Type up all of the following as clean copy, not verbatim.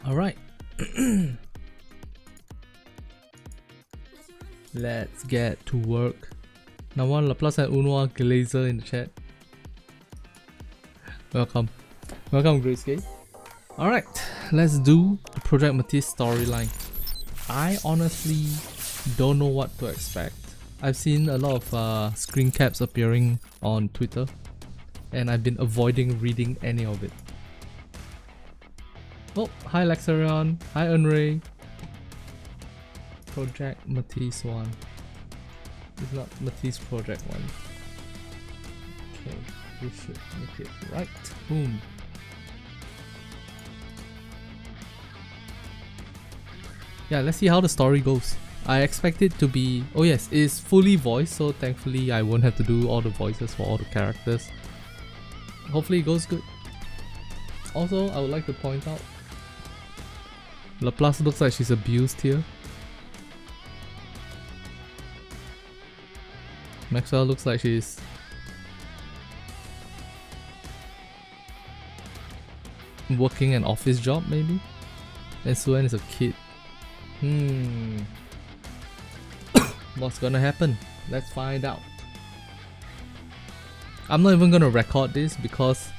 Alright. Let's get to work. Nawan Laplace and Unwa Glazer in the chat. Welcome. Welcome, Grace. Alright, let's do the Project Matisse storyline. I honestly don't know what to expect. I've seen a lot of screen caps appearing on Twitter, and I've been avoiding reading any of it. Oh, hi Lexarion, hi Unray. Project Matisse 1. It's not Matisse Project 1. Okay, we should make it right. Boom. Yeah, let's see how the story goes. I expect it to be... Oh yes, it's fully voiced, so thankfully I won't have to do all the voices for all the characters. Hopefully it goes good. Also, I would like to point out, Laplace looks like she's abused here. Maxwell looks like she's working an office job maybe. And Suen is a kid. What's gonna happen? Let's find out. I'm not even gonna record this because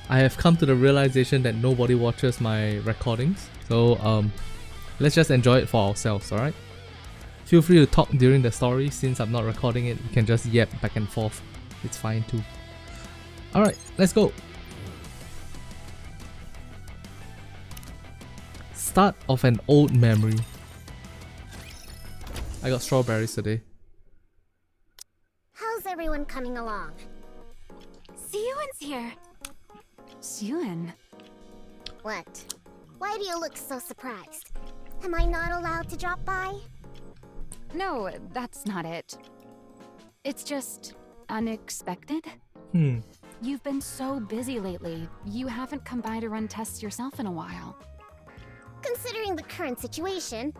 I have come to the realization that nobody watches my recordings. So let's just enjoy it for ourselves, alright? Feel free to talk during the story. Since I'm not recording it, you can just yap back and forth. It's fine too. Alright, let's go. Start of an old memory. I got strawberries today. How's everyone coming along? Siyuan's here. Siyuan? What? Why do you look so surprised? Am I not allowed to drop by? No, that's not it. It's just unexpected. You've been so busy lately, you haven't come by to run tests yourself in a while. Considering the current situation,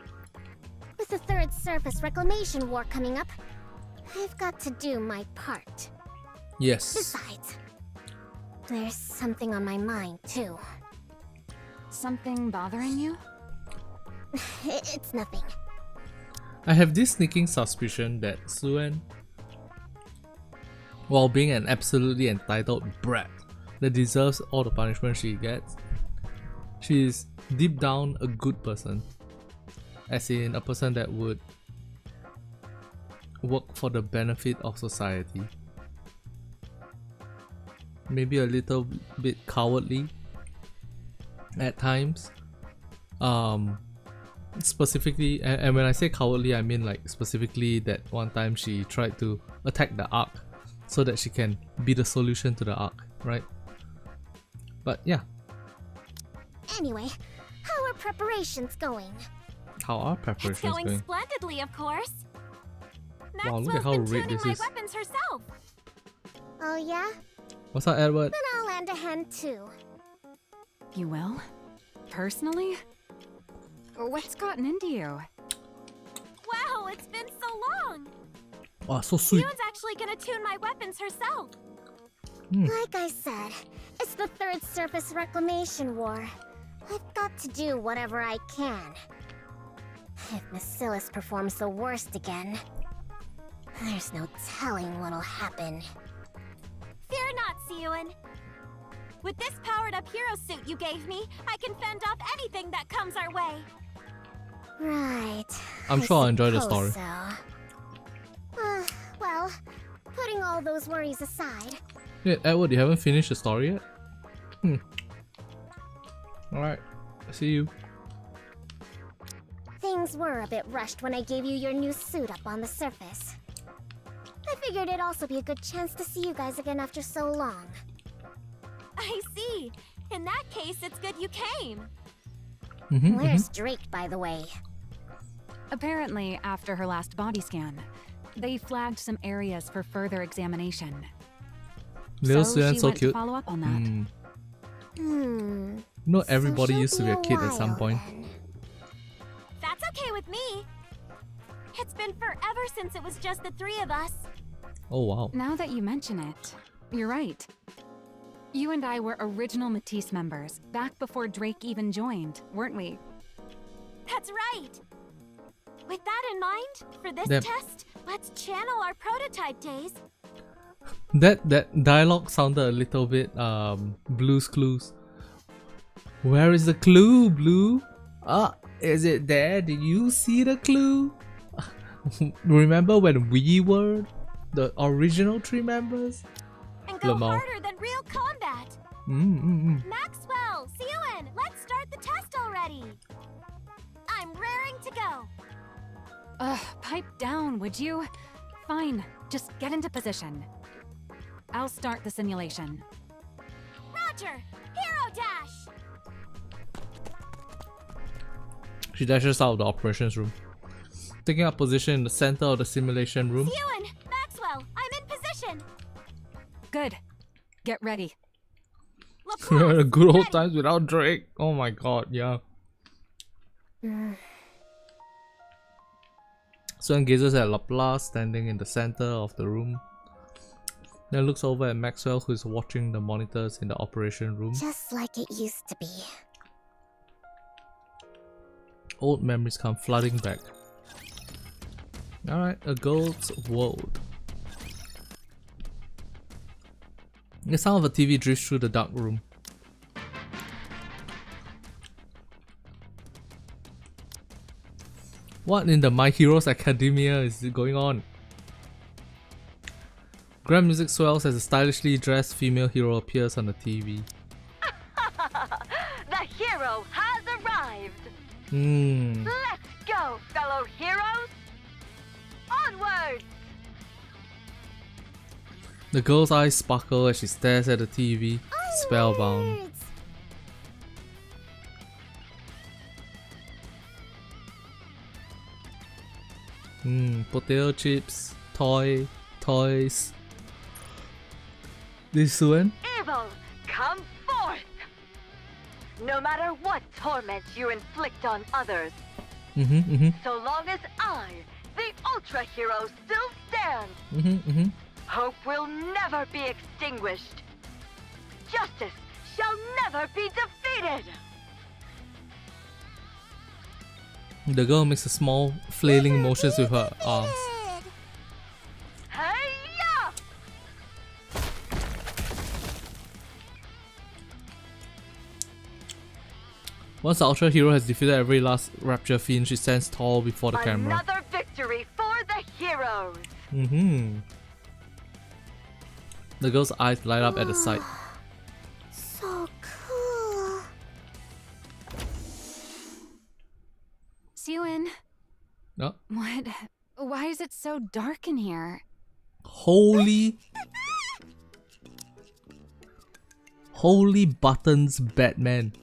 with the Third Surface Reclamation War coming up, I've got to do my part. Yes. Besides, there's something on my mind too. Something bothering you? It's nothing. I have this sneaking suspicion that Suen, while being an absolutely entitled brat that deserves all the punishment she gets, she is deep down a good person. As in a person that would work for the benefit of society. Maybe a little bit cowardly at times. Specifically, and when I say cowardly, I mean like specifically that one time she tried to attack the Ark so that she can be the solution to the Ark, right? But yeah. Anyway, how are preparations going? How are preparations going? Splendidly, of course. Wow, look at how red this is. Weapons herself. Oh yeah? What's up, Edward? Then I'll lend a hand too. You will? Personally? What's gotten into you? Wow, it's been so long. Wow, so sweet. Siyuan's actually gonna tune my weapons herself. Like I said, it's the Third Surface Reclamation War. I've got to do whatever I can. If Bacillus performs the worst again, there's no telling what'll happen. Fear not, Siyuan. With this powered-up hero suit you gave me, I can fend off anything that comes our way. Right. I'm sure I'll enjoy the story. So. Well, putting all those worries aside. Yeah, Edward, you haven't finished the story yet? Alright, see you. Things were a bit rushed when I gave you your new suit up on the surface. I figured it'd also be a good chance to see you guys again after so long. I see. In that case, it's good you came. Where's Drake, by the way? Apparently, after her last body scan, they flagged some areas for further examination. Little so Suyan, she so went to cute. follow up on that. Not everybody So used to be a kid at some point. then. That's okay with me. It's been forever since it was just the three of us. Oh wow. Now that you mention it, you're right. You and I were original Matisse members, back before Drake even joined, weren't we? That's right! With that in mind, for this Yep. test, let's channel our prototype days. That dialogue sounded a little bit Blue's Clues. Where is the clue, Blue? Is it there? Did you see the clue? Remember when we were the original 3 members? And go harder than real combat! Maxwell, Seoin, let's start the test already! I'm raring to go! Pipe down, would you? Fine, just get into position. I'll start the simulation. Roger! Hero dash! She dashes out of the operations room, taking up position in the center of the simulation room. Seoin, Maxwell, I'm in position! Good. Get ready. The good old times without Drake. Oh my god, yeah. Swan gazes at Laplace standing in the center of the room. Then looks over at Maxwell, who is watching the monitors in the operation room. Just like it used to be. Old memories come flooding back. Alright, a girl's world. The sound of a TV drifts through the dark room. What in the My Heroes Academia is going on? Grand music swells as a stylishly dressed female hero appears on the TV. The hero has arrived! Let's go, fellow heroes! Onwards! The girl's eyes sparkle as she stares at the TV, spellbound. Potato chips, toys. This one? Evil, come forth! No matter what torment you inflict on others, so long as I, the Ultra Hero, still stand, hope will never be extinguished. Justice shall never be defeated! The girl makes a small flailing motions with her arms. Hey-ya! Once the Ultra Hero has defeated every last Rapture Fiend, she stands tall before the camera. Another victory for the heroes! The girl's eyes light up at the sight. So cool. Seoin, Oh. what? Why is it so dark in here? Holy buttons, Batman.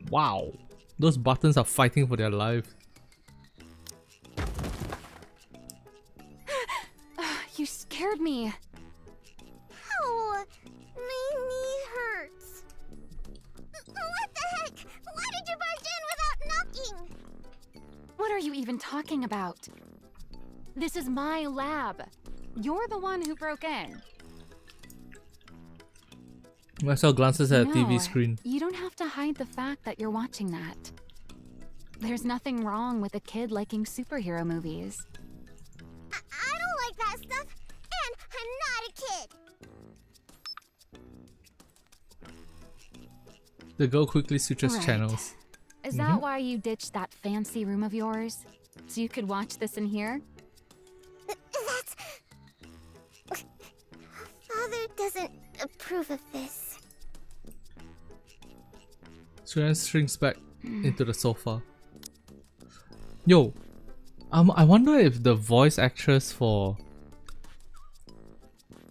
Wow. Those buttons are fighting for their lives. You scared me. Ow! My knee hurts. What the heck? Why did you barge in without knocking? What are you even talking about? This is my lab. You're the one who broke in. Marcel glances at a No, TV screen. You don't have to hide the fact that you're watching that. There's nothing wrong with a kid liking superhero movies. I don't like that stuff, and I'm not a kid. The girl quickly switches Right. channels. Is that why you ditched that fancy room of yours? So you could watch this in here? That's... Father doesn't approve of this. Suyan shrinks back into the sofa. Yo, I wonder if the voice actress for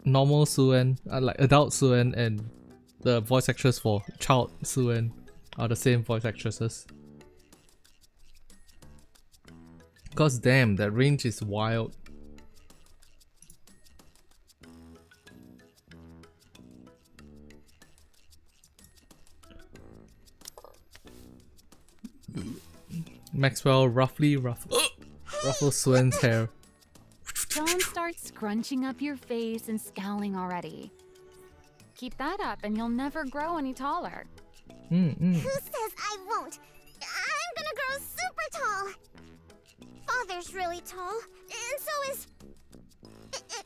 normal Suyan, like adult Suyan, and the voice actress for child Suyan are the same voice actresses. Cause damn, that range is wild. Maxwell ruffles Suyan's hair. Don't start scrunching up your face and scowling already. Keep that up and you'll never grow any taller. Who says I won't? I'm gonna grow super tall. Father's really tall, and so is...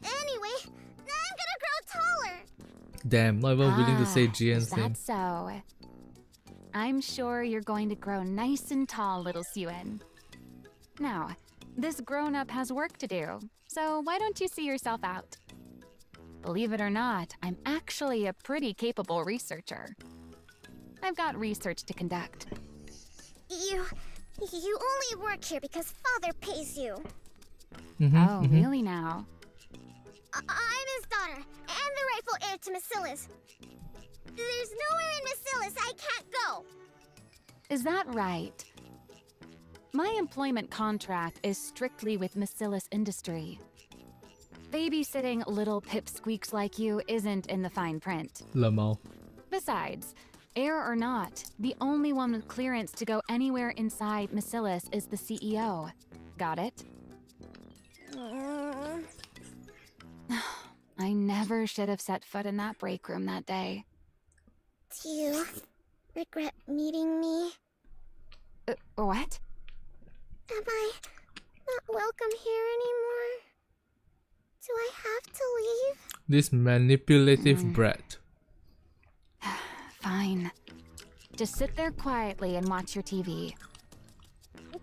Anyway, I'm gonna grow taller. Damn, not even willing to say GN's name. That's so. I'm sure you're going to grow nice and tall, little Suen. Now, this grown-up has work to do, so why don't you see yourself out? Believe it or not, I'm actually a pretty capable researcher. I've got research to conduct. You only work here because Father pays you. Really now? I'm his daughter, and the rightful heir to Macilis. There's nowhere in Macilis I can't go. Is that right? My employment contract is strictly with Macilis Industry. Babysitting little pipsqueaks like you isn't in the fine print. Lamo. Besides, heir or not, the only one with clearance to go anywhere inside Macilis is the CEO. Got it? I never should have set foot in that break room that day. Do you regret meeting me? What? Am I not welcome here anymore? Do I have to leave? This manipulative brat. Fine. Just sit there quietly and watch your TV. I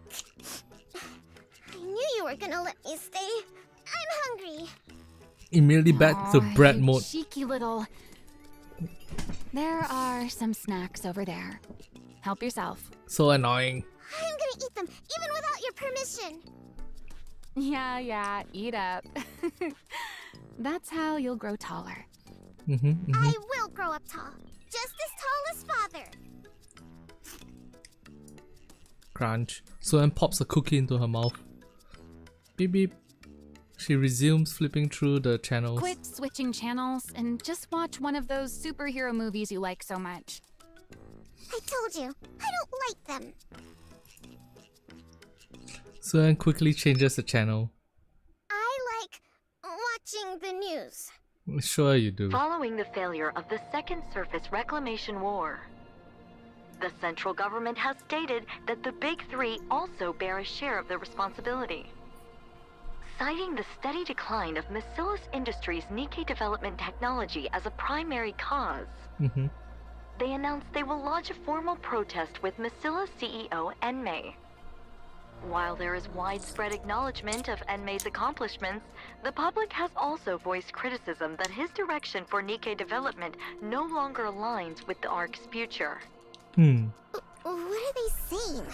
knew you were gonna let me stay. I'm hungry. Immediately back to brat you mode. Cheeky little. There are some snacks over there. Help yourself. So annoying. I'm gonna eat them, even without your permission. Yeah, eat up. That's how you'll grow taller. I will grow up tall, just as tall as Father. Crunch. Suen pops a cookie into her mouth. Beep beep. She resumes flipping through the channels. Quit switching channels and just watch one of those superhero movies you like so much. I told you, I don't like them. Suen quickly changes the channel. I like watching the news. Sure you do. Following the failure of the Second Surface Reclamation War, the central government has stated that the Big Three also bear a share of the responsibility. Citing the steady decline of Macilis Industries' Nikke development technology as a primary cause, they announced they will launch a formal protest with Macilis CEO Enmei. While there is widespread acknowledgement of Enmei's accomplishments, the public has also voiced criticism that his direction for Nikke development no longer aligns with the ARC's future. What are they saying?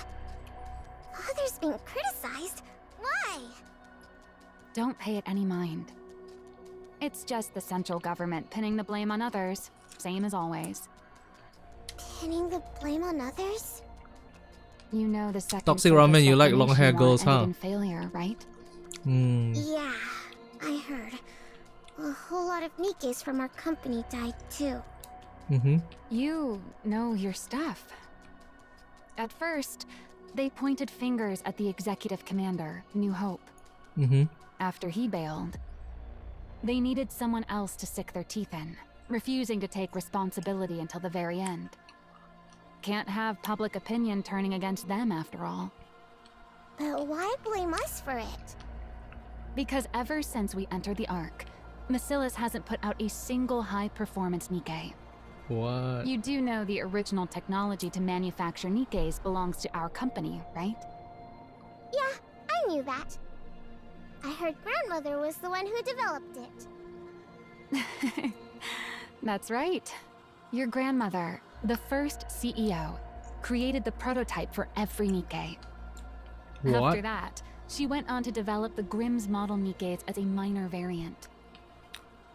Father's being criticized? Why? Don't pay it any mind. It's just the central government pinning the blame on others, same as always. Pinning the blame on others? You know the second Toxic ramen, you like long hair girls, huh? In failure, right? Yeah, I heard. A whole lot of Nikkes from our company died too. You know your stuff. At first, they pointed fingers at the executive commander, New Hope. After he bailed, they needed someone else to stick their teeth in, refusing to take responsibility until the very end. Can't have public opinion turning against them after all. But why blame us for it? Because ever since we entered the Ark, Macilis hasn't put out a single high-performance Nikke. What? You do know the original technology to manufacture Nikkes belongs to our company, right? Yeah, I knew that. I heard Grandmother was the one who developed it. That's right. Your grandmother, the first CEO, created the prototype for every Nikke. What? After that, she went on to develop the Grimm's model Nikkes as a minor variant.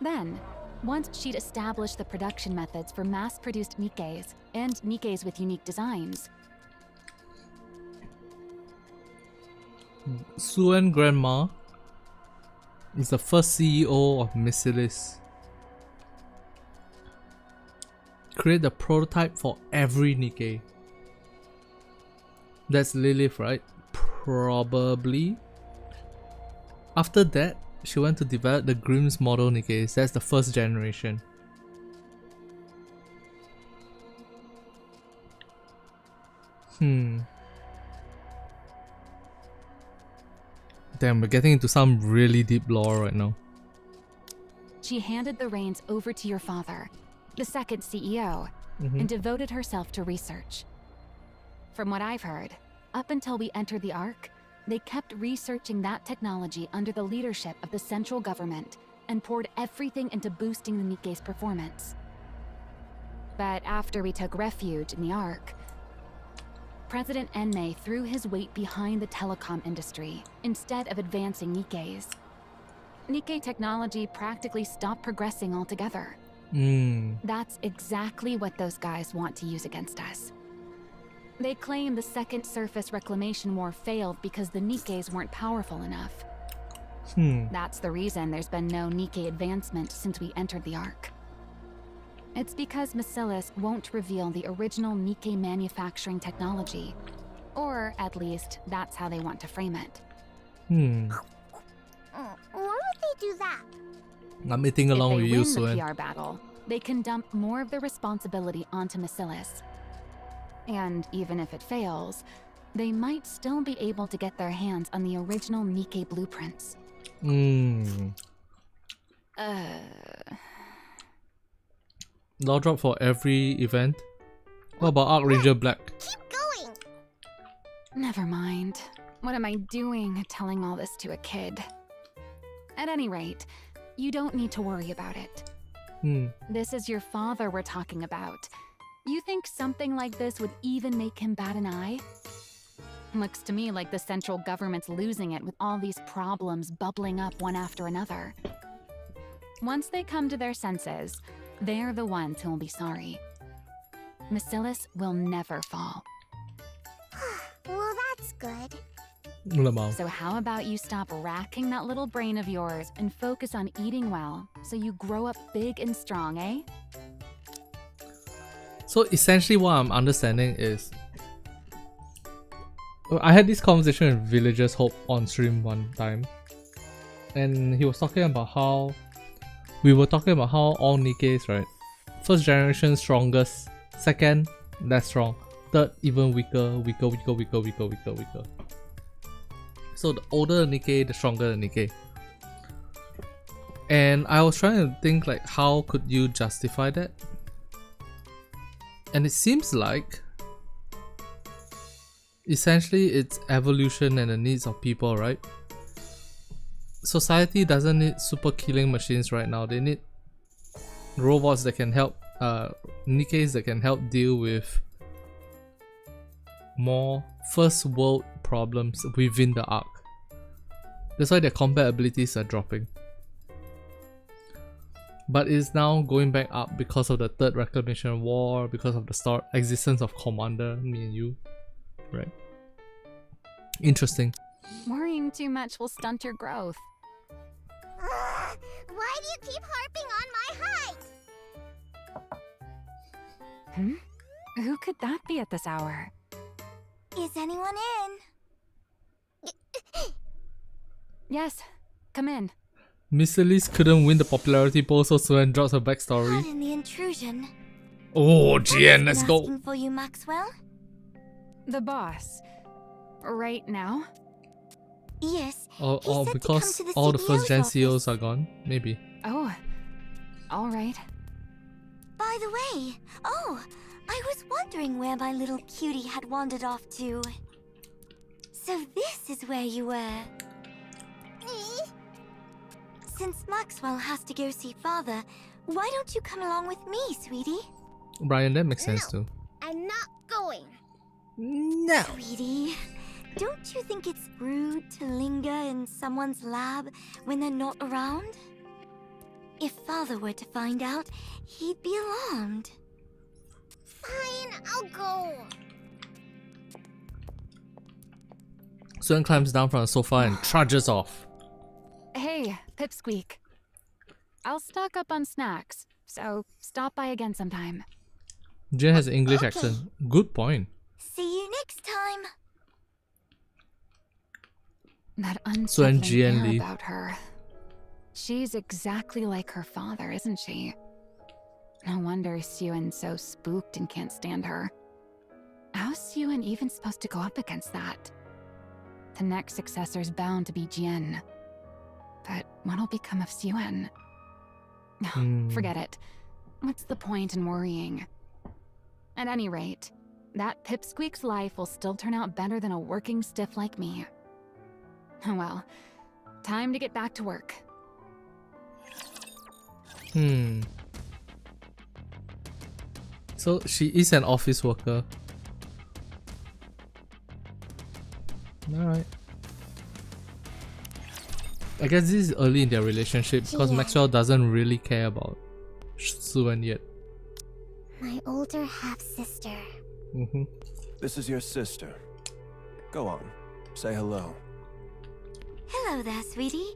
Then, once she'd established the production methods for mass-produced Nikkes and Nikkes with unique designs, Suen Grandma is the first CEO of Macilis. Create the prototype for every Nikke. That's Lilith, right? Probably. After that, she went to develop the Grimm's model Nikkes. That's the first generation. Damn, we're getting into some really deep lore right now. She handed the reins over to your father, the second CEO, and devoted herself to research. From what I've heard, up until we entered the Ark, they kept researching that technology under the leadership of the central government and poured everything into boosting the Nikke's performance. But after we took refuge in the Ark, President Enmei threw his weight behind the telecom industry instead of advancing Nikke's. Nikke technology practically stopped progressing altogether. That's exactly what those guys want to use against us. They claim the second surface reclamation war failed because the Nikke's weren't powerful enough. That's the reason there's been no Nikke advancement since we entered the Ark. It's because Masilis won't reveal the original Nikke manufacturing technology. Or, at least, that's how they want to frame it. Why would they do that? I'm eating along with you, If they win Suen. the PR battle, they can dump more of the responsibility onto Masilis. And even if it fails, they might still be able to get their hands on the original Nikke blueprints. Law drop for every event. What about Arc Ranger Black? Keep going! Never mind. What am I doing telling all this to a kid? At any rate, you don't need to worry about it. This is your father we're talking about. You think something like this would even make him bat an eye? Looks to me like the central government's losing it with all these problems bubbling up one after another. Once they come to their senses, they're the ones who'll be sorry. Masilis will never fall. Well, that's good. So how about you stop racking that little brain of yours and focus on eating well, so you grow up big and strong, eh? So essentially what I'm understanding is, I had this conversation with Villagers Hope on stream one time, and he was talking about how all Nikke's, right? First generation strongest, second less strong, third even weaker. So the older the Nikke, the stronger the Nikke. And I was trying to think like, how could you justify that? And it seems like essentially it's evolution and the needs of people, right? Society doesn't need super killing machines right now. They need robots that can help, Nikke's that can help deal with more first world problems within the Ark. That's why their combat abilities are dropping. But it's now going back up because of the third reclamation war, because of the existence of Commander, me and you, right? Interesting. Worrying too much will stunt your growth. Why do you keep harping on my height? Who could that be at this hour? Is anyone in? Yes, come in. Masilis couldn't win the popularity poll, so Suen drops her backstory. Pardon the intrusion. Oh, GN, let's go. Asking for you, Maxwell? The boss. Right now? Yes. Or because all the first gen CEOs are gone, maybe. Oh, all right. By the way, I was wondering where my little cutie had wandered off to. So this is where you were. Since Maxwell has to go see Father, why don't you come along with me, sweetie? Brian, that makes sense too. I'm not going. No. Sweetie, don't you think it's rude to linger in someone's lab when they're not around? If Father were to find out, he'd be alarmed. Fine, I'll go. Suen climbs down from the sofa and trudges off. Hey, Pipsqueak. I'll stock up on snacks, so stop by again sometime. Jen has an English Okay. accent. Good point. See you next time. That So and unsettling Jian air Li. about her. She's exactly like her father, isn't she? No wonder Xuan's so spooked and can't stand her. How's Suen even supposed to go up against that? The next successor's bound to be Jian. But what'll become of Suen? Forget it. What's the point in worrying? At any rate, that pipsqueak's life will still turn out better than a working stiff like me. Oh well, time to get back to work. So she is an office worker. Alright. I guess this is early in their relationship because Maxwell doesn't really care about Suen yet. My older half-sister. This is your sister. Go on, say hello. Hello there, sweetie.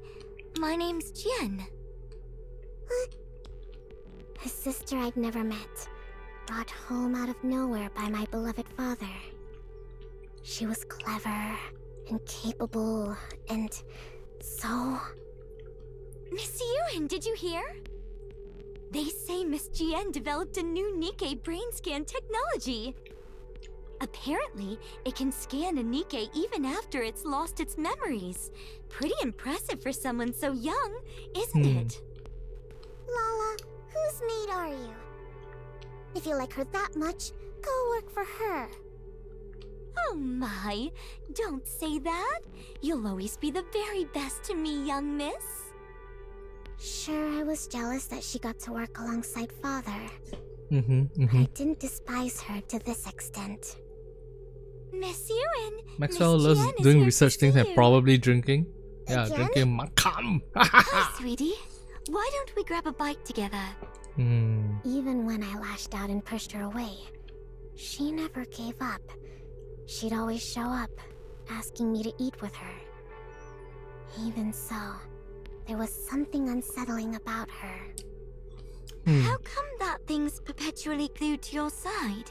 My name's Jian. A sister I'd never met, brought home out of nowhere by my beloved father. She was clever and capable and so... Miss Yuen, did you hear? They say Miss Jian developed a new Nikke brain scan technology. Apparently, it can scan a Nikke even after it's lost its memories. Pretty impressive for someone so young, isn't it? Lala, whose maid are you? If you like her that much, go work for her. Oh my, don't say that. You'll always be the very best to me, young miss. Sure, I was jealous that she got to work alongside father. But Mm-hmm. I didn't despise her to this extent. Miss Yuen, Maxwell Miss loves Jian is doing here research to things see and you. probably drinking. Yeah, Again? drinking makam. Hi, sweetie. Why don't we grab a bite together? Even when I lashed out and pushed her away, she never gave up. She'd always show up, asking me to eat with her. Even so, there was something unsettling about her. How come that thing's perpetually glued to your side?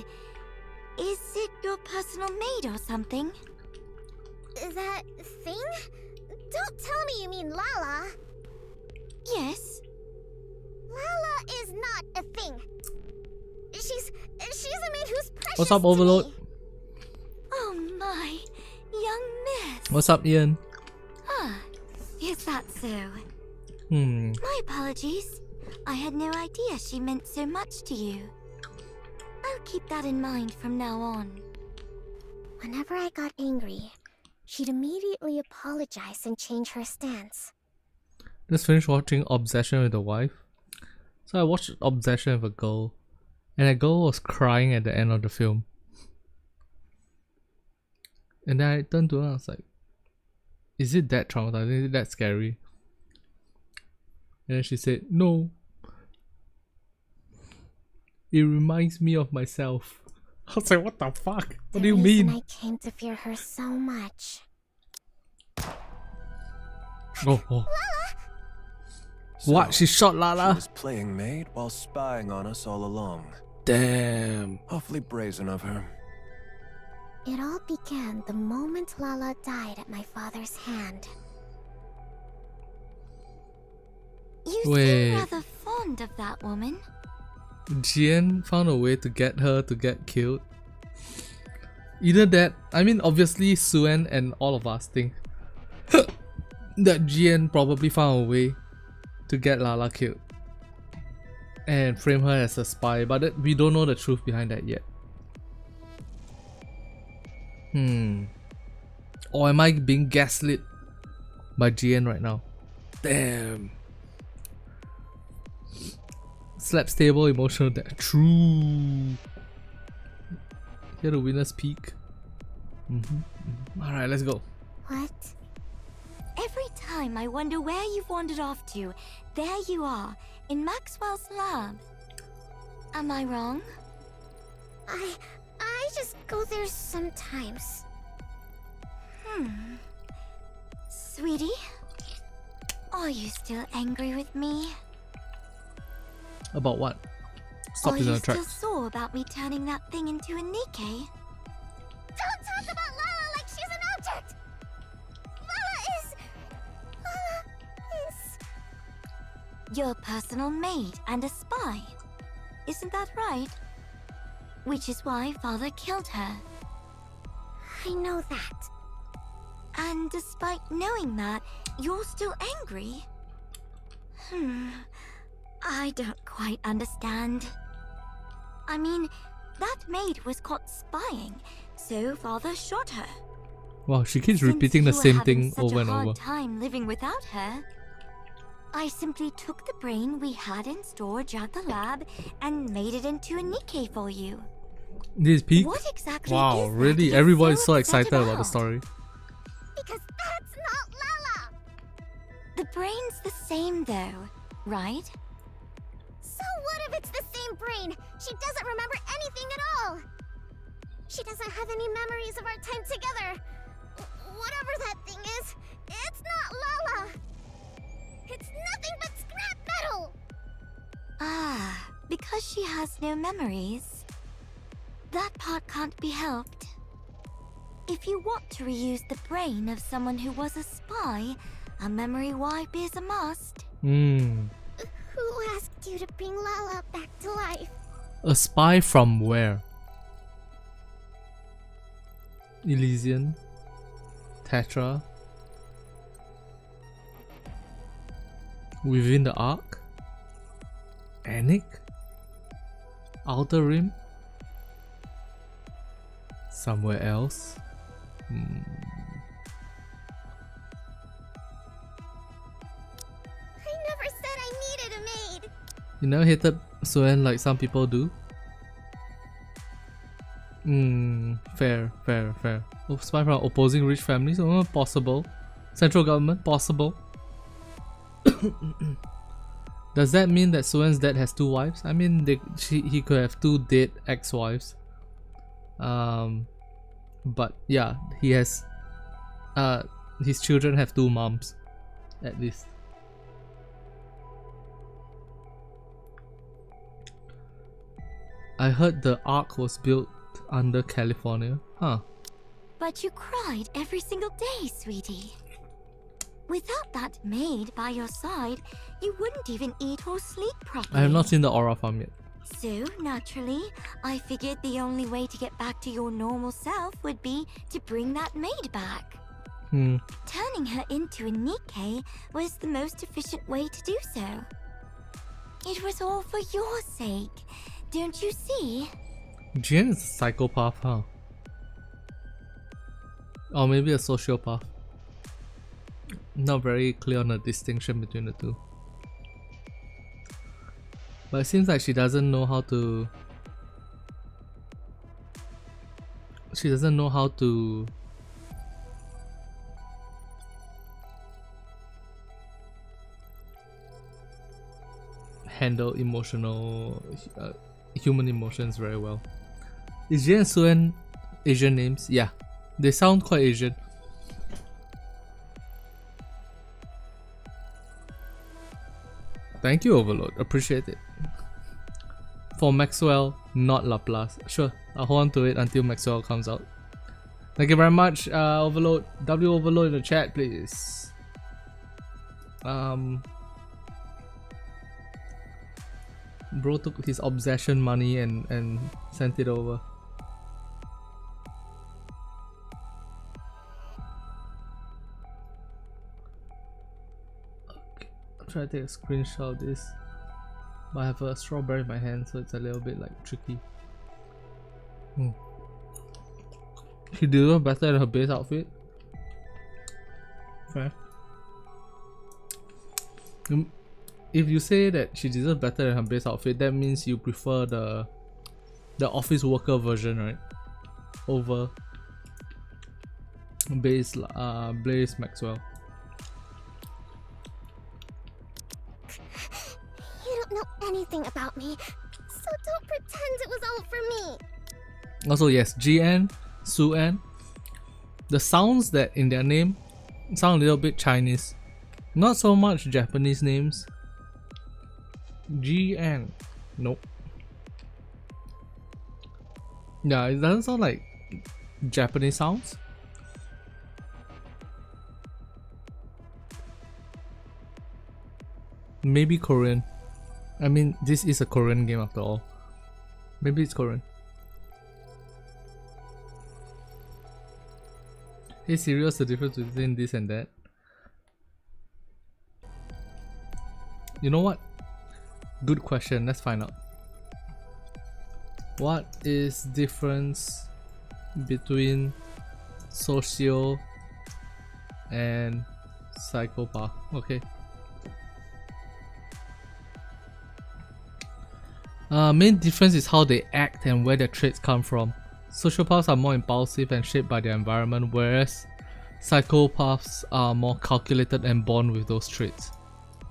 Is it your personal maid or something? That thing? Don't tell me you mean Lala. Yes. Lala is not a thing. She's a maid who's precious What's up, to Overlord? me. Oh my, young miss. What's up, Ian? Ah, is that so? My apologies. I had no idea she meant so much to you. I'll keep that in mind from now on. Whenever I got angry, she'd immediately apologize and change her stance. Just finished watching Obsession with the Wife. So I watched Obsession with a girl, and that girl was crying at the end of the film. And then I turned to her and I was like, is it that traumatizing? Is it that scary? And then she said, no. It reminds me of myself. I was like, what the fuck? What do you mean? I came to fear her so much. Oh. So, What? She shot She Lala? was playing maid while spying on us all along. Damn. Awfully brazen of her. It all began the moment Lala died at my father's hand. You Wait. seem rather fond of that woman. Jian found a way to get her to get killed. Either that, I mean obviously Suen and all of us think that Jian probably found a way to get Lala killed and frame her as a spy, but we don't know the truth behind that yet. Or am I being gaslit by Jian right now? Damn. Slap stable, emotional depth. True. Here the winner's peak. Alright, let's go. What? Every time I wonder where you've wandered off to, there you are, in Maxwell's lab. Am I wrong? I just go there sometimes. Sweetie? Are you still angry with me? About what? Stop Are using you the still tracks. sore about me turning that thing into a Nikke? Don't talk about Lala like she's an object! Lala is... Your personal maid and a spy. Isn't that right? Which is why Father killed her. I know that. And despite knowing that, you're still angry? I don't quite understand. I mean, that maid was caught spying, so father shot her. Wow, she keeps Since repeating the you were same having thing over and such a over. hard time living without her, I simply took the brain we had in storage at the lab and made it into a Nikke for you. This is peak? What exactly Wow, is that really? you're Everybody's so upset excited about the story. Because that's not Lala! The brain's the same though, right? So what if it's the same brain? She doesn't remember anything at all! She doesn't have any memories of our time together. Whatever that thing is, it's not Lala! It's nothing but scrap metal! Ah, because she has no memories. That part can't be helped. If you want to reuse the brain of someone who was a spy, a memory wipe is a must. Hmm. Who asked you to bring Lala back to life? A spy from where? Elysian? Tetra? Within the Ark? Anik? Outer Rim? Somewhere else? I never said I needed a maid! You never hated Suen like some people do? Fair. Oh, spy from opposing rich families? Oh, possible. Central government? Possible. Does that mean that Suen's dad has 2 wives? I mean, he could have 2 dead ex-wives. But yeah, he has. His children have 2 moms, at least. I heard the Ark was built under California. Huh. But you cried every single day, sweetie. Without that maid by your side, you wouldn't even eat or sleep properly. I have not seen the Aura Farm yet. So, naturally, I figured the only way to get back to your normal self would be to bring that maid back. Turning her into a Nikke was the most efficient way to do so. It was all for your sake, don't you see? Jian is a psychopath, huh? Or maybe a sociopath. Not very clear on the distinction between the two. But it seems like she doesn't know how to... She doesn't know how to... handle emotional... human emotions very well. Is Jian and Suen Asian names? Yeah. They sound quite Asian. Thank you, Overload. Appreciate it. For Maxwell, not Laplace. Sure, I'll hold on to it until Maxwell comes out. Thank you very much, Overload. W Overload in the chat, please. Bro took his obsession money and sent it over. Try to take a screenshot of this, but I have a strawberry in my hand, so it's a little bit like tricky. She did better than her base outfit. Fair. If you say that she deserves better than her base outfit, that means you prefer the office worker version, right? Over base Blaze Maxwell. You don't know anything about me, so don't pretend it was all for me. Also, yes, GN, Suen, the sounds that in their name sound a little bit Chinese, not so much Japanese names. GN, nope. Yeah, it doesn't sound like Japanese sounds. Maybe Korean. I mean, this is a Korean game after all. Maybe it's Korean. Hey Siri, what's the difference between this and that? You know what? Good question. Let's find out. What is difference between socio and psychopath? Okay. Main difference is how they act and where their traits come from. Sociopaths are more impulsive and shaped by their environment, whereas psychopaths are more calculated and born with those traits.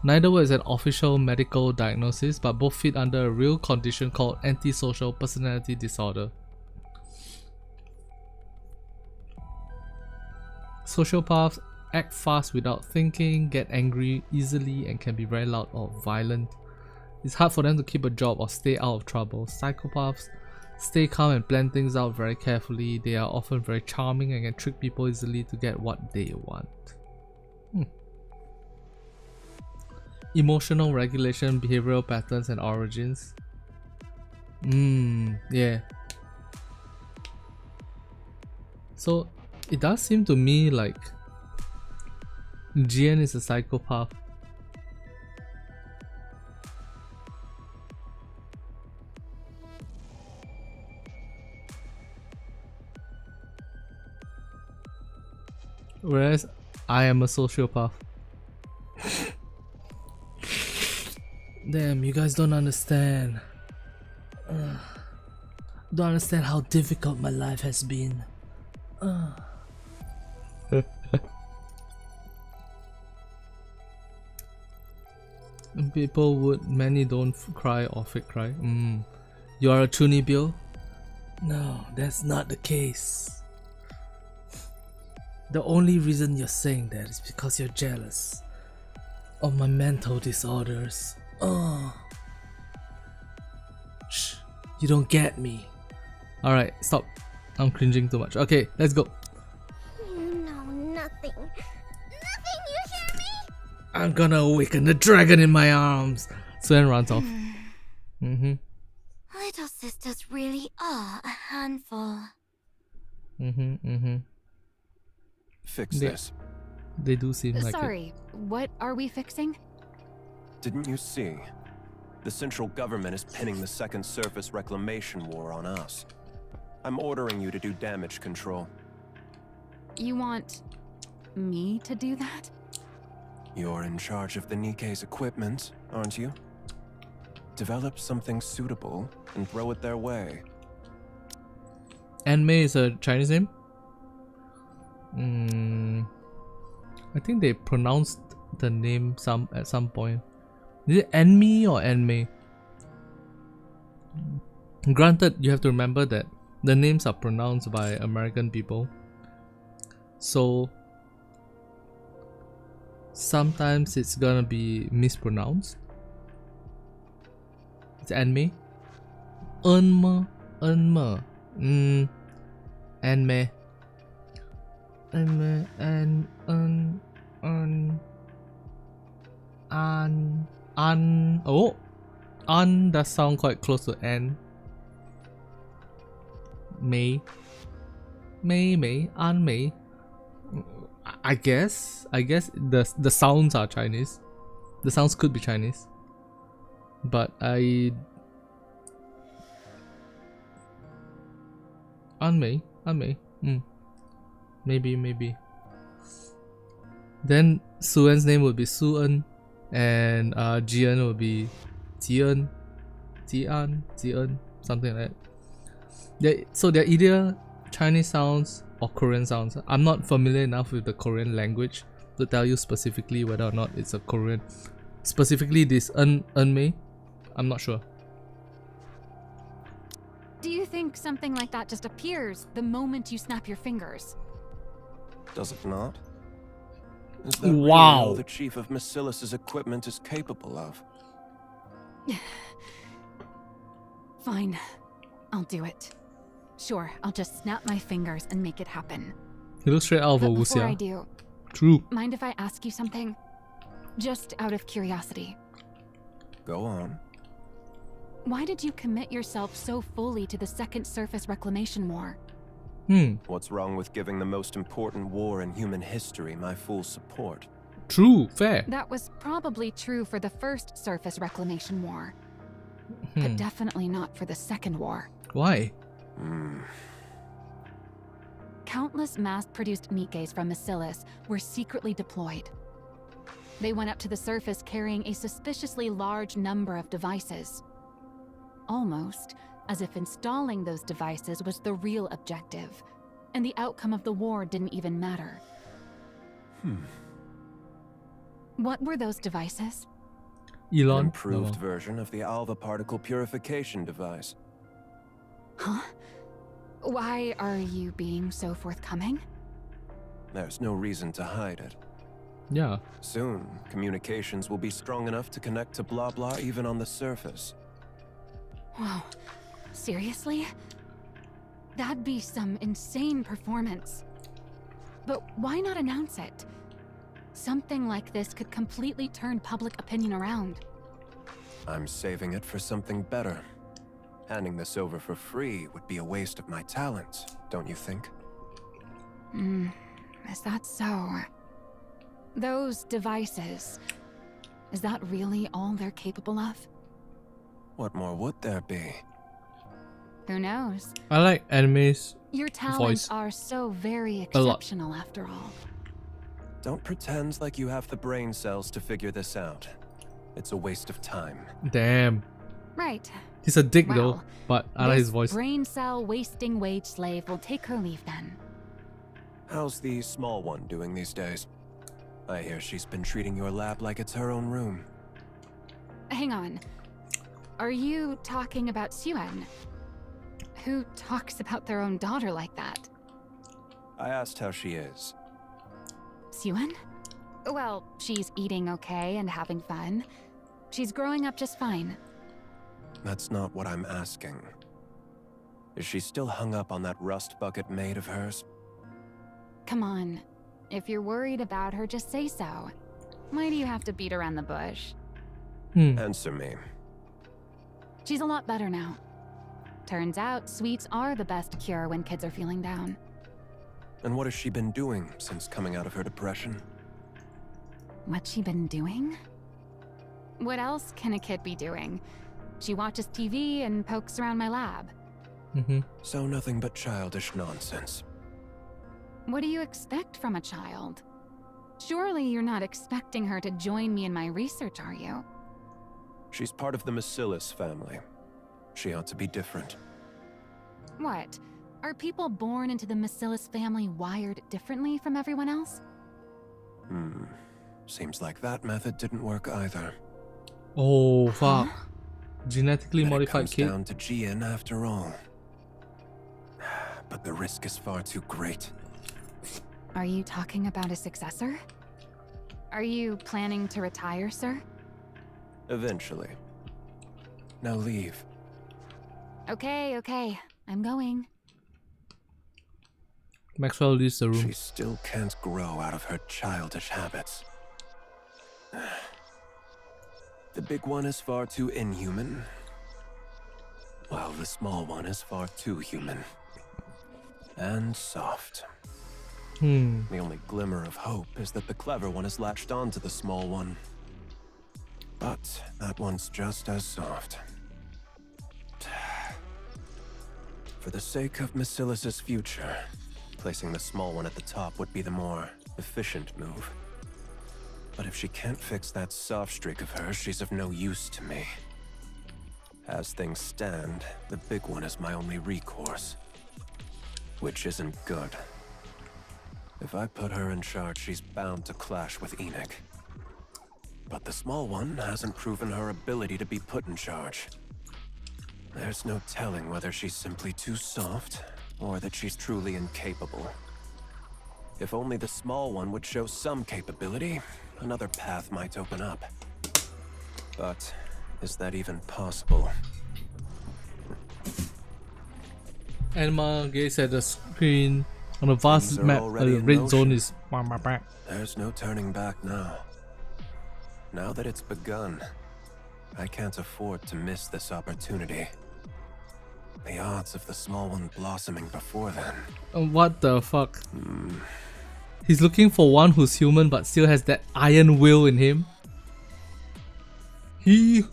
Neither is an official medical diagnosis, but both fit under a real condition called antisocial personality disorder. Sociopaths act fast without thinking, get angry easily, and can be very loud or violent. It's hard for them to keep a job or stay out of trouble. Psychopaths stay calm and plan things out very carefully. They are often very charming and can trick people easily to get what they want. Emotional regulation, behavioral patterns, and origins. Yeah. So it does seem to me like GN is a psychopath. Whereas I am a sociopath. Damn, you guys don't understand. Don't understand how difficult my life has been. People would, many don't cry or fake cry. You are a chunibyo? No, that's not the case. The only reason you're saying that is because you're jealous of my mental disorders. Shh, you don't get me. Alright, stop. I'm cringing too much. Okay, let's go. You know nothing. Nothing, you hear me? I'm gonna awaken the dragon in my arms. Suen runs off. Little sisters really are a handful. Fix this. They do seem like Sorry, what are we fixing? Didn't you see? The central government is pinning the second surface reclamation war on us. I'm ordering you to do damage control. You want me to do that? You're in charge of the Nikke's equipment, aren't you? Develop something suitable and throw it their way. Anmei is a Chinese name? I think they pronounced the name at some point. Is it Anmi or Anmei? Granted, you have to remember that the names are pronounced by American people, so sometimes it's gonna be mispronounced. It's Anmei. Anmei. Anmei. An does sound quite close to An. May, An May. I guess the sounds are Chinese. The sounds could be Chinese, but An May. Maybe. Then Suen's name would be Suen, and Jian would be Jian, something like that. So they're either Chinese sounds or Korean sounds. I'm not familiar enough with the Korean language to tell you specifically whether or not it's a Korean. Specifically this Mei, I'm not sure. Do you think something like that just appears the moment you snap your fingers? Does it not? Is that really Wow. all the chief of Macilis's equipment is capable of? Fine, I'll do it. Sure, I'll just snap my fingers and make it happen. He looks straight out of a But before I wuxia. do, True. mind if I ask you something? Just out of curiosity. Go on. Why did you commit yourself so fully to the second surface reclamation war? What's wrong with giving the most important war in human history my full support? True, fair. That was probably true for the first surface reclamation war, but definitely not for the second war. Why? Countless mass-produced Nikkes from Bacillus were secretly deployed. They went up to the surface carrying a suspiciously large number of devices. Almost as if installing those devices was the real objective, and the outcome of the war didn't even matter. What were those devices? Elon? An improved version of the alpha particle purification device. Huh? Why are you being so forthcoming? There's no reason to hide it. Yeah. Soon, communications will be strong enough to connect to blah blah even on the surface. Whoa. Seriously? That'd be some insane performance. But why not announce it? Something like this could completely turn public opinion around. I'm saving it for something better. Handing this over for free would be a waste of my talents, don't you think? Is that so? Those devices, is that really all they're capable of? What more would there be? Who knows? I like anime's Your talents voice are so very a lot. exceptional after all. Don't pretend like you have the brain cells to figure this out. It's a waste of time. Damn. Right. He's a dick though, Well, but I like his this voice. brain cell wasting wage slave will take her leave then. How's the small one doing these days? I hear she's been treating your lab like it's her own room. Hang on. Are you talking about Suen? Who talks about their own daughter like that? I asked how she is. Suen? Well, she's eating okay and having fun. She's growing up just fine. That's not what I'm asking. Is she still hung up on that rust bucket maid of hers? Come on. If you're worried about her, just say so. Why do you have to beat around the bush? Answer me. She's a lot better now. Turns out, sweets are the best cure when kids are feeling down. And what has she been doing since coming out of her depression? What's she been doing? What else can a kid be doing? She watches TV and pokes around my lab. So nothing but childish nonsense. What do you expect from a child? Surely you're not expecting her to join me in my research, are you? She's part of the Bacillus family. She ought to be different. What? Are people born into the Bacillus family wired differently from everyone else? Seems like that method didn't work either. Oh fuck. Genetically Then it modified comes kid. down to GN after all. But the risk is far too great. Are you talking about a successor? Are you planning to retire, sir? Eventually. Now leave. Okay. I'm going. Maxwell leaves the room. She still can't grow out of her childish habits. The big one is far too inhuman, while the small one is far too human. And soft. The only glimmer of hope is that the clever one has latched onto the small one. But that one's just as soft. For the sake of Bacillus's future, placing the small one at the top would be the more efficient move. But if she can't fix that soft streak of hers, she's of no use to me. As things stand, the big one is my only recourse. Which isn't good. If I put her in charge, she's bound to clash with Enoch. But the small one hasn't proven her ability to be put in charge. There's no telling whether she's simply too soft, or that she's truly incapable. If only the small one would show some capability, another path might open up. But is that even possible? Anima gaze at the screen. On a vast Things are map, already the in red zone motion. is There's no turning back now. Now that it's begun, I can't afford to miss this opportunity. The odds of the small one blossoming before then. What the fuck? He's looking for one who's human but still has that iron will in him. He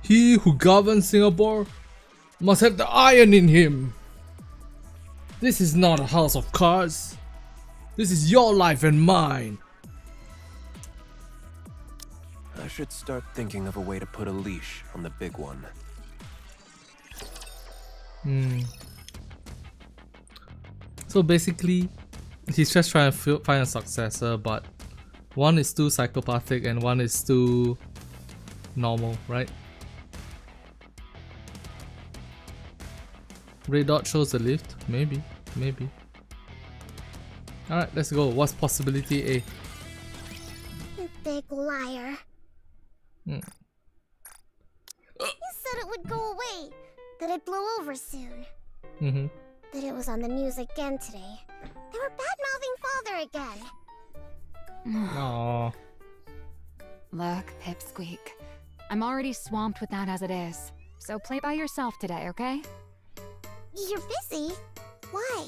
who governs Singapore must have the iron in him. This is not a house of cards. This is your life and mine. I should start thinking of a way to put a leash on the big one. So basically, he's just trying to find a successor, but one is too psychopathic and one is too normal, right? Red dot shows the lift. Maybe. Alright, let's go. What's possibility A? You big liar. You said it would go away. That it'd blow over soon. That it was on the news again today. They were bad-mouthing father again. Aww. Look, Pipsqueak. I'm already swamped with that as it is. So play by yourself today, okay? You're busy? Why?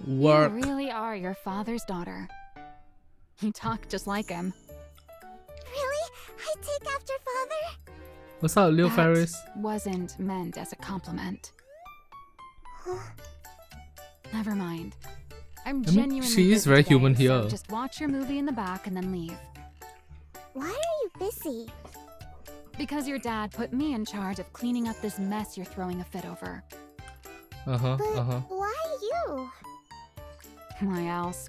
Work. You really are your father's daughter. You talk just like him. Really? I take after father? What's up, Leo That Ferris? wasn't meant as a compliment. Never mind. I'm genuinely she is busy very today, human so here. just watch your movie in the back and then leave. Why are you busy? Because your dad put me in charge of cleaning up this mess you're throwing a fit over. But why you? Why else?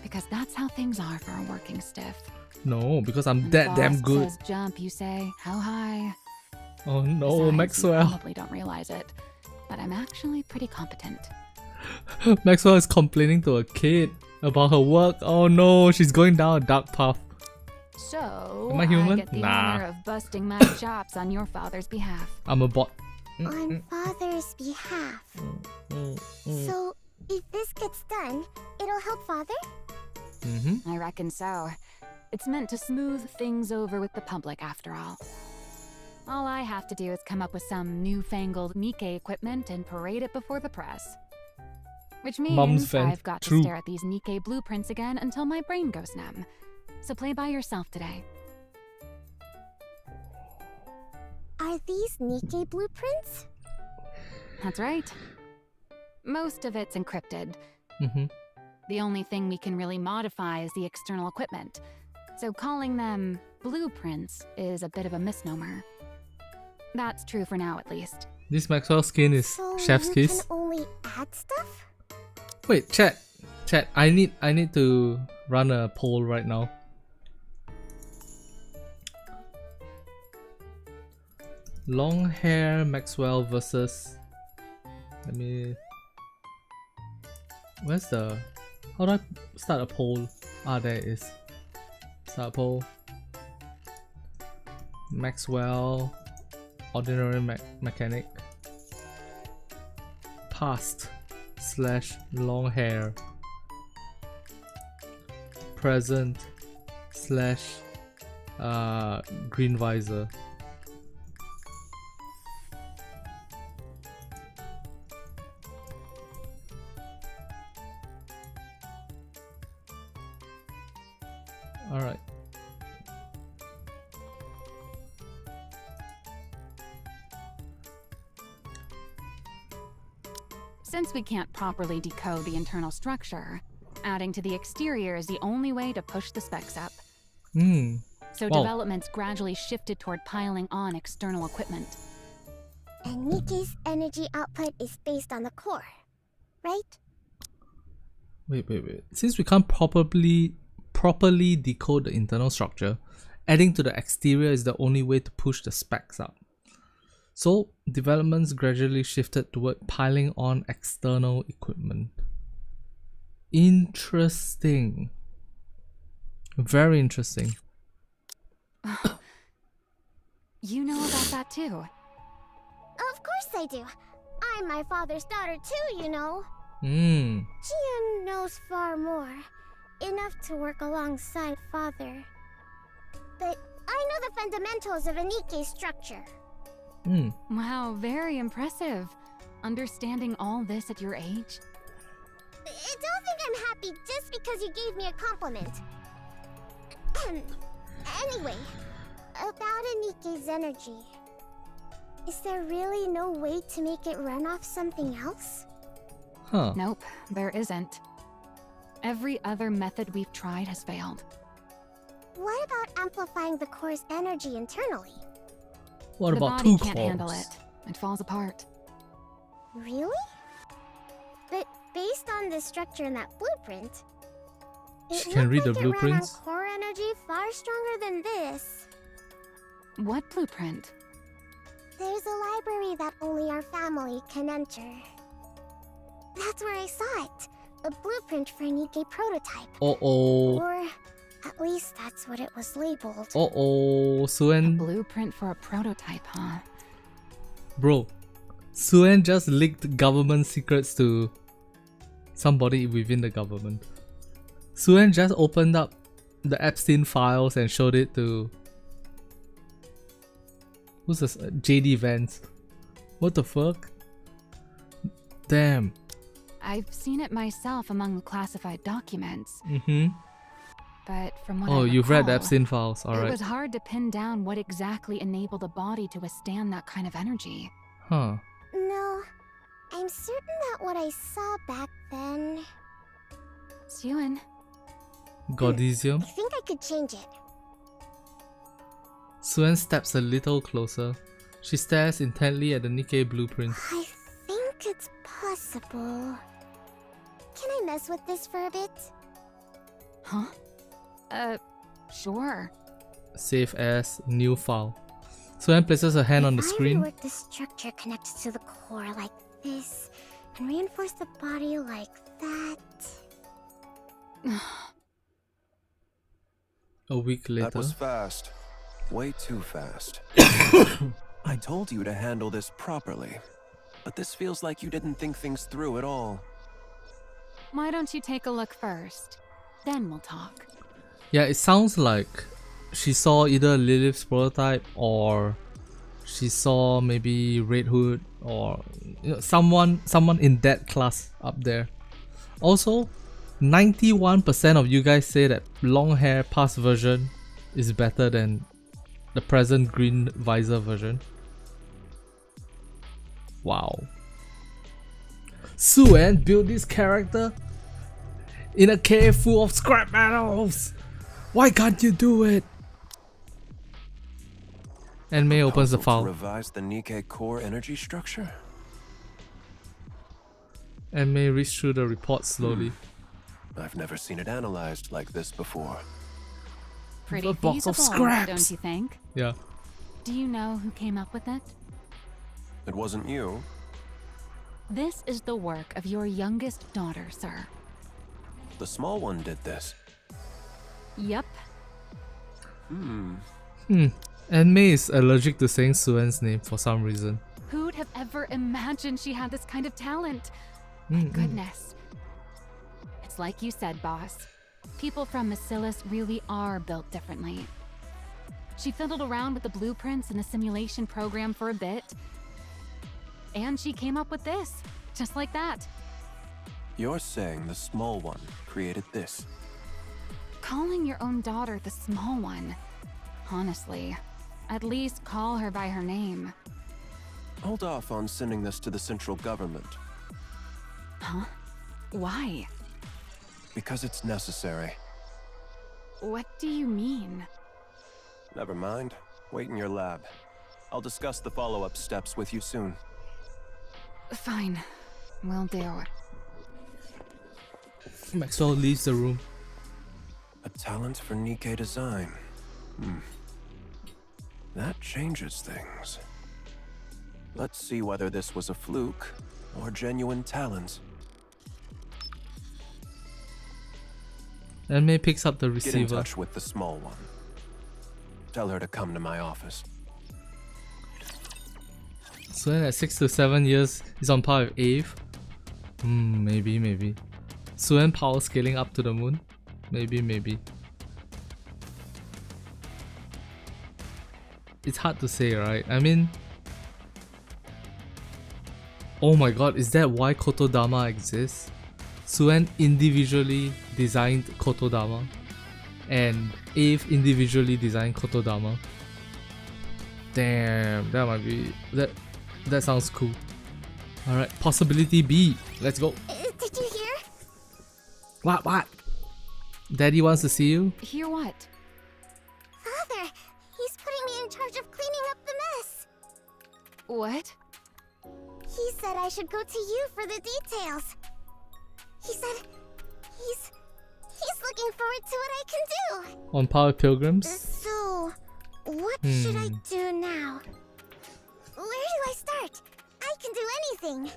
Because that's how things are for a working stiff. No, because I'm When that the damn boss good. says jump, you say, how high? Oh no, Besides, Maxwell. You probably don't realize it, but I'm actually pretty competent. Maxwell is complaining to a kid about her work. Oh no, she's going down a dark path. So, Am I human? get the Nah. honor of busting my chops on your father's behalf. I'm a bot. On father's behalf. So, if this gets done, it'll help father? I reckon so. It's meant to smooth things over with the public, after all. All I have to do is come up with some newfangled Nikke equipment and parade it before the press. Which means Mum's fan. I've got True. to stare at these Nikke blueprints again until my brain goes numb. So play by yourself today. Are these Nikke blueprints? That's right. Most of it's encrypted. The only thing we can really modify is the external equipment. So calling them blueprints is a bit of a misnomer. That's true for now, at least. This Maxwell skin is So chef's you kiss. can only add stuff? Wait, chat. I need to run a poll right now. Long hair Maxwell versus. Let me. Where's the? How do I start a poll? Ah, there it is. Start poll. Maxwell, ordinary mechanic. Past / long hair. Present / green visor. Alright. Since we can't properly decode the internal structure, adding to the exterior is the only way to push the specs up. So Wow. developments gradually shifted toward piling on external equipment. And Nikke's energy output is based on the core, right? Wait. Since we can't properly decode the internal structure, adding to the exterior is the only way to push the specs up. So developments gradually shifted toward piling on external equipment. Interesting. Very interesting. You know about that too. Of course I do. I'm my father's daughter too, you know. Hmm. Jian knows far more. Enough to work alongside father. But I know the fundamentals of a Nikke structure. Wow, very impressive. Understanding all this at your age. Don't think I'm happy just because you gave me a compliment. Anyway, about Nikke's energy. Is there really no way to make it run off something else? Huh. Nope, there isn't. Every other method we've tried has failed. What about amplifying the core's energy internally? What The about body two can't handle cores? it. It falls apart. Really? But based on the structure in that blueprint, She it can looked read the like it ran on blueprints? core energy far stronger than this. What blueprint? There's a library that only our family can enter. That's where I saw it. A blueprint for a Nikke prototype. Uh-oh. Or at least that's what it was labeled. Uh-oh. A Suen... blueprint for a prototype, huh? Bro. Suen just leaked government secrets to somebody within the government. Suen just opened up the Epstein files and showed it to... Who's this? JD Vance. What the fuck? Damn. I've seen it myself among the classified documents, Mm-hmm. but from what Oh, I you've read the recall, Epstein files, It alright. was hard to pin down what exactly enabled a body to withstand that kind of energy. Huh. No, I'm certain that what I saw back then... Suen, Godesium. I think I could change it. Suen steps a little closer. She stares intently at the Nikke blueprint. I think it's possible. Can I mess with this for a bit? huh? Sure. Save as new file. Suen places her hand on the If I screen. rework the structure connected to the core like this, and reinforce the body like that... A week later. That was fast. Way too fast. I told you to handle this properly, but this feels like you didn't think things through at all. Why don't you take a look first? Then we'll talk. Yeah, it sounds like she saw either Lilith's prototype or she saw maybe Red Hood or someone in that class up there. Also, 91% of you guys say that long hair past version is better than the present green visor version. Wow. Suen built this character in a cave full of scrap metals. Why can't you do it? And May opens the Proposal to file. revise the Nikke core energy structure? And May reads through the report slowly. I've never seen it analyzed like this before. Pretty A box of feasible, scraps. don't you think? Yeah. Do you know who came up with it? It wasn't you. This is the work of your youngest daughter, sir. The small one did this. Yep. And May is allergic to saying Suen's name for some reason. Who'd have ever imagined she had this kind of talent? My goodness. It's like you said, boss. People from Bacillus really are built differently. She fiddled around with the blueprints and the simulation program for a bit. And she came up with this, just like that. You're saying the small one created this? Calling your own daughter the small one. Honestly, at least call her by her name. Hold off on sending this to the central government. Huh? Why? Because it's necessary. What do you mean? Never mind. Wait in your lab. I'll discuss the follow-up steps with you soon. Fine. Will do. Maxwell leaves the room. A talent for Nikke design. That changes things. Let's see whether this was a fluke or genuine talent. And May picks up the Get in receiver. touch with the small one. Tell her to come to my office. Suen at 6 to 7 years is on par with Ave. Maybe. Suen power scaling up to the moon. Maybe. It's hard to say, right? I mean, Oh my god, is that why Kotodama exists? Suen individually designed Kotodama, and Ave individually designed Kotodama. Damn, that might be that sounds cool. Alright, possibility B. Let's go. Did you hear? What? Daddy wants to see you? Hear what? Father, he's putting me in charge of cleaning up the mess. What? He said I should go to you for the details. He said he's looking forward to what I can do. On Power Pilgrims? So, what should I do now? Where do I start? I can do anything.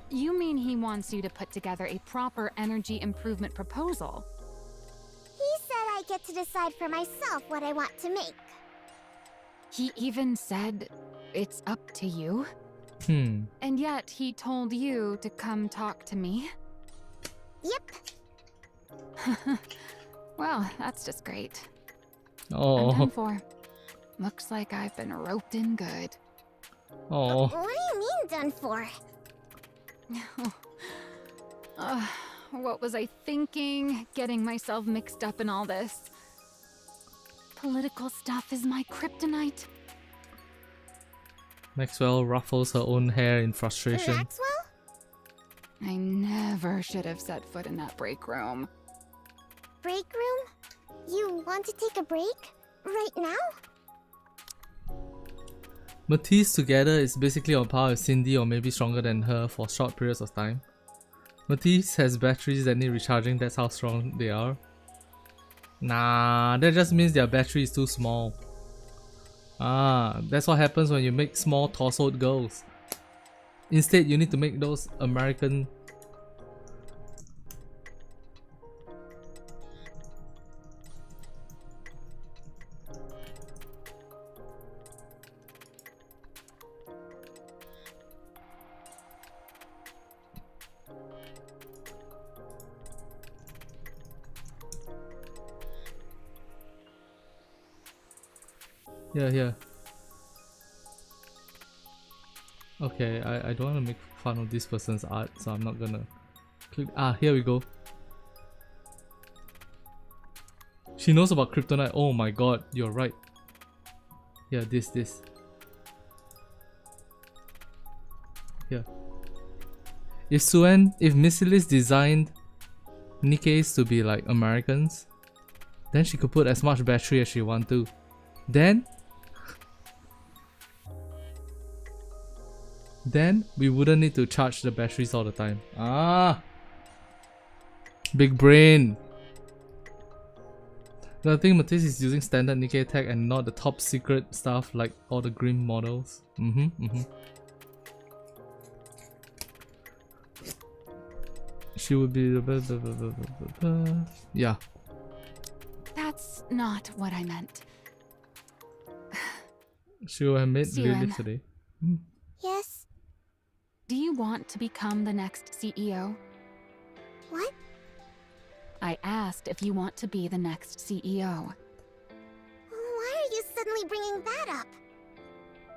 You mean he wants you to put together a proper energy improvement proposal? He said I get to decide for myself what I want to make. He even said it's up to you? Hmm. And yet he told you to come talk to me? Yep. Well, that's just great. Oh. I'm done for. Looks like I've been roped in good. Oh. What do you mean done for? What was I thinking? Getting myself mixed up in all this. Political stuff is my kryptonite. Maxwell ruffles her own hair in frustration. Maxwell? I never should have set foot in that break room. Break room? You want to take a break? Right now? Matisse together is basically on par with Cindy or maybe stronger than her for short periods of time. Matisse has batteries that need recharging, that's how strong they are. Nah, that just means their battery is too small. Ah, that's what happens when you make small torsoed girls. Instead, you need to make those American... Here. Okay, I don't want to make fun of this person's art, so I'm not gonna click. Ah, here we go. She knows about kryptonite. Oh my god, you're right. Yeah, this. Here. If Missilis designed Nikke's to be like Americans, then she could put as much battery as she want to. Then we wouldn't need to charge the batteries all the time. Ah, big brain. I think Matisse is using standard Nikke tech and not the top secret stuff like all the Grimm models. She would be yeah. That's not what I meant. She will have made Lily Siren. today. Yes. Do you want to become the next CEO? What? I asked if you want to be the next CEO. Why are you suddenly bringing that up?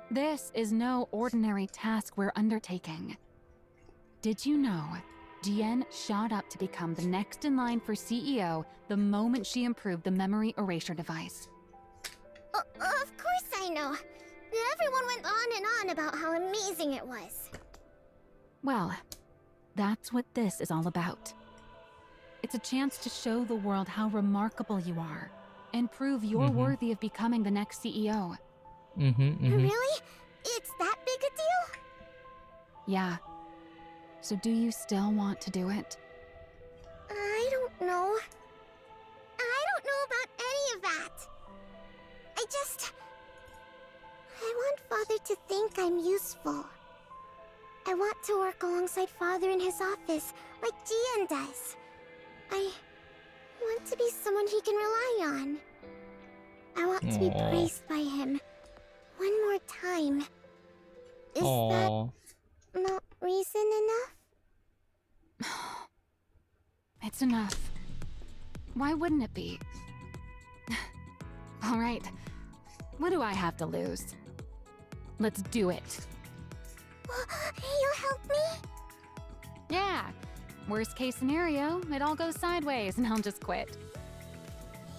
This is no ordinary task we're undertaking. Did you know Jian shot up to become the next in line for CEO the moment she improved the memory erasure device? Of course I know. Everyone went on and on about how amazing it was. Well, that's what this is all about. It's a chance to show the world how remarkable you are and prove you're worthy of becoming the next CEO. Really? It's that big a deal? Yeah. So do you still want to do it? I don't know. I don't know about any of that. I want Father to think I'm useful. I want to work alongside Father in his office, like Jian does. I want to be someone he can rely on. I want to be praised by him. One more time. Is that not reason enough? It's enough. Why wouldn't it be? All right. What do I have to lose? Let's do it. You'll Yeah. Worst case scenario, it all goes sideways and I'll just quit.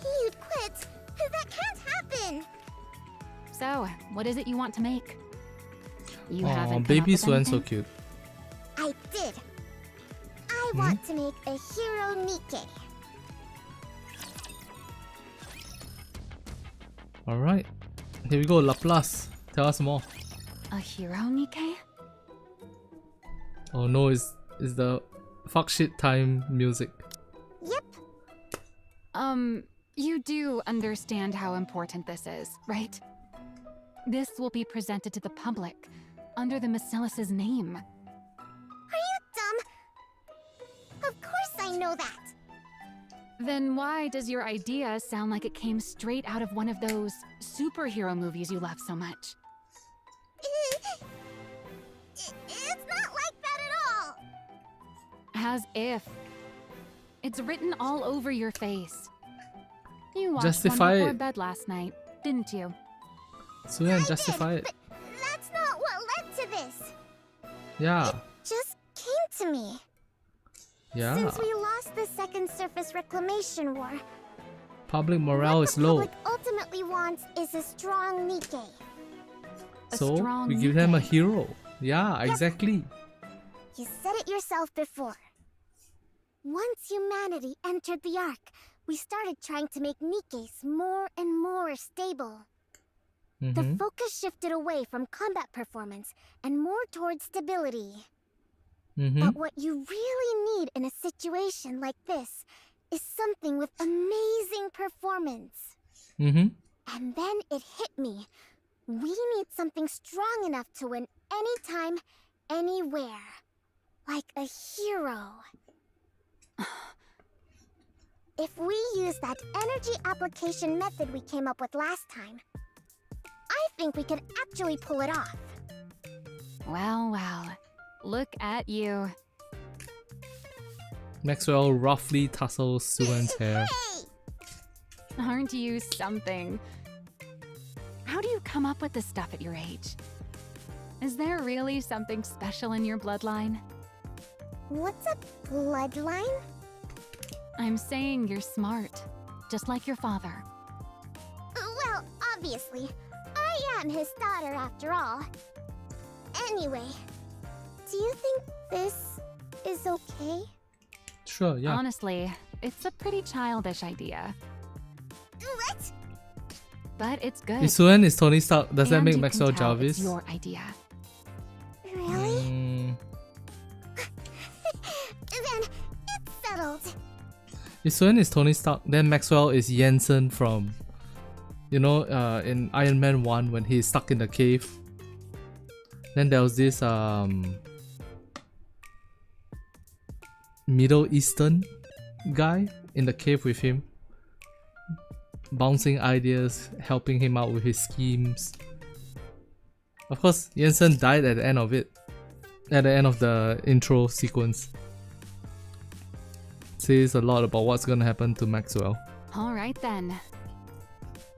You'd quit? That can't happen! So, what is it you want to make? You Oh, haven't come baby up with Suen so anything? cute. I did. I want to make a hero Nikke. Alright. Here we go, Laplace. Tell us more. A hero, Nikke? Oh no, it's the fuck shit time music. Yep. You do understand how important this is, right? This will be presented to the public under the Basilis's name. Are you dumb? Of course I know that. Then why does your idea sound like it came straight out of one of those superhero movies you love so much? It's not like that at all. As if. It's written all over your face. You watched Justify one before it. bed last night, didn't you? Suen, justify it. But that's not what led to this. Yeah. Just came to me. Yeah. Since we lost the Second Surface Reclamation War, Public morale what is the low. public ultimately wants is a strong Nikke. A So strong we give them a Nikke. hero. Yeah, exactly. You said it yourself before. Once humanity entered the Ark, we started trying to make Nikkes more and more stable. The Mm-hmm. focus shifted away from combat performance and more towards stability. Mm-hmm. But what you really need in a situation like this is something with amazing performance. Mm-hmm. And then it hit me. We need something strong enough to win anytime, anywhere. Like a hero. If we use that energy application method we came up with last time, I think we could actually pull it off. Well, well. Look at you. Maxwell roughly tussles Suen's hair. Hey! Aren't you something? How do you come up with this stuff at your age? Is there really something special in your bloodline? What's a bloodline? I'm saying you're smart, just like your father. Well, obviously. I am his daughter after all. Anyway, do you think this is okay? Sure, yeah. Honestly, it's a pretty childish idea, What? but it's good. If Suen is Tony Stark, does that And make you can Maxwell tell Jarvis? It's your idea. Really? Mm, Then it's settled. if Suen is Tony Stark, then Maxwell is Jensen from, you know, in Iron Man 1 when he's stuck in the cave. Then there was this Middle Eastern guy in the cave with him, bouncing ideas, helping him out with his schemes. Of course, Jensen died at the end of it, at the end of the intro sequence. Says a lot about what's gonna happen to Maxwell. All right then.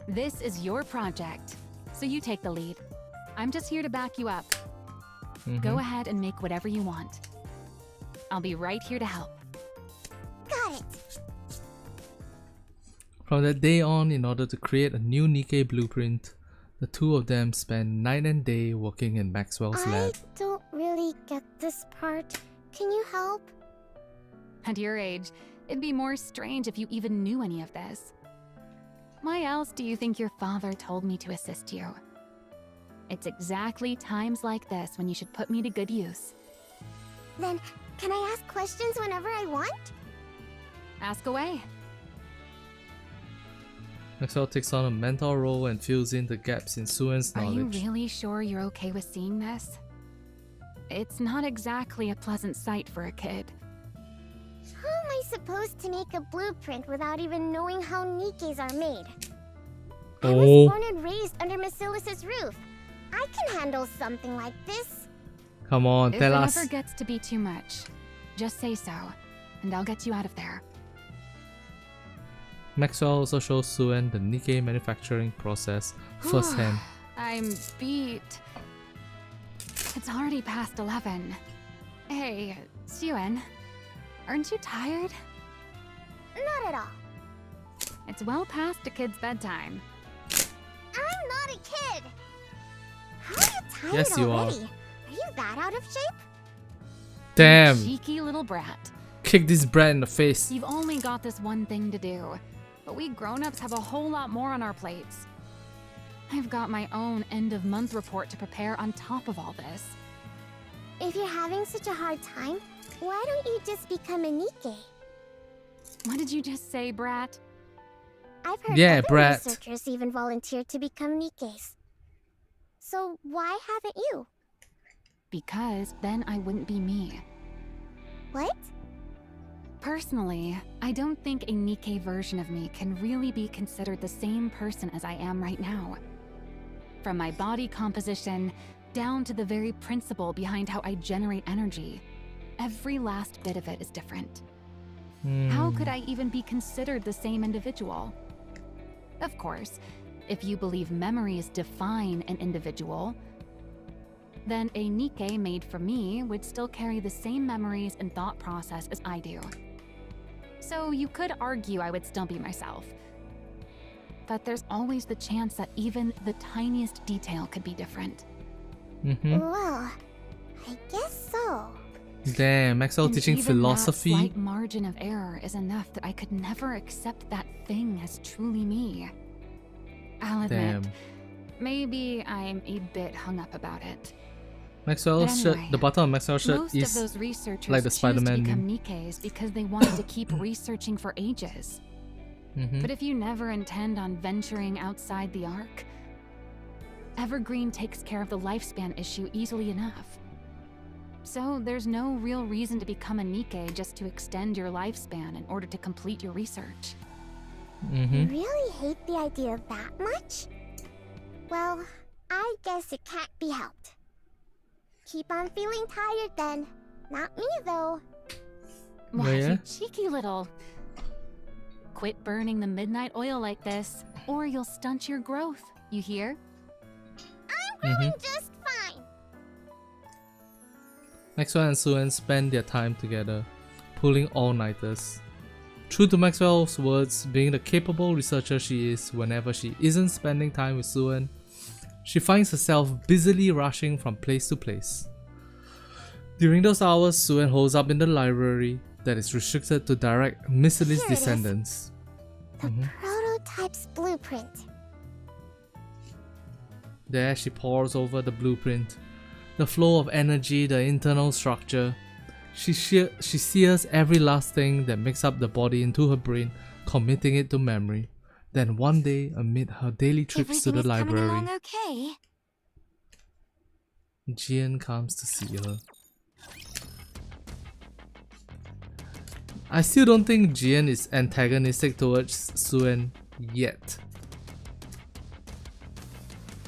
This is your project, so you take the lead. I'm just here to back you up. Go ahead and make whatever you want. I'll be right here to help. Got it. From that day on, in order to create a new Nikke blueprint, the two of them spent night and day working in Maxwell's I lab. don't really get this part. Can you help? At your age, it'd be more strange if you even knew any of this. Why else do you think your father told me to assist you? It's exactly times like this when you should put me to good use. Then, can I ask questions whenever I want? Ask away. Maxwell takes on a mentor role and fills in the gaps in Suen's Are you knowledge. really sure you're okay with seeing this? It's not exactly a pleasant sight for a kid. How am I supposed to make a blueprint without even knowing how Nikkes are made? I Oh. was born and raised under Basilis's roof. I can handle something like this. Come on, If tell it us. ever gets to be too much, just say so, and I'll get you out of there. Maxwell also shows Suen the Nikke manufacturing process firsthand. I'm beat. It's already past 11. Hey, Suen, aren't you tired? Not at all. It's well past a kid's bedtime. I'm not a kid. How are you tired Yes, you are. already? Are you that out of shape? Damn! Cheeky little brat. Kick this brat in the face. You've only got this one thing to do, but we grown-ups have a whole lot more on our plates. I've got my own end-of-month report to prepare on top of all this. If you're having such a hard time, why don't you just become a Nikke? What did you just say, brat? I've heard Yeah, other brat. researchers even volunteered to become Nikkes. So why haven't you? Because then I wouldn't be me. What? Personally, I don't think a Nikke version of me can really be considered the same person as I am right now. From my body composition, down to the very principle behind how I generate energy, every last bit of it is different. How could I even be considered the same individual? Of course, if you believe memories define an individual, then a Nikke made for me would still carry the same memories and thought process as I do. So you could argue I would still be myself. But there's always the chance that even the tiniest detail could be different. Well, I guess so. Damn, Maxwell And teaching even philosophy. That slight margin of error is enough that I could never accept that thing as truly me. I'll admit, Damn. maybe I'm a bit hung up about it. Maxwell's But shirt, anyway, the bottom of Maxwell's shirt Most is of those researchers like the choose Spider-Man to become meme. Nikkes because they wanted to keep researching for ages. Mhm. But if you never intend on venturing outside the arc, Evergreen takes care of the lifespan issue easily enough. So there's no real reason to become a Nikke just to extend your lifespan in order to complete your research. You really hate the idea that much? Well, I guess it can't be helped. Keep on feeling tired then. Not me though. Why, yeah? you cheeky little... Quit burning the midnight oil like this, or you'll stunt your growth, you hear? I'm growing just fine. Maxwell and Suen spend their time together, pulling all-nighters. True to Maxwell's words, being the capable researcher she is whenever she isn't spending time with Suen, she finds herself busily rushing from place to place. During those hours, Suen holds up in the library that is restricted to direct Missile's Here it is. descendants. The prototype's blueprint. There she pores over the blueprint, the flow of energy, the internal structure. She sears every last thing that makes up the body into her brain, committing it to memory. Then one day, amid her daily trips to the Everything is coming library, along okay. Jian comes to see her. I still don't think Jian is antagonistic towards Suen yet.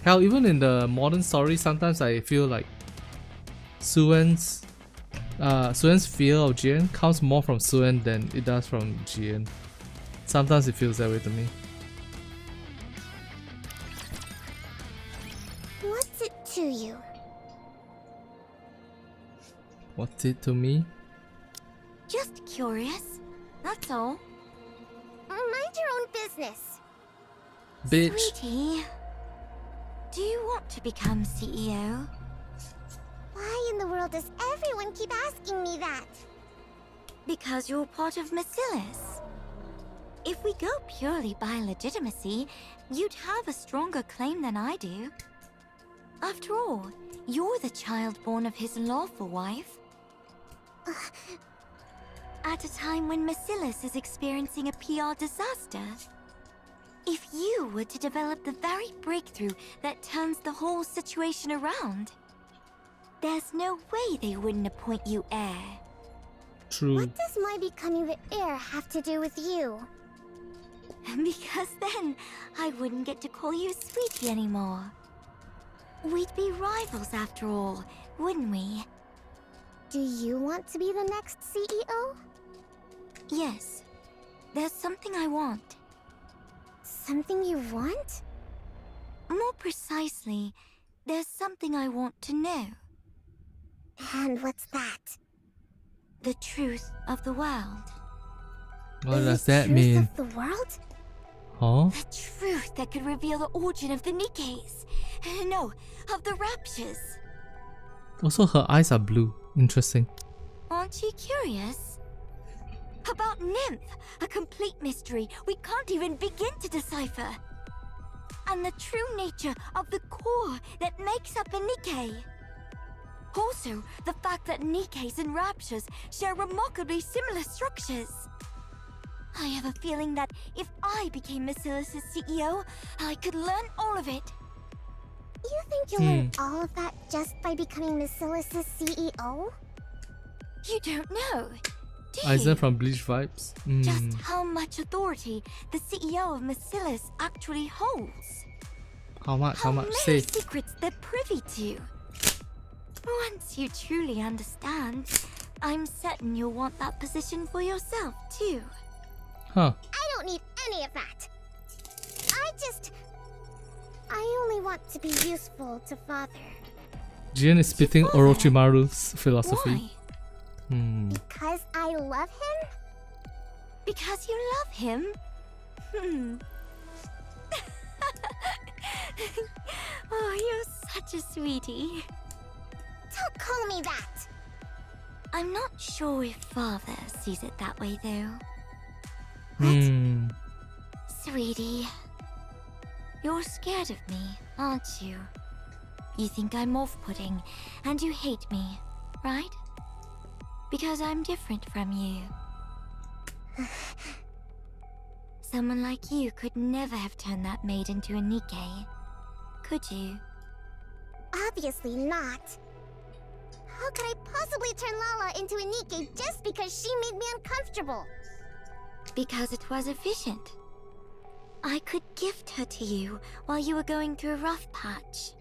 Hell, even in the modern story, sometimes I feel like Suen's fear of Jian comes more from Suen than it does from Jian. Sometimes it feels that way to me. What's it to you? What's it to me? Just curious. That's all. Mind your own business. Bitch. Sweetie, do you want to become CEO? Why in the world does everyone keep asking me that? Because you're part of Missilis. If we go purely by legitimacy, you'd have a stronger claim than I do. After all, you're the child born of his lawful wife. At a time when Missilis is experiencing a PR disaster. If you were to develop the very breakthrough that turns the whole situation around, there's no way they wouldn't appoint you heir. True. What does my becoming the heir have to do with you? Because then I wouldn't get to call you Sweetie anymore. We'd be rivals after all, wouldn't we? Do you want to be the next CEO? Yes. There's something I want. Something you want? More precisely, there's something I want to know. And what's that? the truth of the world. What does that Truth mean? of the world? Huh? The truth that could reveal the origin of the Nikkes. No, of the Raptures. Also, her eyes are blue. Interesting. Aren't you curious? About Nymph, a complete mystery we can't even begin to decipher. And the true nature of the core that makes up a Nikke. Also, the fact that Nikkes and Raptures share remarkably similar structures. I have a feeling that if I became Basilis's CEO, I could learn all of it. You think you'll learn all of that just by becoming Basilis's CEO? You don't know, do you? Aizen from Bleach vibes. Just how much authority the CEO of Basilis actually holds. How much? How much? Many Say. secrets they're privy to. Once you truly understand, I'm certain you'll want that position for yourself too. Huh. I don't need any of that. I only want to be useful to Father. Jian is spitting Orochimaru's philosophy. Why? Because I love him? Because you love him? Oh, you're such a sweetie. Don't call me that. I'm not sure if Father sees it that way, though. Sweetie, you're scared of me, aren't you? You think I'm off-putting, and you hate me, right? Because I'm different from you. Someone like you could never have turned that maid into a Nikke, could you? Obviously not. How could I possibly turn Lala into a Nikke just because she made me uncomfortable? Because it was efficient. I could gift her to you while you were going through a rough patch.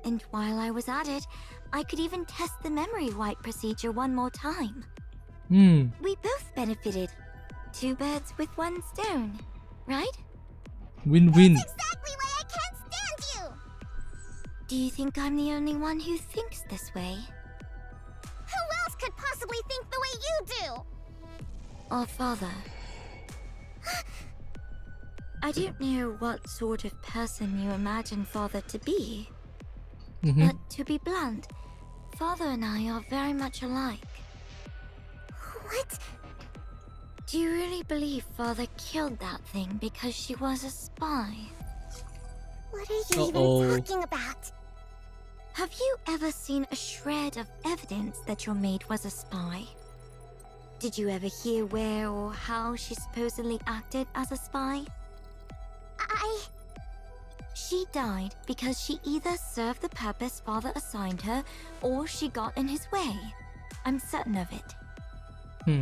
And while I was at it, I could even test the memory wipe procedure one more time. We both benefited. 2 birds with 1 stone, right? Win-win. That's exactly why I can't stand you! Do you think I'm the only one who thinks this way? Who else could possibly think the way you do? Or Father? I don't know what sort of person you imagine Father to be. But to be blunt, Father and I are very much alike. What? Do you really believe Father killed that thing because she was a spy? What are you even talking about? Have you ever seen a shred of evidence that your maid was a spy? Did you ever hear where or how she supposedly acted as a spy? She died because she either served the purpose Father assigned her, or she got in his way. I'm certain of it.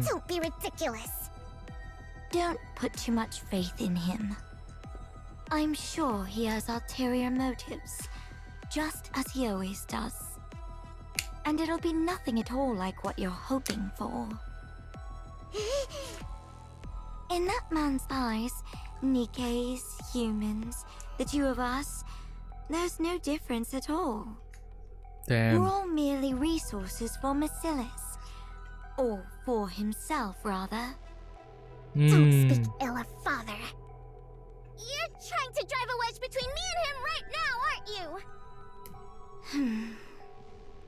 Don't be ridiculous. Don't put too much faith in him. I'm sure he has ulterior motives, just as he always does. And it'll be nothing at all like what you're hoping for. In that man's eyes, Nikkes, humans, the 2 of us, there's no difference at all. Damn. We're all merely resources for Basilis. Or for himself, rather. Don't speak ill of Father. You're trying to drive a wedge between me and him right now, aren't you?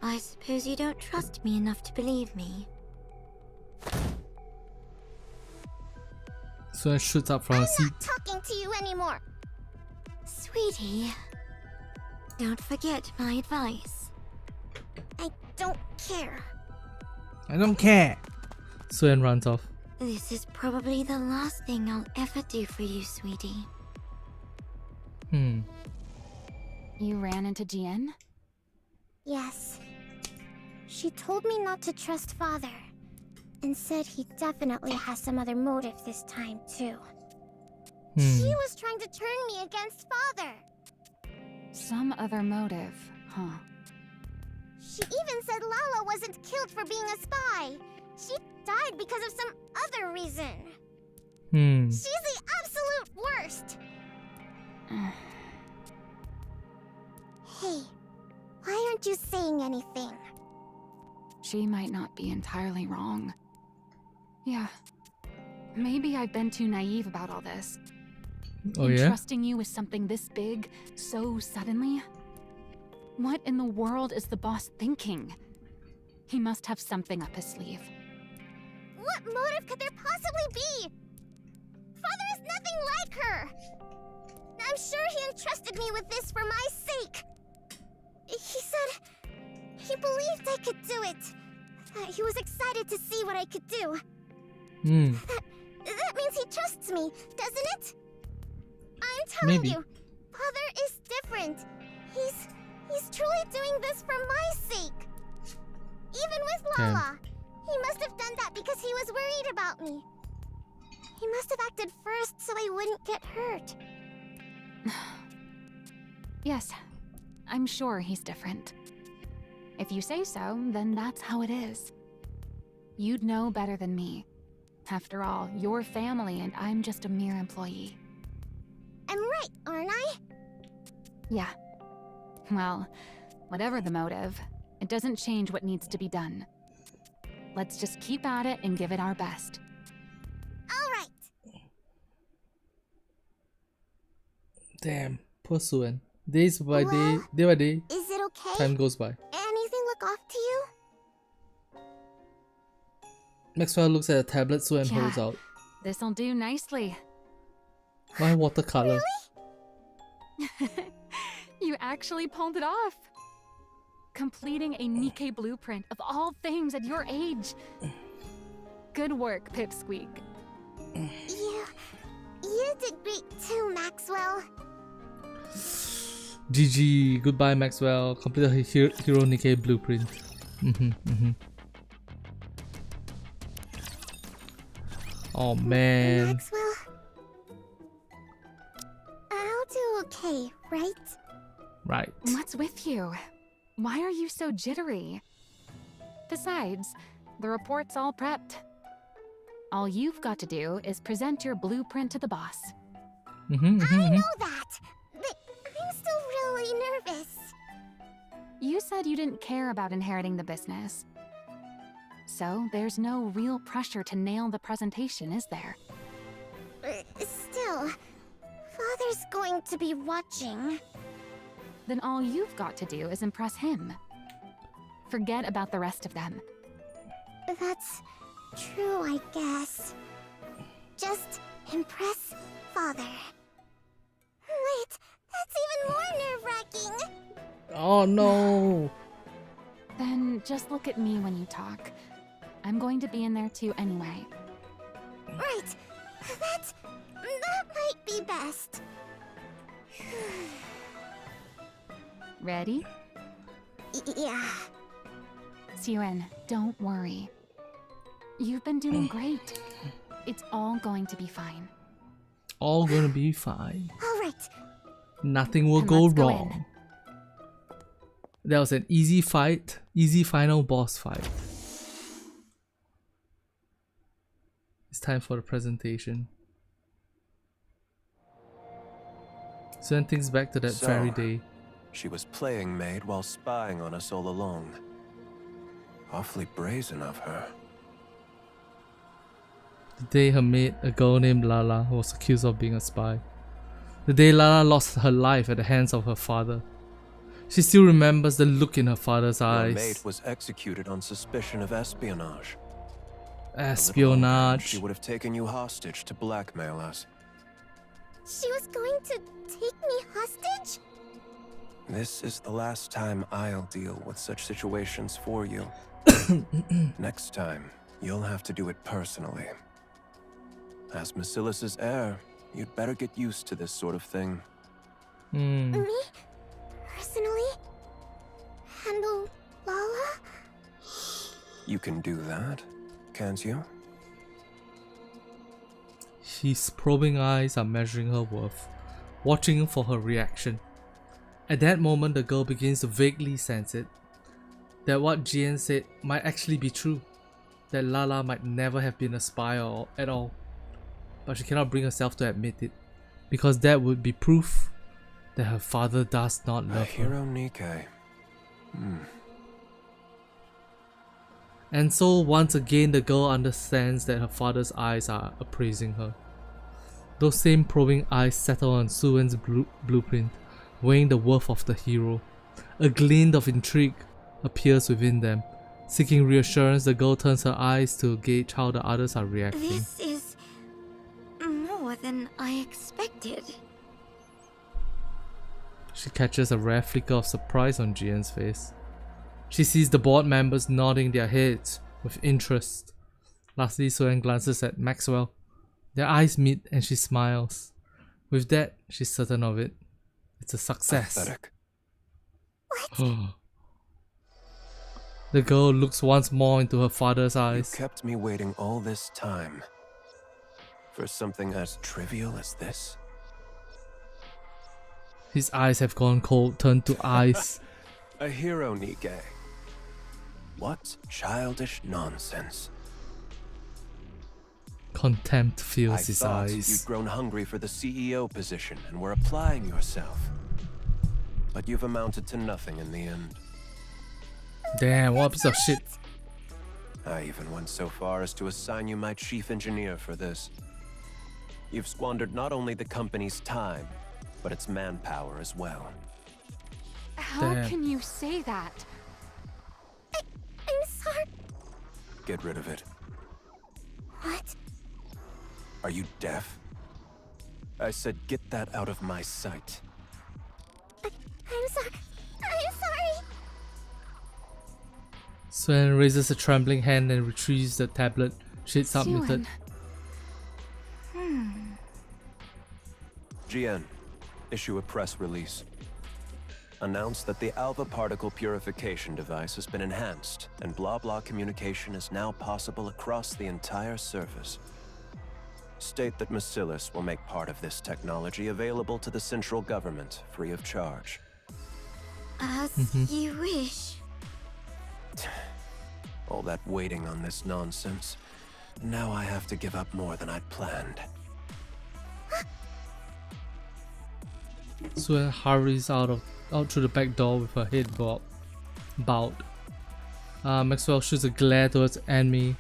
I suppose you don't trust me enough to believe me. Suen shoots up from her seat. I'm not talking to you anymore. Sweetie, don't forget my advice. I don't care. I don't care. Suen runs off. This is probably the last thing I'll ever do for you, sweetie. You ran into Jian? Yes. She told me not to trust Father, and said he definitely has some other motive this time, too. She was trying to turn me against Father. Some other motive, huh? She even said Lala wasn't killed for being a spy. She died because of some other reason. She's the absolute worst. Hey, why aren't you saying anything? she might not be entirely wrong. Yeah, maybe I've been too naive about all this. Oh yeah? Entrusting you with something this big, so suddenly? What in the world is the boss thinking? He must have something up his sleeve. What motive could there possibly be? Father is nothing like her! I'm sure he entrusted me with this for my sake. He said he believed I could do it. That he was excited to see what I could do. That means he trusts me, doesn't it? I'm telling Maybe. you, Father is different. He's truly doing this for my sake. Even with Lala, he must have done that because he was worried about me. He must have acted first so I wouldn't get hurt. Yes, I'm sure he's different. If you say so, then that's how it is. You'd know better than me. After all, you're family and I'm just a mere employee. I'm right, aren't I? Yeah. Well, whatever the motive, it doesn't change what needs to be done. Let's just keep at it and give it our best. All right. Damn, poor Suen. Day by day, Is it okay? time goes by. Anything look off to you? Maxwell looks at a tablet Suen holds out. This'll do nicely. My watercolor. You actually pulled it off. Completing a Nikke blueprint of all things at your age. Good work, Pipsqueak. You did great too, Maxwell. GG, goodbye Maxwell. Complete a Hero Nikke blueprint. Oh man. Maxwell, I'll do okay, right? Right. What's with you? Why are you so jittery? Besides, the report's all prepped. All you've got to do is present your blueprint to the boss. I know that, but I'm still really nervous. You said you didn't care about inheriting the business. So there's no real pressure to nail the presentation, is there? Still, Father's going to be watching. Then all you've got to do is impress him. Forget about the rest of them. That's true, I guess. Just impress Father. Wait, that's even more nerve-wracking. Oh no. Then just look at me when you talk. I'm going to be in there too anyway. Right, that might be best. Ready? Yeah. Siren, don't worry. You've been doing great. It's all going to be fine. All gonna be fine. All right. Nothing will Then go let's go wrong. That was an easy fight. Easy final boss fight. It's time for the presentation. Suen thinks back to that very day. She was playing maid while spying on us all along. Awfully brazen of her. The day her maid, a girl named Lala, was accused of being a spy. The day Lala lost her life at the hands of her father. She still remembers the look in her father's Your eyes. maid was executed on suspicion of espionage. Espionage. She would have taken you hostage to blackmail us. She was going to take me hostage? This is the last time I'll deal with such situations for you. Next time, you'll have to do it personally. As Macilis's heir, you'd better get used to this sort of thing. Me? Personally? Handle Lala? You can do that, can't you? His probing eyes are measuring her worth, watching for her reaction. At that moment, the girl begins to vaguely sense it. That what Jian said might actually be true. That Lala might never have been a spy at all. But she cannot bring herself to admit it, because that would be proof that her father does not love her. Hero Nikke. And so once again the girl understands that her father's eyes are appraising her. Those same probing eyes settle on Suen's blueprint, weighing the worth of the hero. A glint of intrigue appears within them. Seeking reassurance, the girl turns her eyes to gauge how the others are reacting. This is more than I expected. She catches a rare flicker of surprise on Jian's face. She sees the board members nodding their heads with interest. Lastly, Suen glances at Maxwell. Their eyes meet and she smiles. With that, she's certain of it. It's a success. Pathetic. The girl looks once more into her father's eyes. You kept me waiting all this time for something as trivial as this? His eyes have gone cold, turned to ice. A hero, Nikke. What childish nonsense. Contempt fills his I thought eyes. you'd grown hungry for the CEO position and were applying yourself. But you've amounted to nothing in the end. Damn, what a piece of shit. I even went so far as to assign you my chief engineer for this. You've squandered not only the company's time, but its manpower as well. How Damn. can you say that? I'm sorry. Get rid of it. What? Are you deaf? I said get that out of my sight. I'm sorry. I'm sorry. Suen raises a trembling hand and retrieves the tablet she'd submitted. GN, issue a press release. Announce that the alpha particle purification device has been enhanced and blah-blah communication is now possible across the entire surface. State that Macillus will make part of this technology available to the central government free of charge. As you wish. All that waiting on this nonsense. Now I have to give up more than I'd planned. Suen hurries out through the back door with her head bowed. Maxwell shoots a glare towards Anmi,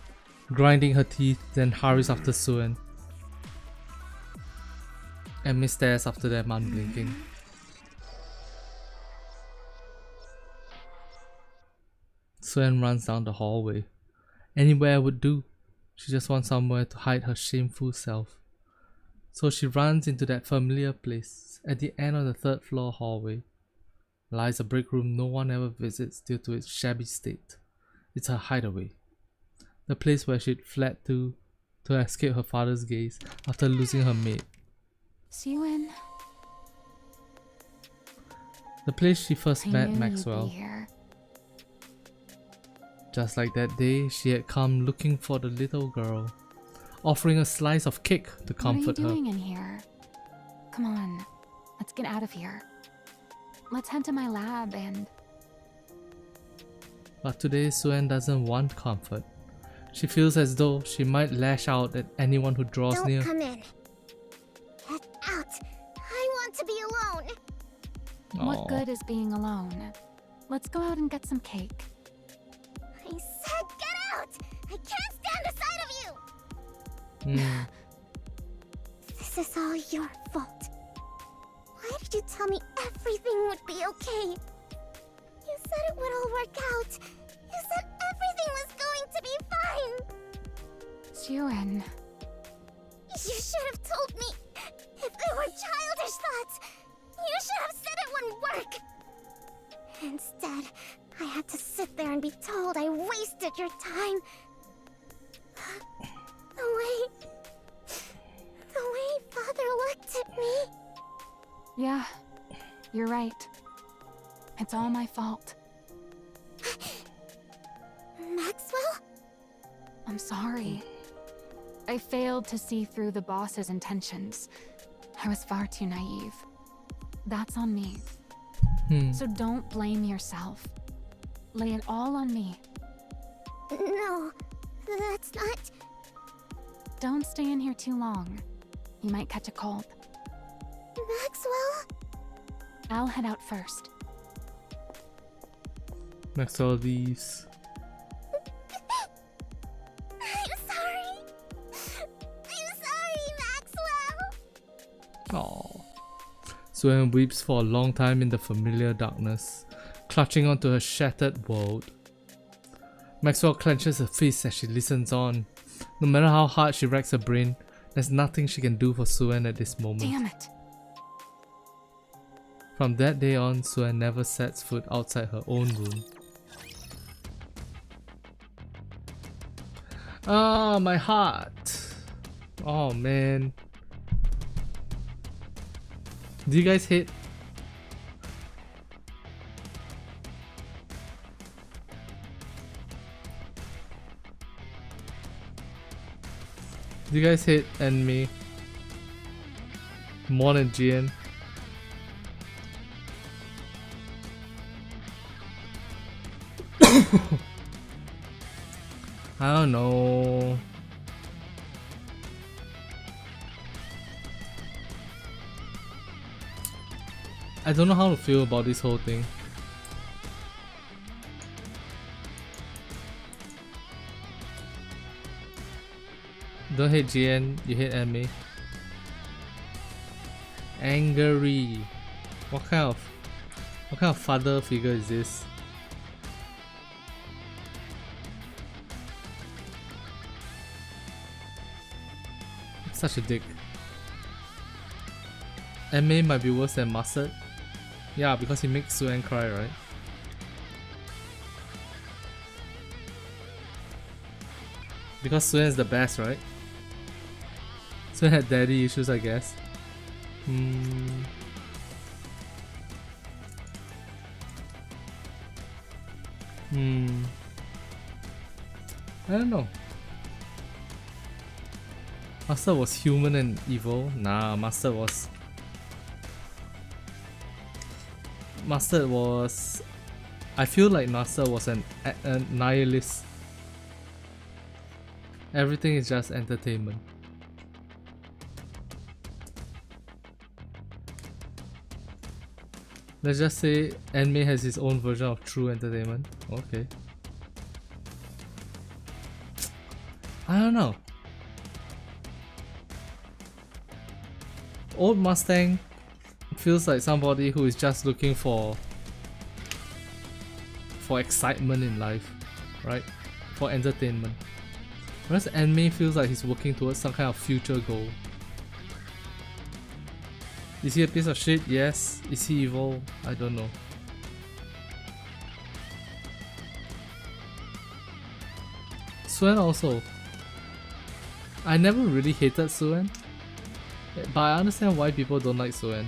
grinding her teeth, then hurries after Suen. Anmi stares after them, unblinking. Suen runs down the hallway. Anywhere would do. She just wants somewhere to hide her shameful self. So she runs into that familiar place. At the end of the third floor hallway lies a break room no one ever visits due to its shabby state. It's her hideaway. The place where she'd fled to escape her father's gaze after losing her maid. Suen, The place she first I met knew Maxwell. you'd be here. Just like that day, she had come looking for the little girl, offering a slice of cake to comfort What are her. you doing in here? Come on, let's get out of here. Let's head to my lab and... But today, Suen doesn't want comfort. She feels as though she might lash out at anyone who draws Don't near. come in. Get out. I want to be alone. What Aw. good is being alone? Let's go out and get some cake. I said get out. I can't stand the sight of you. Hmm. This is all your fault. Why did you tell me everything would be okay? You said it would all work out. You said everything was going to be fine. Suen, You should have told me. If they were childish thoughts, you should have said it wouldn't work. Instead, I had to sit there and be told I wasted your time. The way Father looked at me. yeah, you're right. It's all my fault. Maxwell? I'm sorry. I failed to see through the boss's intentions. I was far too naive. That's on me. So don't blame yourself. Lay it all on me. No, that's not. Don't stay in here too long. You might catch a cold. Maxwell? I'll head out first. Maxwell leaves. Aww. Suen weeps for a long time in the familiar darkness, clutching onto her shattered world. Maxwell clenches her fist as she listens on. No matter how hard she racks her brain, there's nothing she can do for Suen at this moment. Damn it. From that day on, Suen never sets foot outside her own room. Ah, my heart. Oh man. Do you guys hate? Do you guys hate anime more than GN? I don't know. I don't know how to feel about this whole thing. Don't hate GN, you hate anime. Angry. What kind of father figure is this? Such a dick. Anime might be worse than Mustard. Yeah, because he makes Suen cry, right? Because Suen is the best, right? Suen had daddy issues, I guess. I don't know. Master was human and evil. Nah, Master was... I feel like Master was a nihilist. Everything is just entertainment. Let's just say anime has its own version of true entertainment. Okay. I don't know. Old Mustang feels like somebody who is just looking for excitement in life, right? For entertainment. Whereas anime feels like he's working towards some kind of future goal. Is he a piece of shit? Yes. Is he evil? I don't know. Suen also. I never really hated Suen, but I understand why people don't like Suen.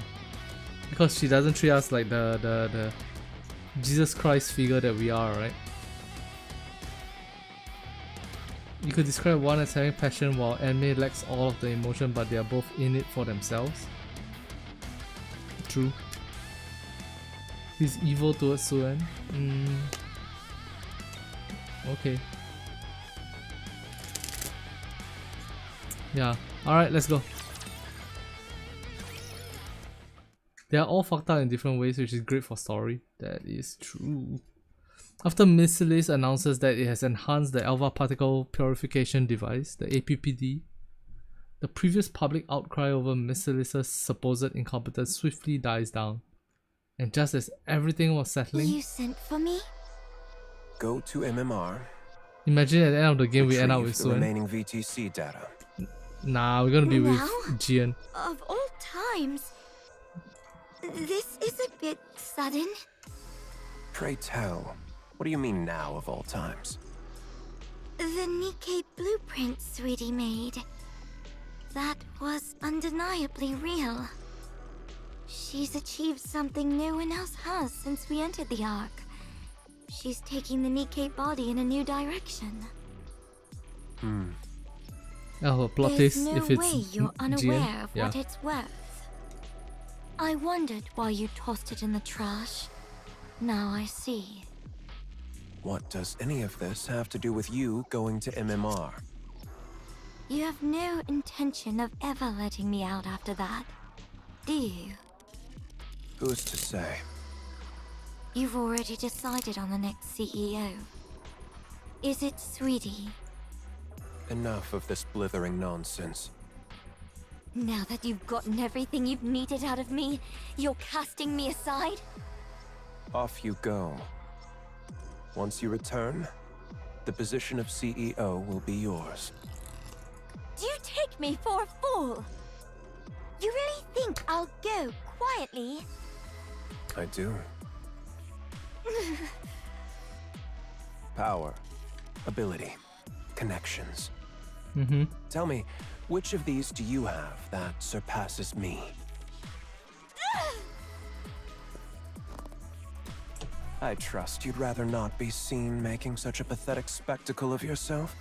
Because she doesn't treat us like the Jesus Christ figure that we are, right? You could describe one as having passion while anime lacks all of the emotion, but they are both in it for themselves. True. He's evil towards Suen. Okay. Yeah. Alright, let's go. They are all fucked up in different ways, which is great for story. That is true. After Missilis announces that it has enhanced the Alpha Particle Purification Device, the APPD, the previous public outcry over Missilis' supposed incompetence swiftly dies down. And just as everything was settling... You sent for me? Go to MMR. Imagine at the end of the game we end up with the remaining VTC data. Nah, we're gonna be with Jian. Of all times, this is a bit sudden. Pray tell, what do you mean now of all times? The Nikke blueprint Sweetie made. That was undeniably real. She's achieved something no one else has since we entered the Ark. She's taking the Nikke body in a new direction. Oh, plot There's twist no if it's way you're unaware Jian. of what it's worth. I wondered why you tossed it in the trash. Now I see. What does any of this have to do with you going to MMR? You have no intention of ever letting me out after that, do you? Who's to say? You've already decided on the next CEO. Is it Sweetie? Enough of this blithering nonsense. Now that you've gotten everything you've needed out of me, you're casting me aside? Off you go. Once you return, the position of CEO will be yours. Do you take me for a fool? You really think I'll go quietly? I do. Power, ability, connections. Tell me, which of these do you have that surpasses me? I trust you'd rather not be seen making such a pathetic spectacle of yourself,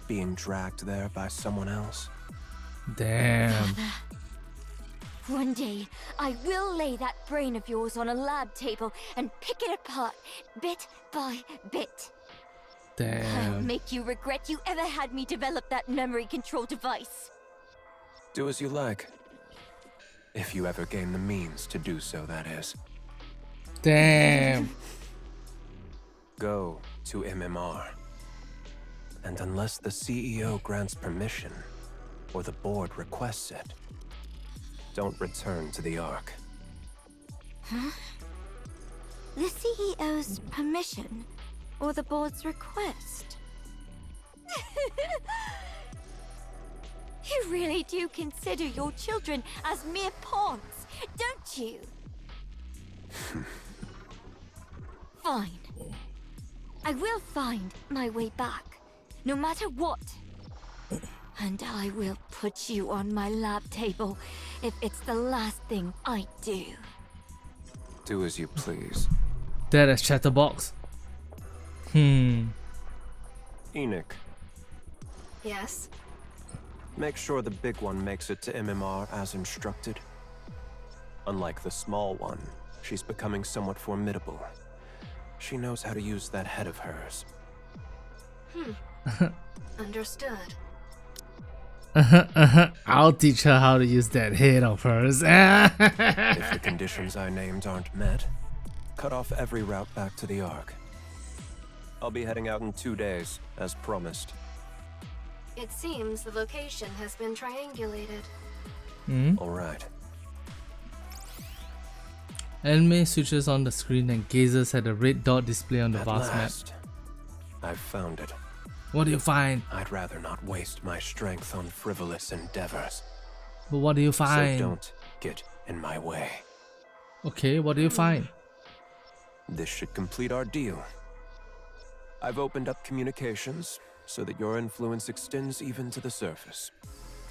being dragged there by someone else. Damn. One day, I will lay that brain of yours on a lab table and pick it apart, bit by bit. I'll Damn. make you regret you ever had me develop that memory control device. Do as you like. If you ever gain the means to do so, that is. Damn. Go to MMR. And unless the CEO grants permission, or the board requests it, don't return to the Ark. Huh? The CEO's permission, or the board's request? You really do consider your children as mere pawns, don't you? Fine. I will find my way back, no matter what. And I will put you on my lab table if it's the last thing I do. Do as you please. That is Chatterbox. Enoch, Yes? make sure the big one makes it to MMR as instructed. Unlike the small one, she's becoming somewhat formidable. She knows how to use that head of hers. Understood. I'll teach her how to use that head of hers. If the conditions I named aren't met, cut off every route back to the Ark. I'll be heading out in 2 days, as promised. It seems the location has been triangulated. All right. Anime switches on the screen and gazes at the red dot display on the At vast map. last, I've found it. What do you find? I'd rather not waste my strength on frivolous endeavors. But what do you find? So don't get in my way. Okay, what do you find? This should complete our deal. I've opened up communications so that your influence extends even to the surface.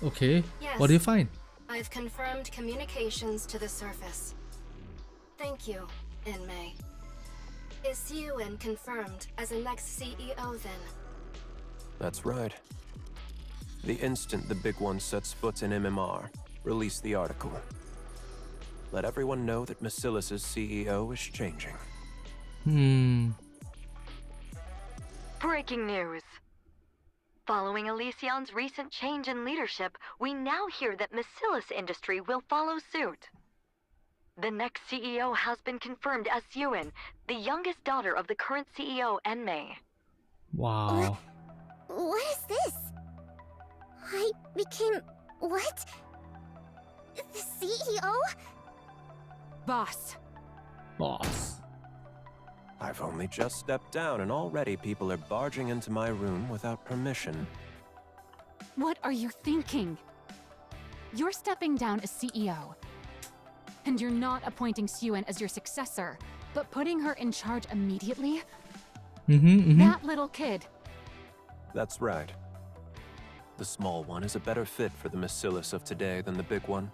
Okay, Yes. what do you find? I've confirmed communications to the surface. Thank you, Inmei. Is Siuin confirmed as the next CEO then? That's right. The instant the big one sets foot in MMR, release the article. Let everyone know that Macilis's CEO is changing. Breaking news. Following Elysion's recent change in leadership, we now hear that Macilis Industry will follow suit. The next CEO has been confirmed as Siuin, the youngest daughter of the current CEO, Enmei. Wow. What is this? I became... what? The CEO? Boss. Boss. I've only just stepped down and already people are barging into my room without permission. What are you thinking? You're stepping down as CEO. And you're not appointing Siuin as your successor, but putting her in charge immediately? That little kid. That's right. The small one is a better fit for the Macilis of today than the big one.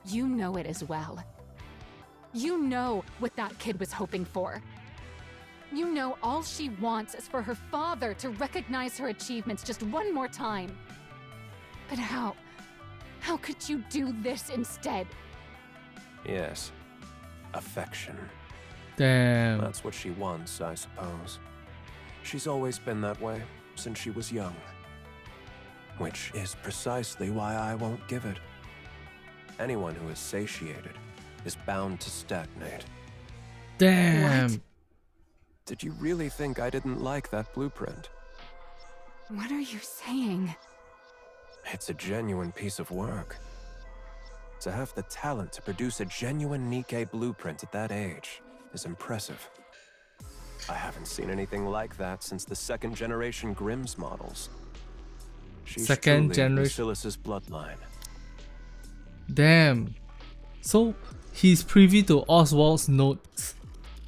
You know it as well. You know what that kid was hoping for. You know all she wants is for her father to recognize her achievements just one more time. But how? How could you do this instead? Yes. Affection. Damn. That's what she wants, I suppose. She's always been that way, since she was young. Which is precisely why I won't give it. Anyone who is satiated is bound to stagnate. Damn. What? Did you really think I didn't like that blueprint? What are you saying? It's a genuine piece of work. To have the talent to produce a genuine Nikke blueprint at that age is impressive. I haven't seen anything like that since the second-generation Grimm's models. She's Second truly generation. Basilis's bloodline. Damn. So he's privy to Oswald's notes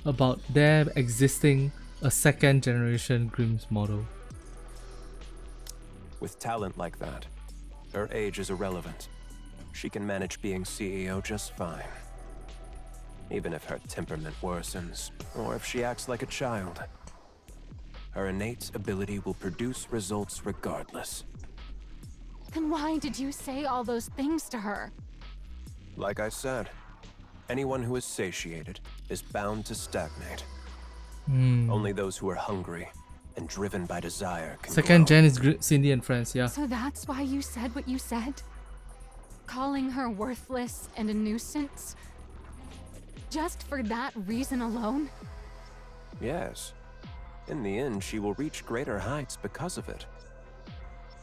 about there existing a second generation Grimm's model. With talent like that, her age is irrelevant. She can manage being CEO just fine. Even if her temperament worsens, or if she acts like a child. Her innate ability will produce results regardless. Then why did you say all those things to her? Like I said, anyone who is satiated is bound to stagnate. Only those who are hungry and driven by desire can Second grow. gen is Cindy and Friends, yeah. So that's why you said what you said? Calling her worthless and a nuisance? Just for that reason alone? Yes. In the end, she will reach greater heights because of it.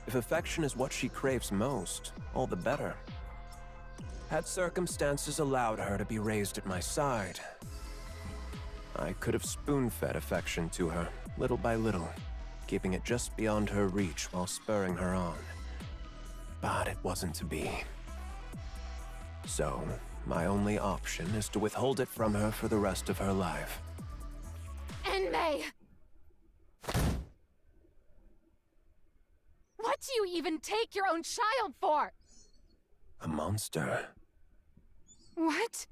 If affection is what she craves most, all the better. Had circumstances allowed her to be raised at my side, I could have spoon-fed affection to her, little by little, keeping it just beyond her reach while spurring her on. But it wasn't to be. So, my only option is to withhold it from her for the rest of her life. And May! What do you even take your own child for? A monster. What?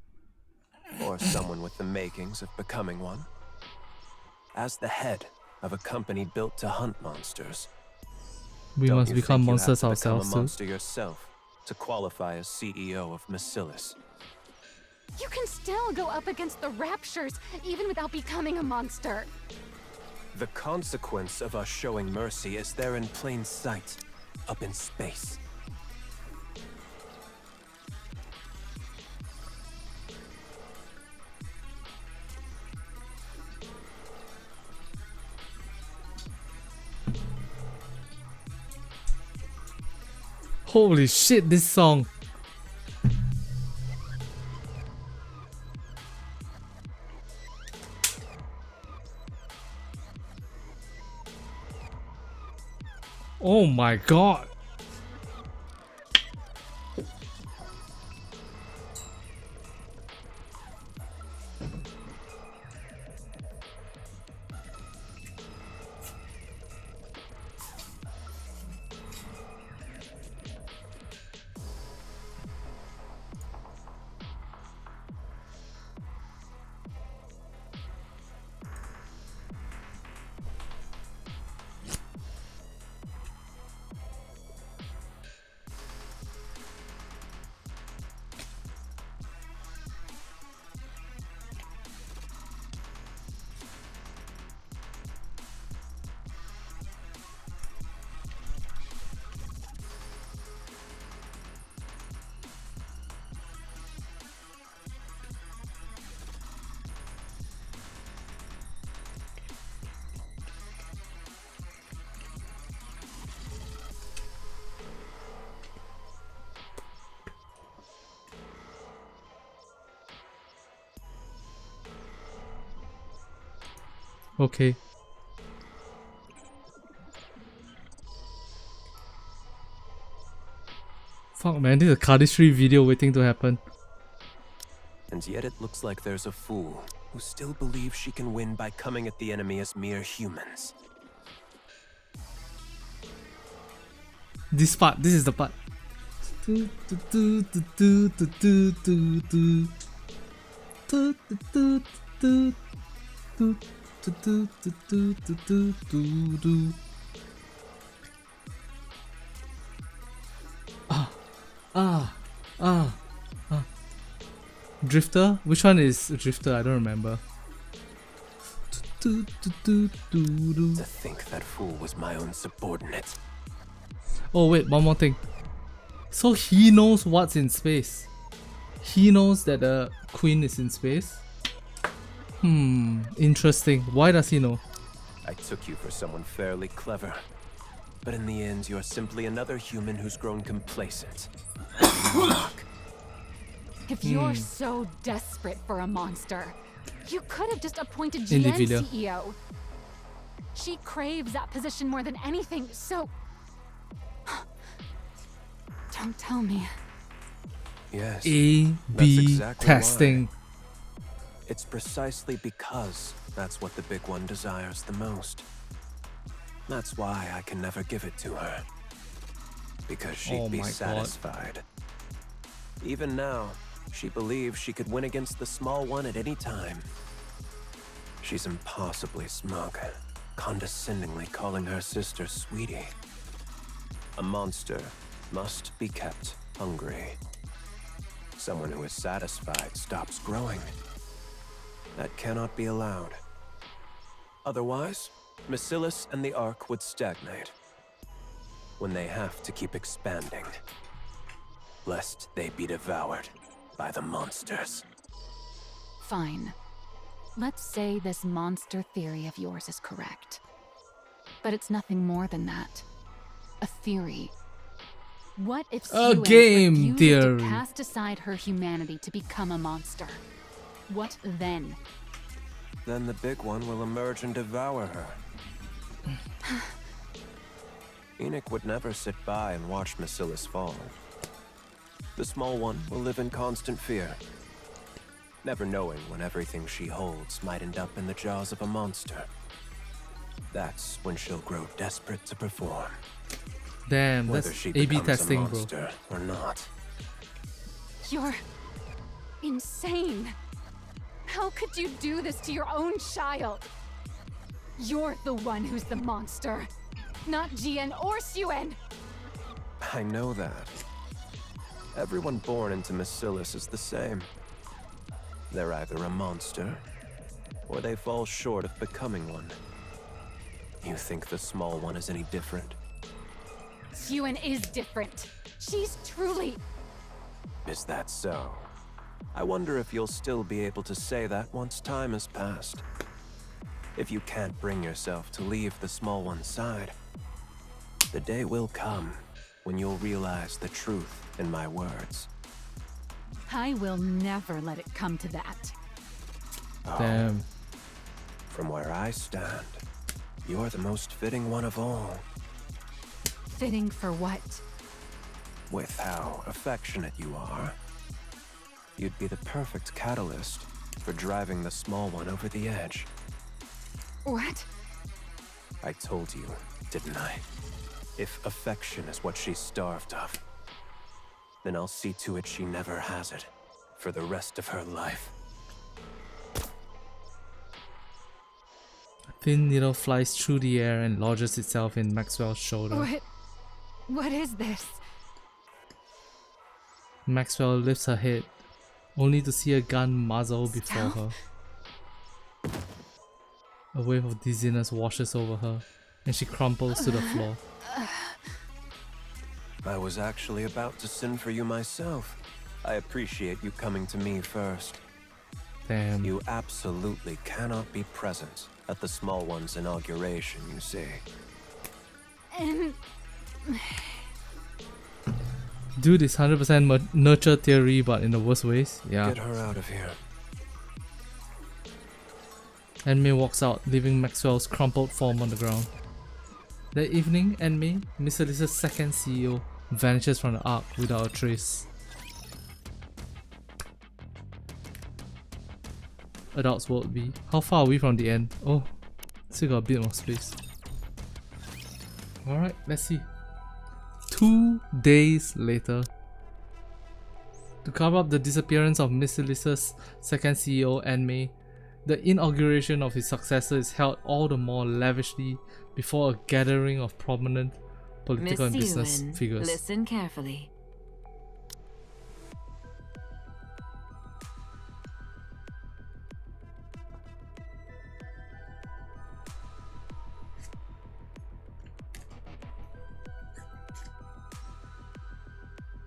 Or someone with the makings of becoming one. As the head of a company built to hunt monsters, We don't must you become think you monsters have to become ourselves a too. monster yourself to qualify as CEO of Masilis? You can still go up against the Raptures even without becoming a monster. The consequence of us showing mercy is there in plain sight, up in space. Holy shit, this song. Oh my god. Okay. Fuck man, this is a cardistry video waiting to happen. And yet it looks like there's a fool who still believes she can win by coming at the enemy as mere humans. This part, this is the part. Drifter? Which one is Drifter? I don't remember. To think that fool was my own subordinate. Oh wait, one more thing. So he knows what's in space. He knows that the queen is in space. Interesting. Why does he know? I took you for someone fairly clever. but in the end, you're simply another human who's grown complacent. If you're so desperate for a monster, you could have just appointed In the GN video. CEO. She craves that position more than anything, so... Don't tell me. Yes. A-B that's exactly testing. why. It's precisely because that's what the big one desires the most. That's why I can never give it to her. Because she'd Oh be my God. satisfied. Even now, she believes she could win against the small one at any time. She's impossibly smug, condescendingly calling her sister sweetie. A monster must be kept hungry. Someone who is satisfied stops growing. That cannot be allowed. Otherwise, Masilis and the Ark would stagnate. When they have to keep expanding, lest they be devoured by the monsters. Fine. Let's say this monster theory of yours is correct. But it's nothing more than that. A theory. What if A Suen game refuses theory. to cast aside her humanity to become a monster? What then? Then the big one will emerge and devour her. Enoch would never sit by and watch Masilis fall. The small one will live in constant fear, never knowing when everything she holds might end up in the jaws of a monster. That's when she'll grow desperate to perform, Damn, whether that's she A-B becomes testing, a bro. monster or not. You're insane. How could you do this to your own child? You're the one who's the monster, not Jian or Suen. I know that. Everyone born into Masilis is the same. They're either a monster, or they fall short of becoming one. You think the small one is any different? Suen is different. She's truly... Is that so? I wonder if you'll still be able to say that once time has passed. If you can't bring yourself to leave the small one's side, the day will come when you'll realize the truth in my words. I will never let it come to that. Oh, Damn. from where I stand, you're the most fitting one of all. Fitting for what? With how affectionate you are, you'd be the perfect catalyst for driving the small one over the edge. What? I told you, didn't I? If affection is what she's starved of, then I'll see to it she never has it for the rest of her life. A thin needle flies through the air and lodges itself in Maxwell's shoulder. What is this? Maxwell lifts her head, only to see a gun muzzle before her. A wave of dizziness washes over her, and she crumples to the floor. I was actually about to send for you myself. I appreciate you coming to me first. Damn. You absolutely cannot be present at the small one's inauguration, you see. And Dude is 100% nurture theory, but in the worst ways. Yeah. Get her out of here. Enmei walks out, leaving Maxwell's crumpled form on the ground. That evening, Enmei, Mr. Lisa's second CEO, vanishes from the Ark without a trace. Adults World B. How far are we from the end? Oh, still got a bit more space. Alright, let's see. 2 days later. To cover up the disappearance of Mr. Lisa's second CEO, Enmei, the inauguration of his successor is held all the more lavishly before a gathering of prominent political and business Yuen, figures. listen carefully.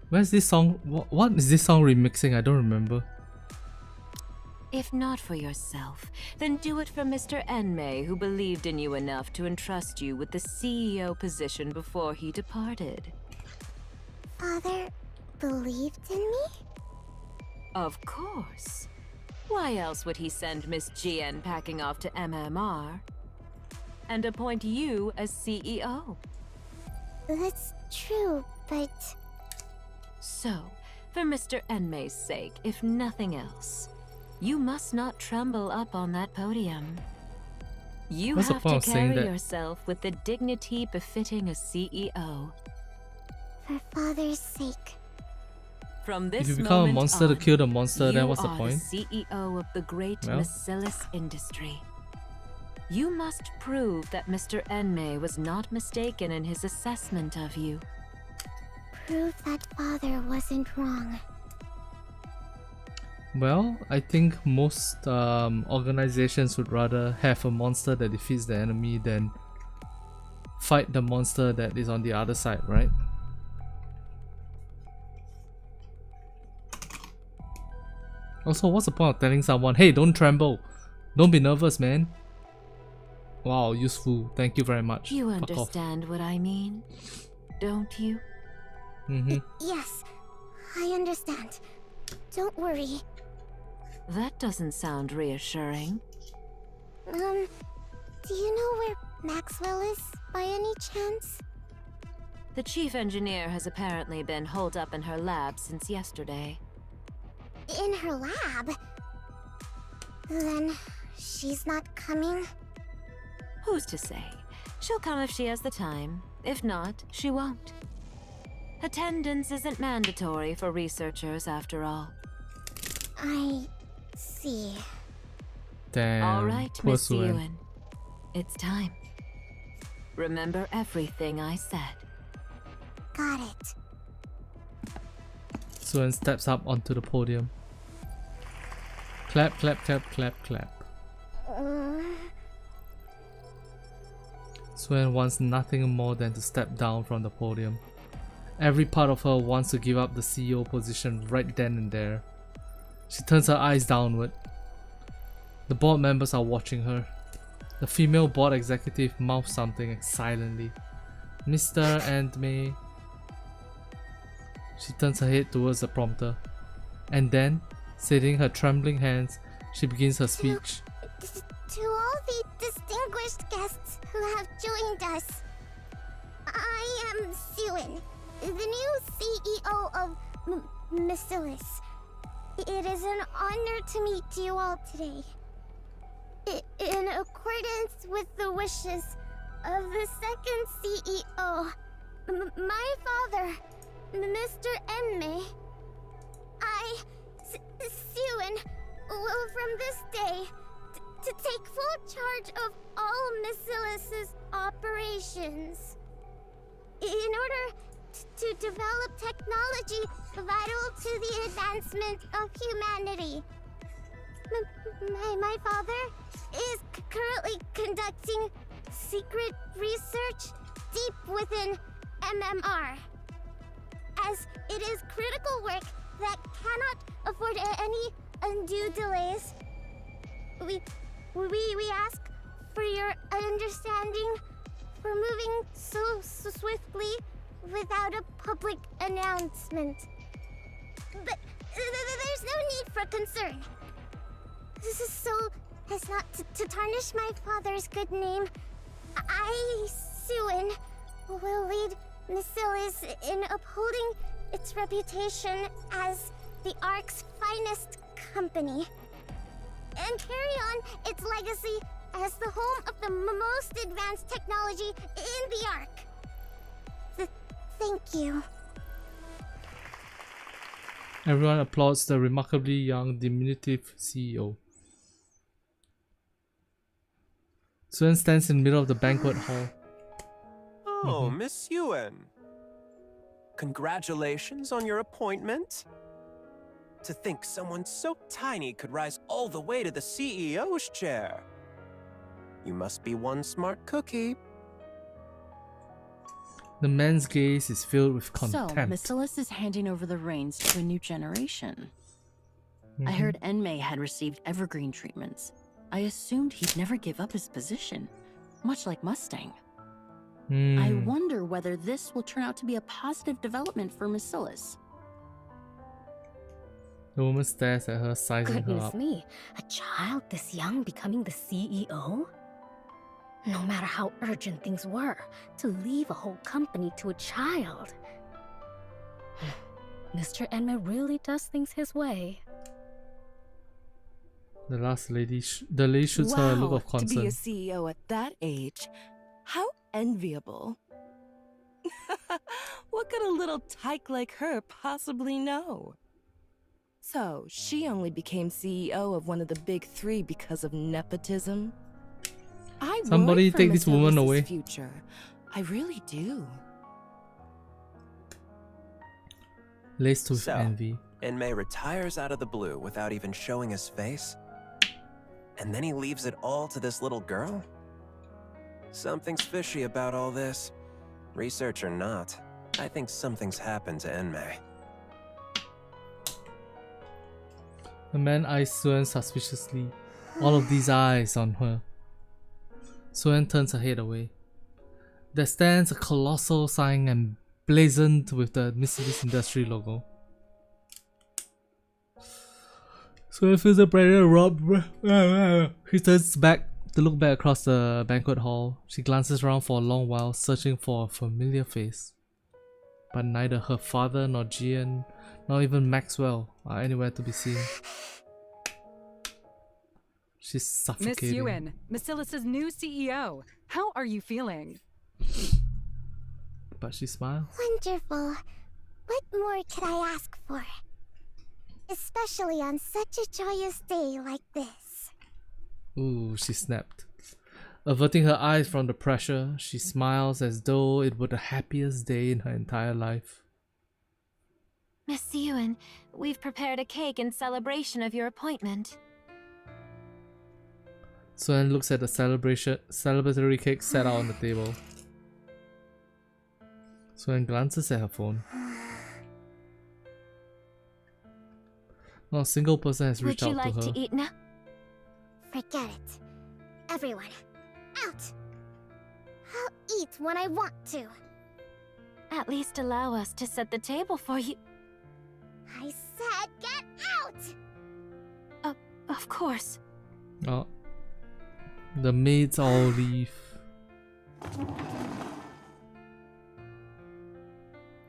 Where's this song? What is this song remixing? I don't remember. If not for yourself, then do it for Mr. Enmei, who believed in you enough to entrust you with the CEO position before he departed. Father believed in me? Of course. Why else would he send Miss Jien packing off to MMR and appoint you as CEO? That's true, but... So, for Mr. Enmei's sake, if nothing else, you must not tremble up on that podium. You have to carry yourself with the dignity befitting a CEO. For Father's sake. From this if you become a monster on, to kill the monster, then what's the point? You are the CEO of the great Masilis industry. You must prove that Mr. Enmei was not mistaken in his assessment of you. Prove that Father wasn't wrong. Well, I think most organizations would rather have a monster that defeats the enemy than fight the monster that is on the other side, right? Also, what's the point of telling someone, hey, don't tremble, don't be nervous, man? Wow, useful. Thank you very much. You understand what I mean, don't you? Yes, I understand. Don't worry. That doesn't sound reassuring. Do you know where Maxwell is, by any chance? The chief engineer has apparently been holed up in her lab since yesterday. In her lab? Then she's not coming? Who's to say? She'll come if she has the time. If not, she won't. Attendance isn't mandatory for researchers, after all. I see. Damn. All right, Miss Suen. Ewan. It's time. Remember everything I said. Got it. Suen steps up onto the podium. Clap, clap, clap, clap, clap. Suen wants nothing more than to step down from the podium. Every part of her wants to give up the CEO position right then and there. She turns her eyes downward. The board members are watching her. The female board executive mouths something silently. Mr. Enmei. She turns her head towards the prompter. And then, steadying her trembling hands, she begins her speech. To all the distinguished guests who have joined us, I am Suen, the new CEO of Masilis. It is an honor to meet you all today. In accordance with the wishes of the second CEO, my father, Mr. Enmei, I, Suen, will from this day to take full charge of all Masilis' operations. In order to develop technology vital to the advancement of humanity. My father is currently conducting secret research deep within MMR, as it is critical work that cannot afford any undue delays. We ask for your understanding for moving so swiftly without a public announcement. But there's no need for concern. This is so as not to tarnish my father's good name. I, Suen, will lead Masilis in upholding its reputation as the Ark's finest company, and carry on its legacy as the home of the most advanced technology in the Ark. Thank you. Everyone applauds the remarkably young, diminutive CEO. Suen stands in the middle of the banquet hall. Oh, Miss Yuen. Congratulations on your appointment. To think someone so tiny could rise all the way to the CEO's chair. You must be one smart cookie. The man's gaze is filled with contempt. So, Masilis is handing over the reins to a new generation. I heard Enmei had received evergreen treatments. I assumed he'd never give up his position, much like Mustang. I wonder whether this will turn out to be a positive development for Masilis. The woman stares at her, sizing her up. Goodness me, a child this young becoming the CEO? No matter how urgent things were, to leave a whole company to a child. Mr. Enmei really does things his way. The lady shoots her a look of concern. To be a CEO at that age, how enviable. What could a little tyke like her possibly know? So, she only became CEO of one of the big three because of nepotism? Somebody take this woman away. Future. I really do. Laced with envy. Enmei retires out of the blue without even showing his face? And then he leaves it all to this little girl? Something's fishy about all this. Research or not, I think something's happened to Enmei. The man eyes Suen suspiciously. All of these eyes on her. Suen turns her head away. There stands a colossal sign emblazoned with the Masilis Industry logo. Suen feels the pressure rub. She turns back to look back across the banquet hall. She glances around for a long while, searching for a familiar face. But neither her father nor Jian, nor even Maxwell are anywhere to be seen. She's suffocating. Miss Yuen, Masilis' new CEO. How are you feeling? But she smiles. Wonderful. What more could I ask for? Especially on such a joyous day like this. Ooh, she snapped. Averting her eyes from the pressure, she smiles as though it were the happiest day in her entire life. Miss Yuen, we've prepared a cake in celebration of your appointment. Suen looks at the celebratory cake set out on the table. Suen glances at her phone. Not a single person has reached out to her. Would you like to eat now? Forget it. Everyone, out! I'll eat when I want to. At least allow us to set the table for you. I said get out! Of course. Oh. The maids all leave.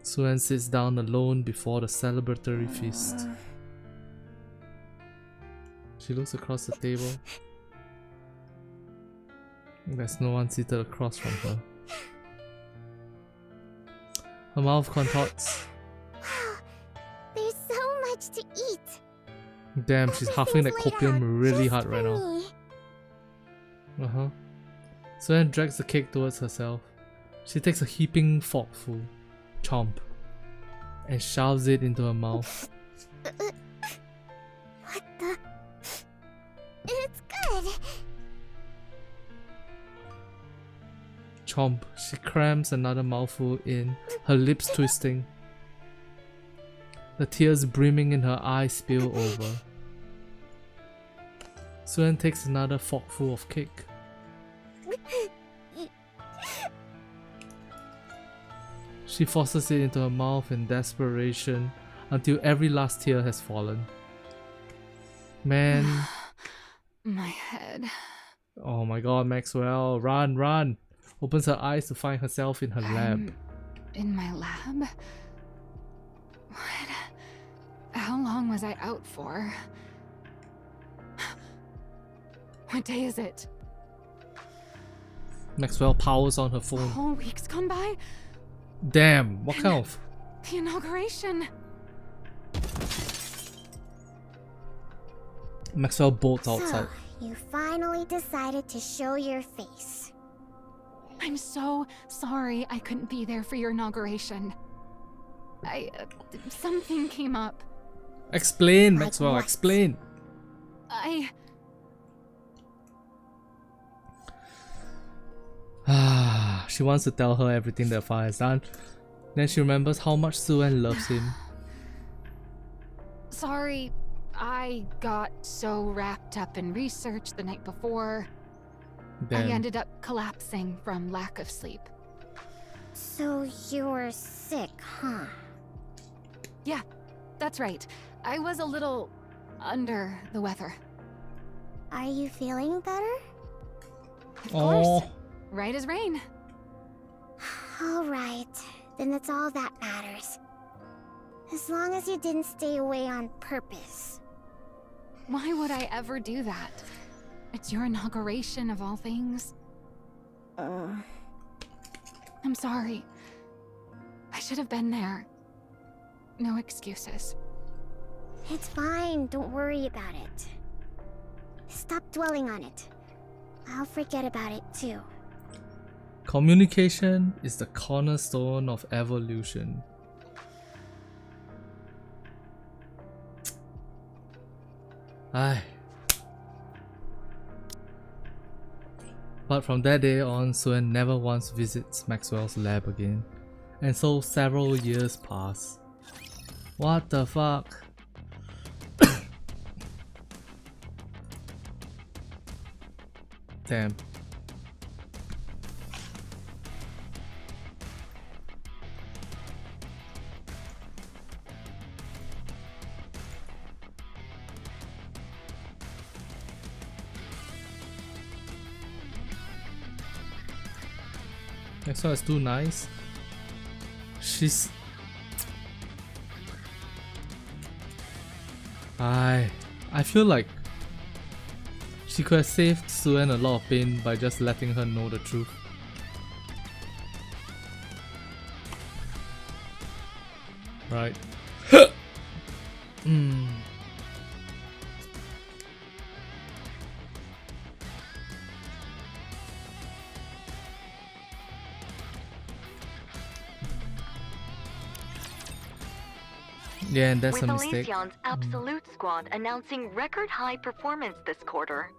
Suen sits down alone before the celebratory feast. She looks across the table. There's no one seated across from her. Her mouth contorts. Wow, there's so much to eat. Damn, she's huffing that copium really hard right now. Suen drags the cake towards herself. She takes a heaping forkful, chomp, and shoves it into her mouth. What the? It's good. Chomp. She crams another mouthful in, her lips twisting. The tears brimming in her eyes spill over. Suen takes another forkful of cake. She forces it into her mouth in desperation until every last tear has fallen. Man. My head. Oh my god, Maxwell. Run, run. Opens her eyes to find herself in her lab. In my lab? What? How long was I out for? What day is it? Maxwell powers on her phone. Whole week's gone by? Damn, what kind of... The inauguration. Maxwell bolts outside. So, you finally decided to show your face. I'm so sorry I couldn't be there for your inauguration. Something came up. Explain, Like Maxwell, what? explain. She wants to tell her everything that Fa has done. Then she remembers how much Suen loves him. Sorry, I got so wrapped up in research the night before, Damn. I ended up collapsing from lack of sleep. So you were sick, huh? Yeah, that's right. I was a little under the weather. Are you feeling better? Of course. Right as rain. Alright, then that's all that matters. As long as you didn't stay away on purpose. Why would I ever do that? It's your inauguration of all things. I'm sorry. I should have been there. No excuses. It's fine, don't worry about it. Stop dwelling on it. I'll forget about it too. Communication is the cornerstone of evolution. Aye. But from that day on, Suen never once visits Maxwell's lab again. And so several years pass. What the fuck? Damn. Next one is too nice. She's... I feel like she could have saved Suen a lot of pain by just letting her know the truth. Right. Yeah, and that's a mistake. With Elysion's Absolute Squad announcing record high performance this quarter.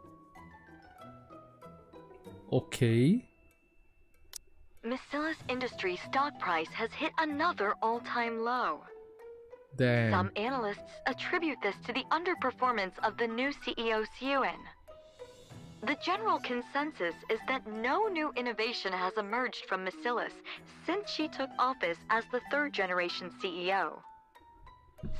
Okay. Macillus Industries' stock price has hit another all-time low. Damn. Some analysts attribute this to the underperformance of the new CEO Suen. The general consensus is that no new innovation has emerged from Macillus since she took office as the third-generation CEO.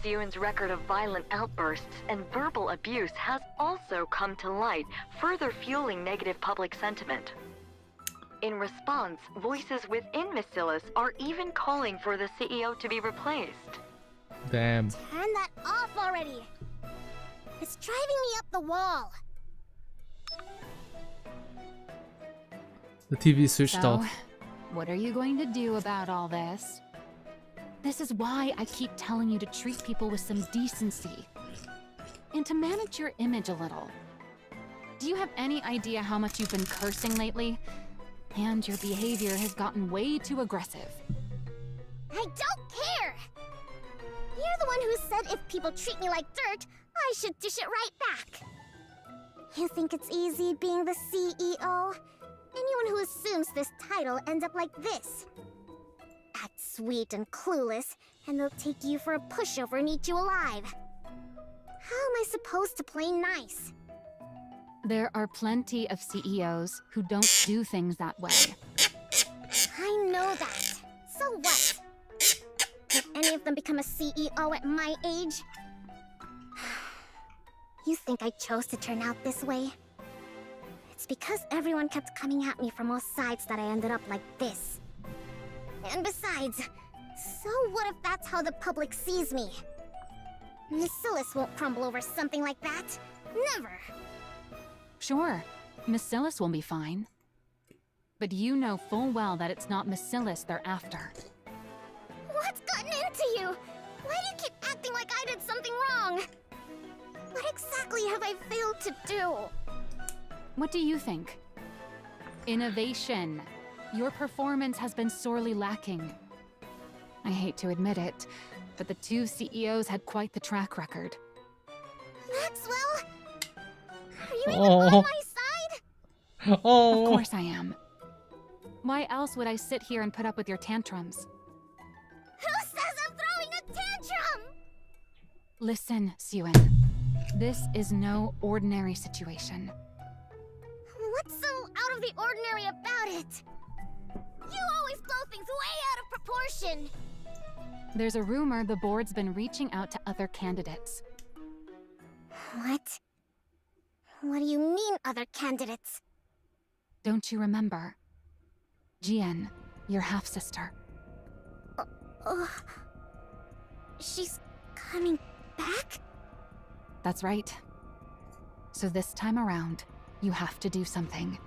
Suen's record of violent outbursts and verbal abuse has also come to light, further fueling negative public sentiment. In response, voices within Macillus are even calling for the CEO to be replaced. Damn. Turn that off already! It's driving me up the wall! The TV switched So, off. what are you going to do about all this? This is why I keep telling you to treat people with some decency. And to manage your image a little. Do you have any idea how much you've been cursing lately? And your behavior has gotten way too aggressive. I don't care! You're the one who said if people treat me like dirt, I should dish it right back. You think it's easy being the CEO? Anyone who assumes this title ends up like this. Act sweet and clueless, and they'll take you for a pushover and eat you alive. How am I supposed to play nice? There are plenty of CEOs who don't do things that way. I know that. So what? Did any of them become a CEO at my age? You think I chose to turn out this way? It's because everyone kept coming at me from all sides that I ended up like this. And besides, so what if that's how the public sees me? Macillus won't crumble over something like that. Never. Sure, Macillus will be fine. But you know full well that it's not Macillus they're after. What's gotten into you? Why do you keep acting like I did something wrong? What exactly have I failed to do? What do you think? Innovation. Your performance has been sorely lacking. I hate to admit it, but the two CEOs had quite the track record. Maxwell? Are you even on my side? Of course I am. Why else would I sit here and put up with your tantrums? Who says I'm throwing a tantrum? Listen, Suen. This is no ordinary situation. What's so out of the ordinary about it? You always blow things way out of proportion! There's a rumor the board's been reaching out to other candidates. What? What do you mean, other candidates? Don't you remember? Jian, your half-sister. She's coming back? That's right. So this time around, you have to do something.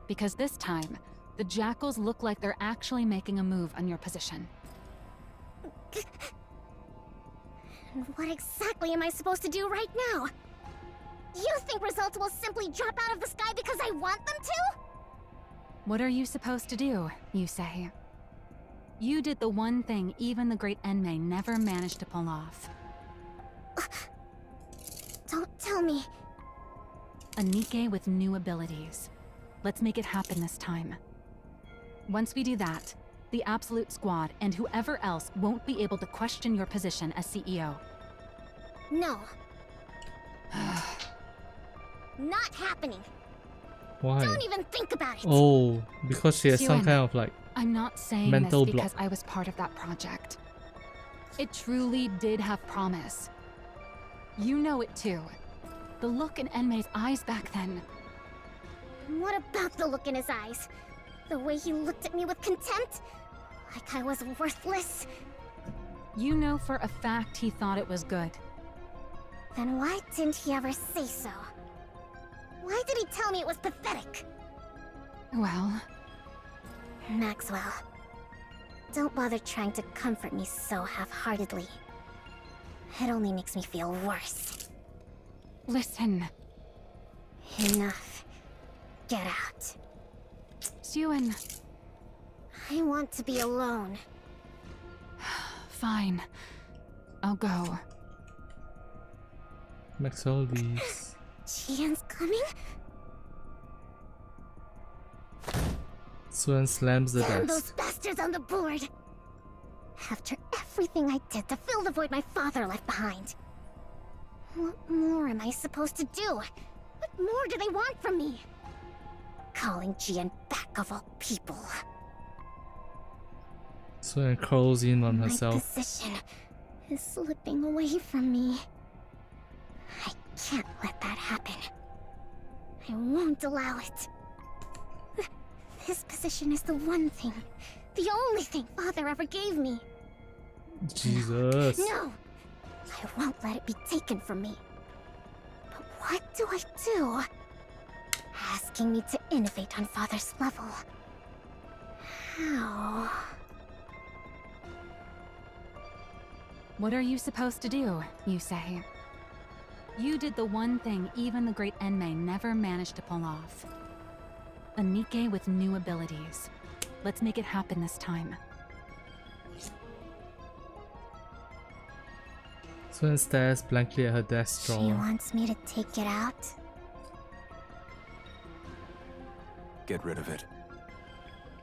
Because this time, the Jackals look like they're actually making a move on your position. And what exactly am I supposed to do right now? You think results will simply drop out of the sky because I want them to? What are you supposed to do, you say? You did the one thing even the great Enmei never managed to pull off. Don't tell me. A Nikke with new abilities. Let's make it happen this time. Once we do that, the Absolute Squad and whoever else won't be able to question your position as CEO. No. Not happening. Why? Don't even think about it. Oh, because she has some Siwen, kind of like I'm not saying mental this because block. I was part of that project. It truly did have promise. You know it too. The look in Enmei's eyes back then. What about the look in his eyes? The way he looked at me with contempt? Like I was worthless? You know for a fact he thought it was good. Then why didn't he ever say so? Why did he tell me it was pathetic? Well... Maxwell, don't bother trying to comfort me so half-heartedly. It only makes me feel worse. Listen. Enough. Get out. Siwen. I want to be alone. Fine. I'll go. Maxwell leaves. Jian's coming? Suen slams the Damn desk. those bastards on the board! After everything I did to fill the void my father left behind. What more am I supposed to do? What more do they want from me? Calling Jian back of all people. Suen curls in on My herself. position is slipping away from me. I can't let that happen. I won't allow it. This position is the one thing, the only thing Father ever gave me. Jesus. No! I won't let it be taken from me. But what do I do? Asking me to innovate on Father's level. How? What are you supposed to do, you say? You did the one thing even the great Enmei never managed to pull off. A Nikke with new abilities. Let's make it happen this time. Suen stares blankly at her desk She drawer. wants me to take it out? Get rid of it.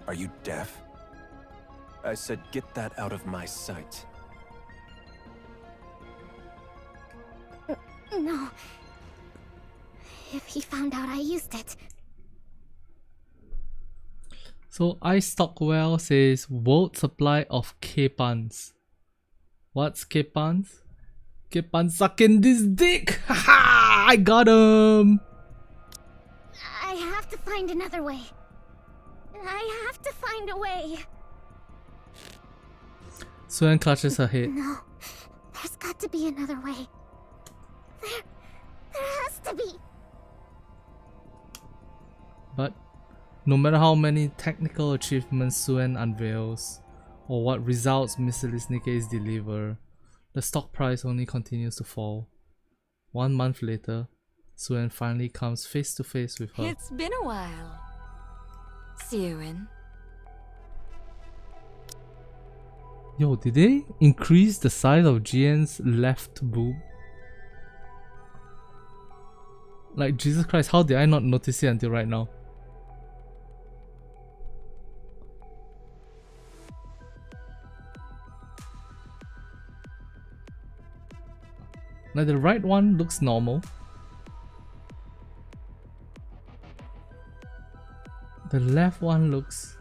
Are you deaf? I said get that out of my sight. No. If he found out I used it. So Ice Stockwell says world supply of K-Pans. What's K-Pans? K-Pan sucking this dick! Haha! I got him! I have to find another way. I have to find a way. Suen clutches her head. No. There's got to be another way. There has to be. But no matter how many technical achievements Suen unveils, or what results Merciless Nikke's deliver, the stock price only continues to fall. 1 month later, Suen finally comes face to face with her. It's been a while. Siwen. Yo, did they increase the size of Jian's left boob? Like, Jesus Christ, how did I not notice it until right now? Like the right one looks normal. The left one looks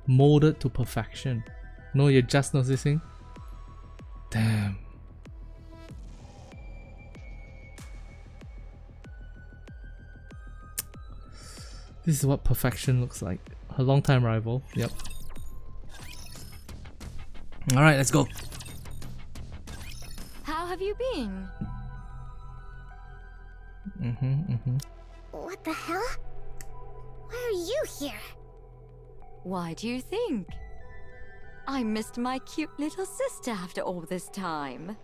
molded to perfection. No, you're just noticing? Damn. This is what perfection looks like. Her longtime rival. Yep. Alright, let's go. How have you been? What the hell? Why are you here? Why do you think? I missed my cute little sister after all this time.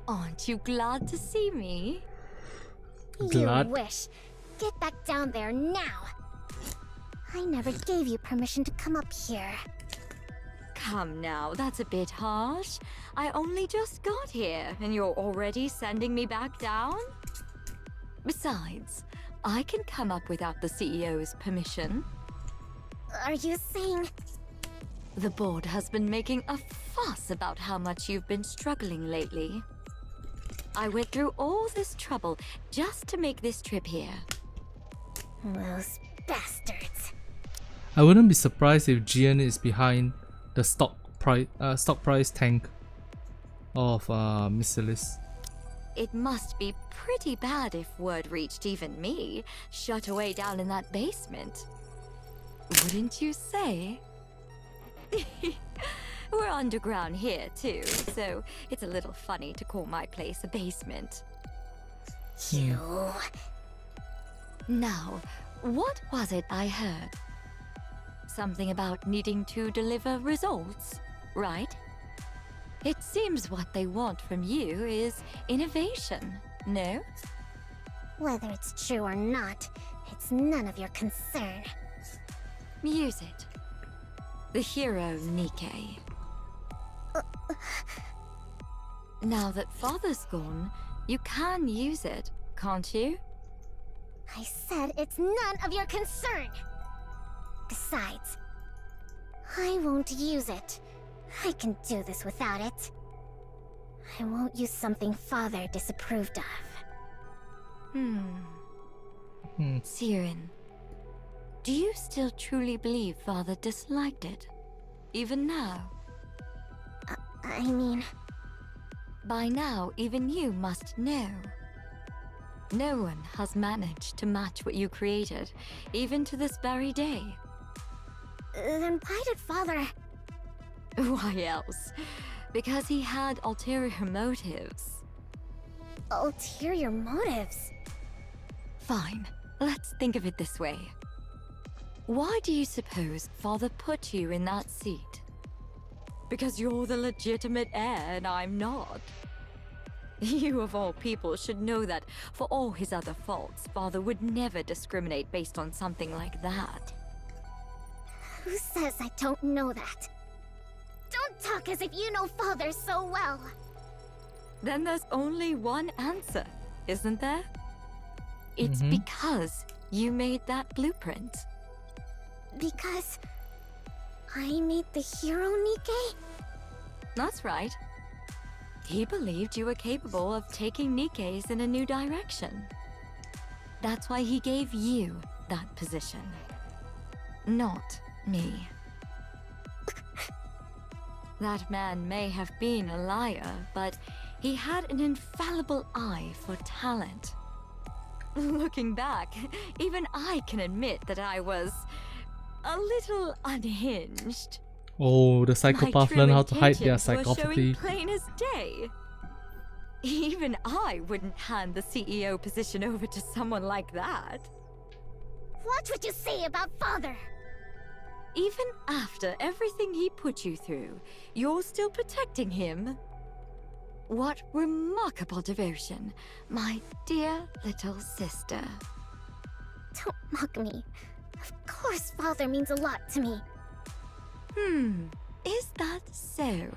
Aren't you glad to see me? Glad? You wish. Get back down there now. I never gave you permission to come up here. Come now, that's a bit harsh. I only just got here, and you're already sending me back down? Besides, I can come up without the CEO's permission. Are you saying... The board has been making a fuss about how much you've been struggling lately. I went through all this trouble just to make this trip here. Those bastards. I wouldn't be surprised if GN is behind the stock price tank of Missilis. It must be pretty bad if word reached even me, shut away down in that basement. Wouldn't you say? We're underground here too, so it's a little funny to call my place a basement. You... Now, what was it I heard? Something about needing to deliver results, right? It seems what they want from you is innovation, no? Whether it's true or not, it's none of your concern. Use it. The hero Nikke. Now that Father's gone, you can use it, can't you? I said it's none of your concern! Besides, I won't use it. I can do this without it. I won't use something Father disapproved of. Siren, do you still truly believe Father disliked it? Even now? I mean... By now, even you must know. No one has managed to match what you created, even to this very day. Then why did Father... Why else? Because he had ulterior motives. Ulterior motives? Fine, let's think of it this way. Why do you suppose Father put you in that seat? Because you're the legitimate heir and I'm not. You of all people should know that for all his other faults, Father would never discriminate based on something like that. Who says I don't know that? Don't talk as if you know Father so well. Then there's only one answer, isn't there? It's because you made that blueprint. Because... I made the hero Nikke? That's right. He believed you were capable of taking Nikke's in a new direction. That's why he gave you that position. Not me. That man may have been a liar, but he had an infallible eye for talent. Looking back, even I can admit that I was a little unhinged. Oh, the psychopath learn how to hide their psychopathy. psychopathy. Plain as day. Even I wouldn't hand the CEO position over to someone like that. Watch what you say about Father! Even after everything he put you through, you're still protecting him? What remarkable devotion, my dear little sister. Don't mock me. Of course Father means a lot to me. Is that so?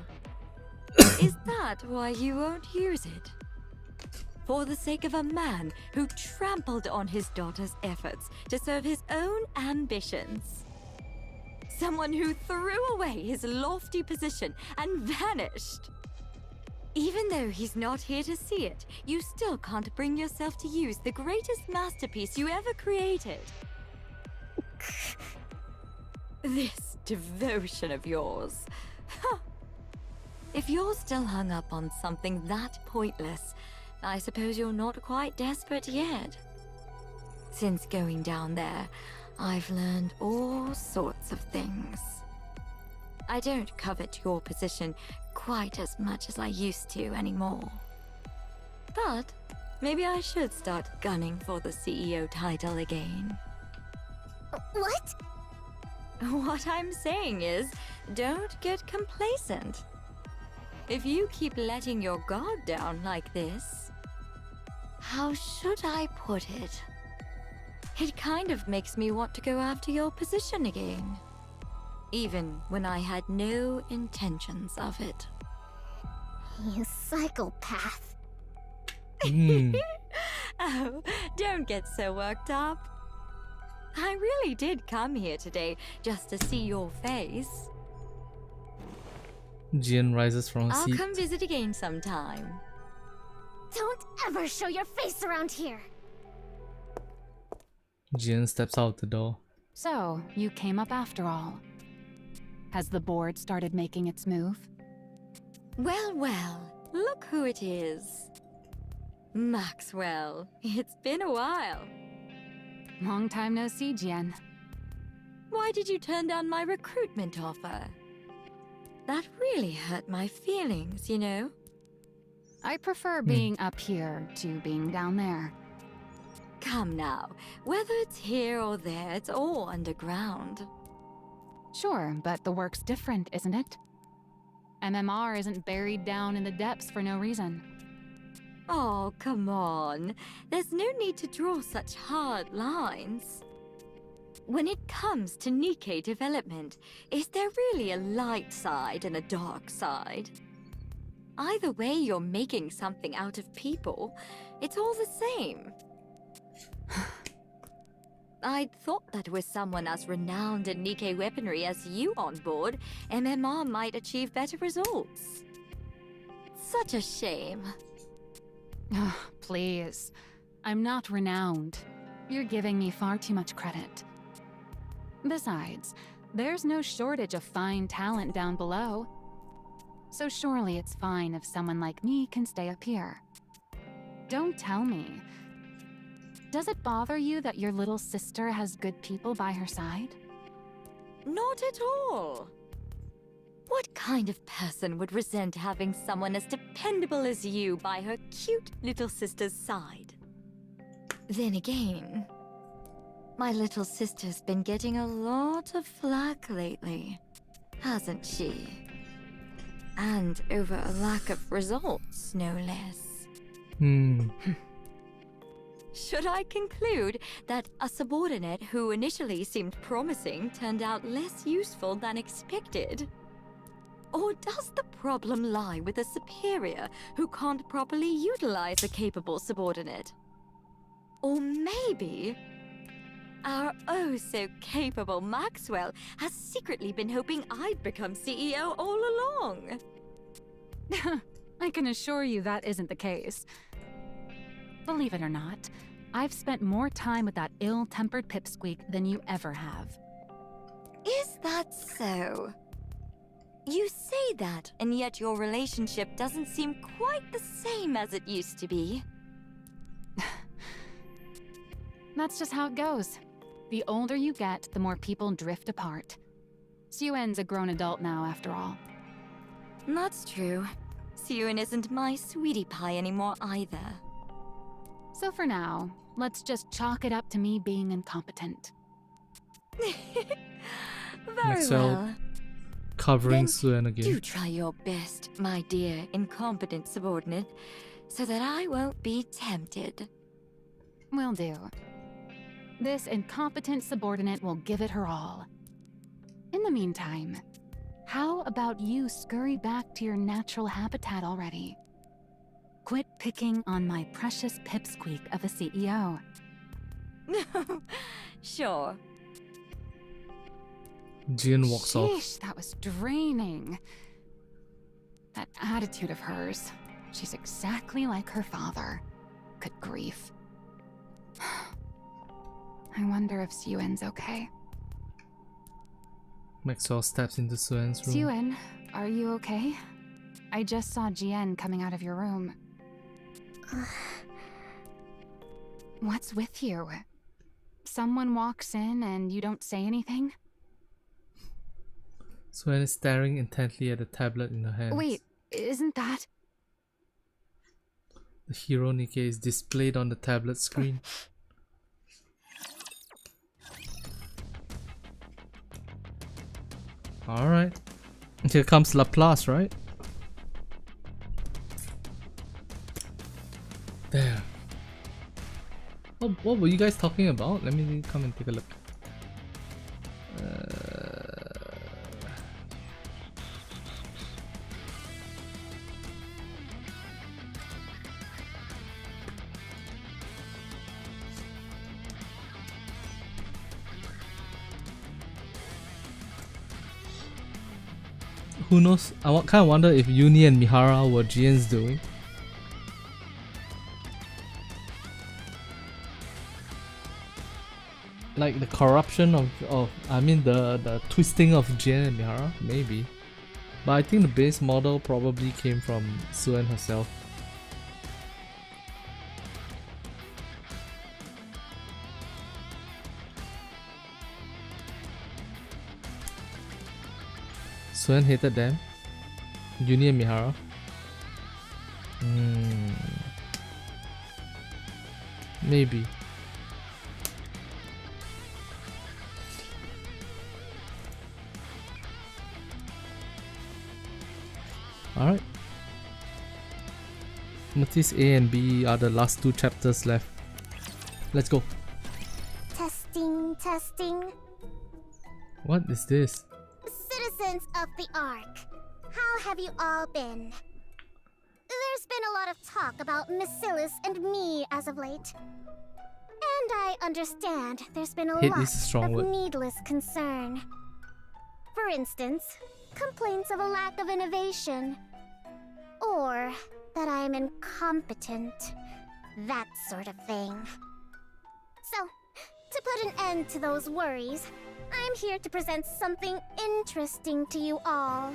Is that why you won't use it? For the sake of a man who trampled on his daughter's efforts to serve his own ambitions? Someone who threw away his lofty position and vanished? Even though he's not here to see it, you still can't bring yourself to use the greatest masterpiece you ever created. This devotion of yours. If you're still hung up on something that pointless, I suppose you're not quite desperate yet. Since going down there, I've learned all sorts of things. I don't covet your position quite as much as I used to anymore. But maybe I should start gunning for the CEO title again. What? What I'm saying is, don't get complacent. If you keep letting your guard down like this, how should I put it? It kind of makes me want to go after your position again. Even when I had no intentions of it. You psychopath. Oh, don't get so worked up. I really did come here today just to see your face. Jian rises from her seat. I'll come visit again sometime. Don't ever show your face around here. Jian steps out the door. So, you came up after all. Has the board started making its move? Well, well, look who it is. Maxwell, it's been a while. Long time no see, Jian. Why did you turn down my recruitment offer? That really hurt my feelings, you know? I prefer being up here to being down there. Come now, whether it's here or there, it's all underground. Sure, but the work's different, isn't it? MMR isn't buried down in the depths for no reason. Oh, come on. There's no need to draw such hard lines. When it comes to Nikke development, is there really a light side and a dark side? Either way you're making something out of people, it's all the same. I'd thought that with someone as renowned in Nikke weaponry as you on board, MMR might achieve better results. Such a shame. Please. I'm not renowned. You're giving me far too much credit. Besides, there's no shortage of fine talent down below. So surely it's fine if someone like me can stay up here. Don't tell me. Does it bother you that your little sister has good people by her side? Not at all. What kind of person would resent having someone as dependable as you by her cute little sister's side? Then again, my little sister's been getting a lot of flack lately, hasn't she? And over a lack of results, no less. Should I conclude that a subordinate who initially seemed promising turned out less useful than expected? Or does the problem lie with a superior who can't properly utilize a capable subordinate? Or maybe our oh-so-capable Maxwell has secretly been hoping I'd become CEO all along. I can assure you that isn't the case. Believe it or not, I've spent more time with that ill-tempered pipsqueak than you ever have. Is that so? You say that, and yet your relationship doesn't seem quite the same as it used to be. That's just how it goes. The older you get, the more people drift apart. Suyuen's a grown adult now, after all. That's true. Suyuen isn't my sweetie pie anymore either. So for now, let's just chalk it up to me being incompetent. Very well. Covering Then Suyuen again. Do try your best, my dear incompetent subordinate, so that I won't be tempted. Will do. This incompetent subordinate will give it her all. In the meantime, how about you scurry back to your natural habitat already? Quit picking on my precious pipsqueak of a CEO. Sure. Jian walks off. Sheesh, that was draining. That attitude of hers. She's exactly like her father. Good grief. I wonder if Suyuen's okay. Maxwell steps into Suyuen's room. Suyuen, are you okay? I just saw Jian coming out of your room. What's with you? Someone walks in and you don't say anything? Suyuen is staring intently at the tablet in her hands. Wait, isn't that... The hero Nikke is displayed on the tablet screen. Alright. Here comes Laplace, right? There. What were you guys talking about? Let me come and take a look. Who knows? I kind of wonder if Uni and Mihara were Jian's doing. Like the corruption of I mean the twisting of Jian and Mihara, maybe. But I think the base model probably came from Suyuen herself. Suyuen hated them. Uni and Mihara. Maybe. Alright. Matisse A and B are the last two chapters left. Let's go. Testing, testing. What is this? Citizens of the Ark, how have you all been? There's been a lot of talk about Masilis and me as of late. And I understand there's been a lot of needless concern. For instance, complaints of a lack of innovation. Or that I'm incompetent. That sort of thing. So, to put an end to those worries, I'm here to present something interesting to you all.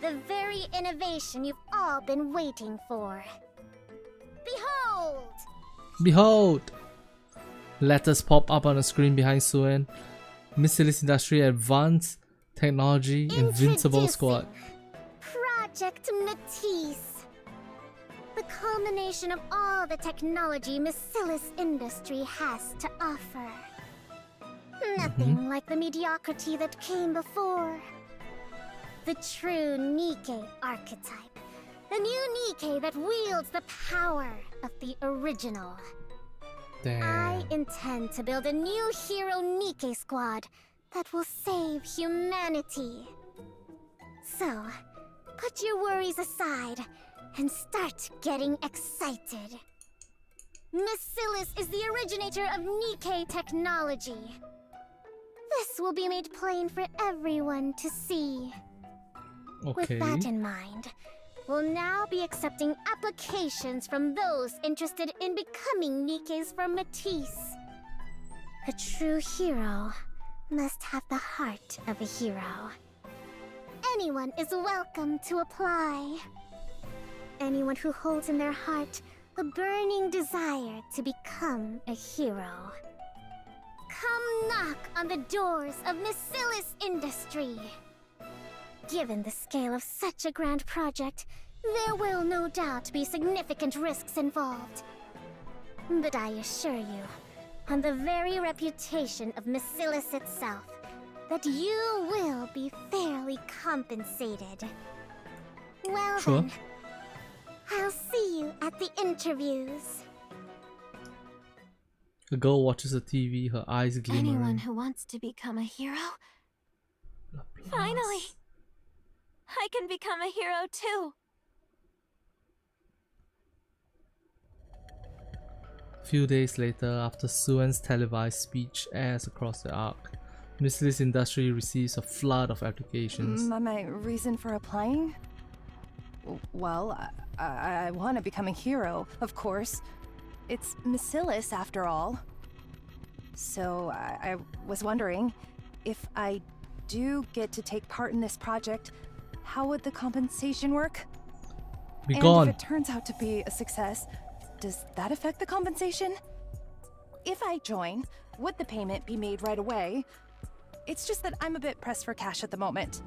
The very innovation you've all been waiting for. Behold! Behold! Letters pop up on the screen behind Suyuen. Masilis Industry Advanced Technology Invincible Squad. Project Matisse. The culmination of all the technology Masilis Industry has to offer. Nothing like the mediocrity that came before. The true Nikke archetype. The new Nikke that wields the power of the original. Damn. I intend to build a new hero Nikke squad that will save humanity. So, put your worries aside and start getting excited. Masilis is the originator of Nikke technology. This will be made plain for everyone to see. Okay. With that in mind, we'll now be accepting applications from those interested in becoming Nikkes for Matisse. A true hero must have the heart of a hero. Anyone is welcome to apply. Anyone who holds in their heart a burning desire to become a hero. Come knock on the doors of Masilis Industry. Given the scale of such a grand project, there will no doubt be significant risks involved. But I assure you, on the very reputation of Masilis itself, that you will be fairly compensated. Well then, I'll see you at the interviews. The girl watches the TV, her eyes glimmering. Anyone who wants to become a hero? Finally! I can become a hero too! Few days later, after Suyuen's televised speech airs across the Ark, Masilis Industry receives a flood of applications. My reason for applying? Well, I want to become a hero, of course. It's Masilis, after all. So, I was wondering, if I do get to take part in this project, how would the compensation work? Be and gone. if it turns out to be a success, does that affect the compensation? If I join, would the payment be made right away? It's just that I'm a bit pressed for cash at the moment.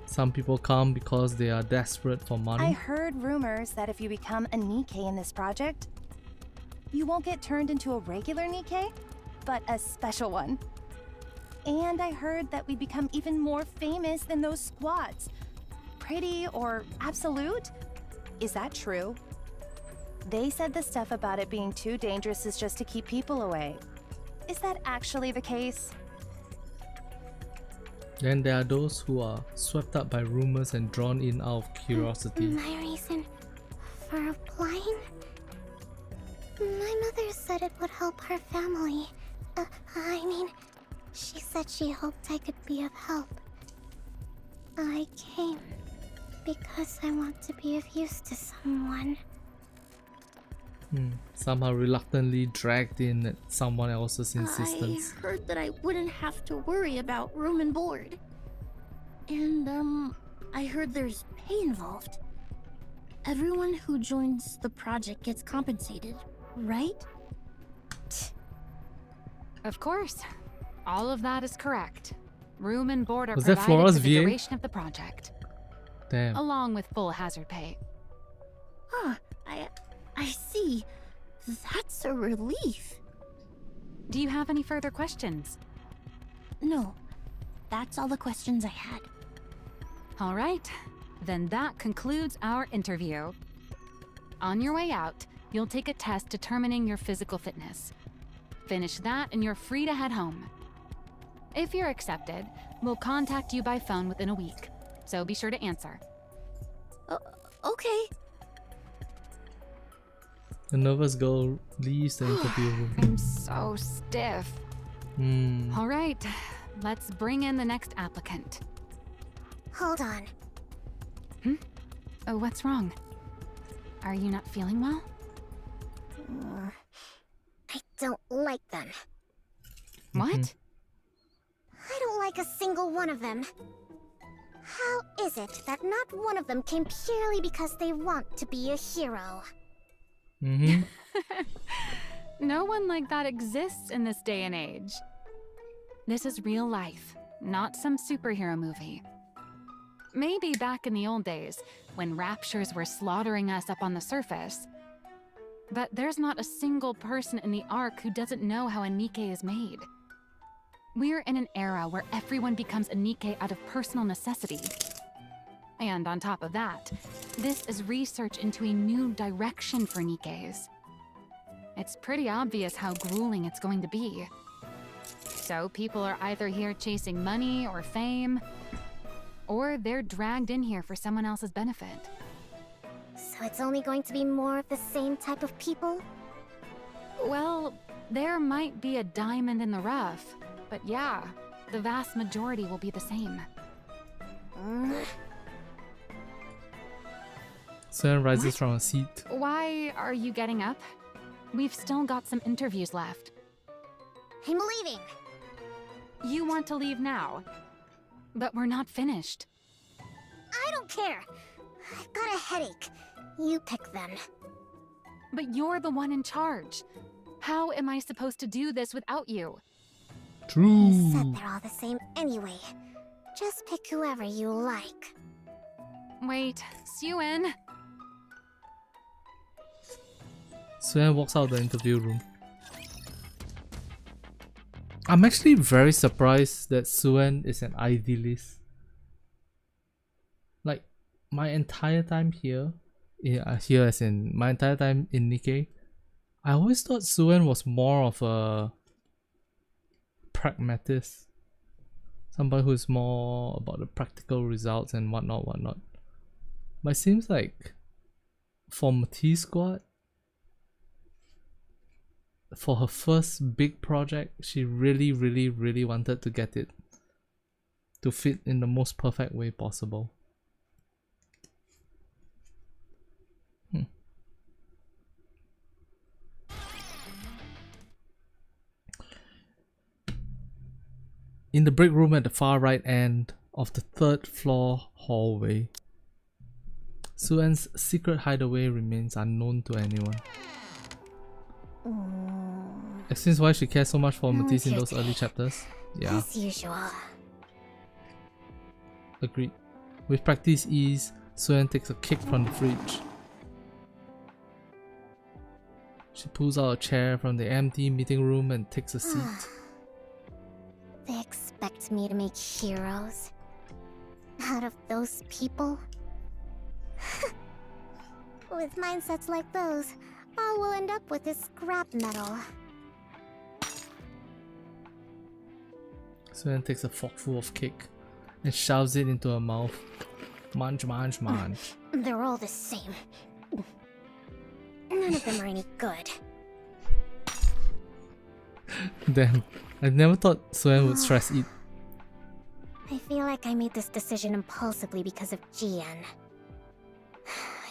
Some people come because they are desperate for money. I heard rumors that if you become a Nikke in this project, you won't get turned into a regular Nikke, but a special one. And I heard that we become even more famous than those squads. Pretty or absolute? Is that true? They said the stuff about it being too dangerous is just to keep people away. Is that actually the case? Then there are those who are swept up by rumors and drawn in out of curiosity. My reason for applying? My mother said it would help her family. I mean, she said she hoped I could be of help. I came because I want to be of use to someone. Somehow reluctantly dragged in at someone else's insistence. I heard that I wouldn't have to worry about room and board. And, I heard there's pay involved. Everyone who joins the project gets compensated, right? Of course. All of that is correct. Room and board are Was that provided Flora's for the VA? duration of the project. Damn. Along with full hazard pay. Huh, I see. That's a relief. Do you have any further questions? No, that's all the questions I had. All right, then that concludes our interview. On your way out, you'll take a test determining your physical fitness. Finish that and you're free to head home. If you're accepted, we'll contact you by phone within a week, so be sure to answer. Okay. The nervous girl leaves the interview room. I'm so stiff. All right, let's bring in the next applicant. Hold on. Oh, what's wrong? Are you not feeling well? I don't like them. What? I don't like a single one of them. How is it that not one of them came purely because they want to be a hero? No one like that exists in this day and age. This is real life, not some superhero movie. Maybe back in the old days, when raptures were slaughtering us up on the surface. But there's not a single person in the Ark who doesn't know how a Nikke is made. We're in an era where everyone becomes a Nikke out of personal necessity. And on top of that, this is research into a new direction for Nikkes. It's pretty obvious how grueling it's going to be. So people are either here chasing money or fame, or they're dragged in here for someone else's benefit. So it's only going to be more of the same type of people? Well, there might be a diamond in the rough, but yeah, the vast majority will be the same. Suen rises from a seat. Why are you getting up? We've still got some interviews left. I'm leaving. You want to leave now, but we're not finished. I don't care. I've got a headache. You pick them. But you're the one in charge. How am I supposed to do this without you? True. You said they're all the same anyway. Just pick whoever you like. Wait, Suen. Suen walks out of the interview room. I'm actually very surprised that Suen is an idealist. Like, my entire time here as in my entire time in Nikke, I always thought Suen was more of a pragmatist. Somebody who's more about the practical results and whatnot. But it seems like for T Squad, for her first big project, she really wanted to get it to fit in the most perfect way possible. in the break room at the far right end of the 3rd floor hallway. Suen's secret hideaway remains unknown to anyone. Explains why she cares so much for Matisse in those early chapters. Yeah. As usual. Agreed. With practice ease, Suen takes a kick from the fridge. She pulls out a chair from the empty meeting room and takes a seat. They expect me to make heroes out of those people? With mindsets like those, all we'll end up with is scrap metal. Suen takes a forkful of cake and shoves it into her mouth. Munch, munch, munch. They're all the same. None of them are any good. Damn, I never thought Suen would stress eat. I feel like I made this decision impulsively because of Jian.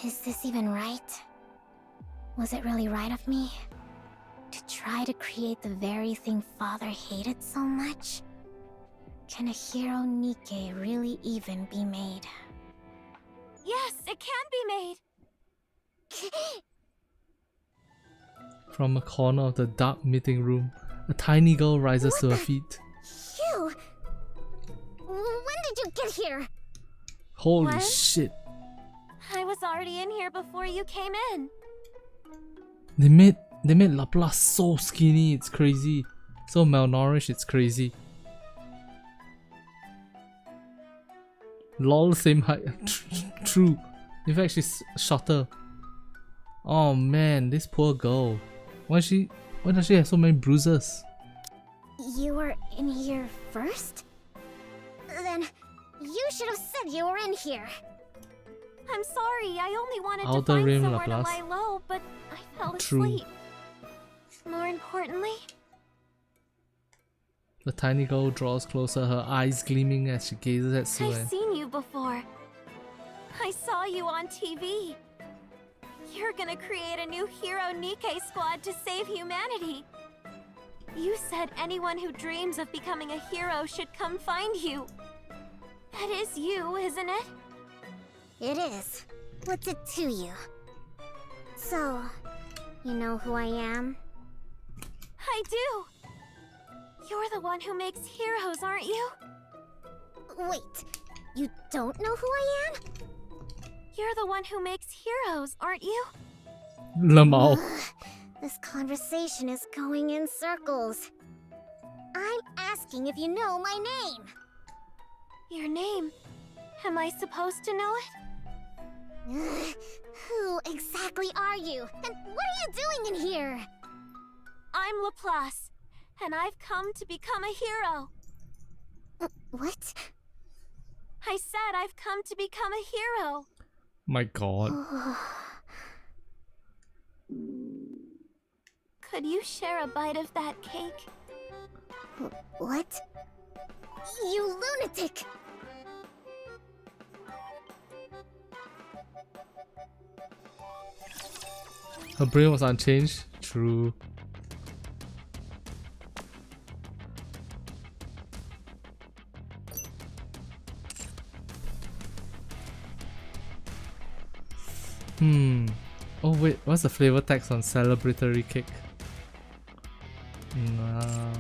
Is this even right? Was it really right of me? To try to create the very thing Father hated so much? Can a hero Nikke really even be made? Yes, it can be made! From a corner of the dark meeting room, a tiny girl rises to her feet. You! When did you get here? Holy What? shit. I was already in here before you came in. They made Laplace so skinny, it's crazy. So malnourished, it's crazy. Lol, same height. True. In fact, she's shorter. Oh man, this poor girl. Why does she have so many bruises? You were in here first? Then you should have said you were in here. I'm sorry, I only wanted Outer to find rim, somewhere to Laplace. lie low, but I fell True. asleep. More importantly, The tiny girl draws closer, her eyes gleaming as she gazes at Suen. I've seen you before. I saw you on TV. You're gonna create a new hero Nikke squad to save humanity. You said anyone who dreams of becoming a hero should come find you. That is you, isn't it? It is. What's it to you? So, you know who I am? I do. You're the one who makes heroes, aren't you? Wait, you don't know who I am? You're the one who makes heroes, aren't you? Lamau. This conversation is going in circles. I'm asking if you know my name. Your name? Am I supposed to know it? Who exactly are you? And what are you doing in here? I'm Laplace, and I've come to become a hero. What? I said I've come to become a hero. My god. Could you share a bite of that cake? What? You lunatic! Her brain was unchanged. True. Oh wait, what's the flavor text on celebratory cake? Nah.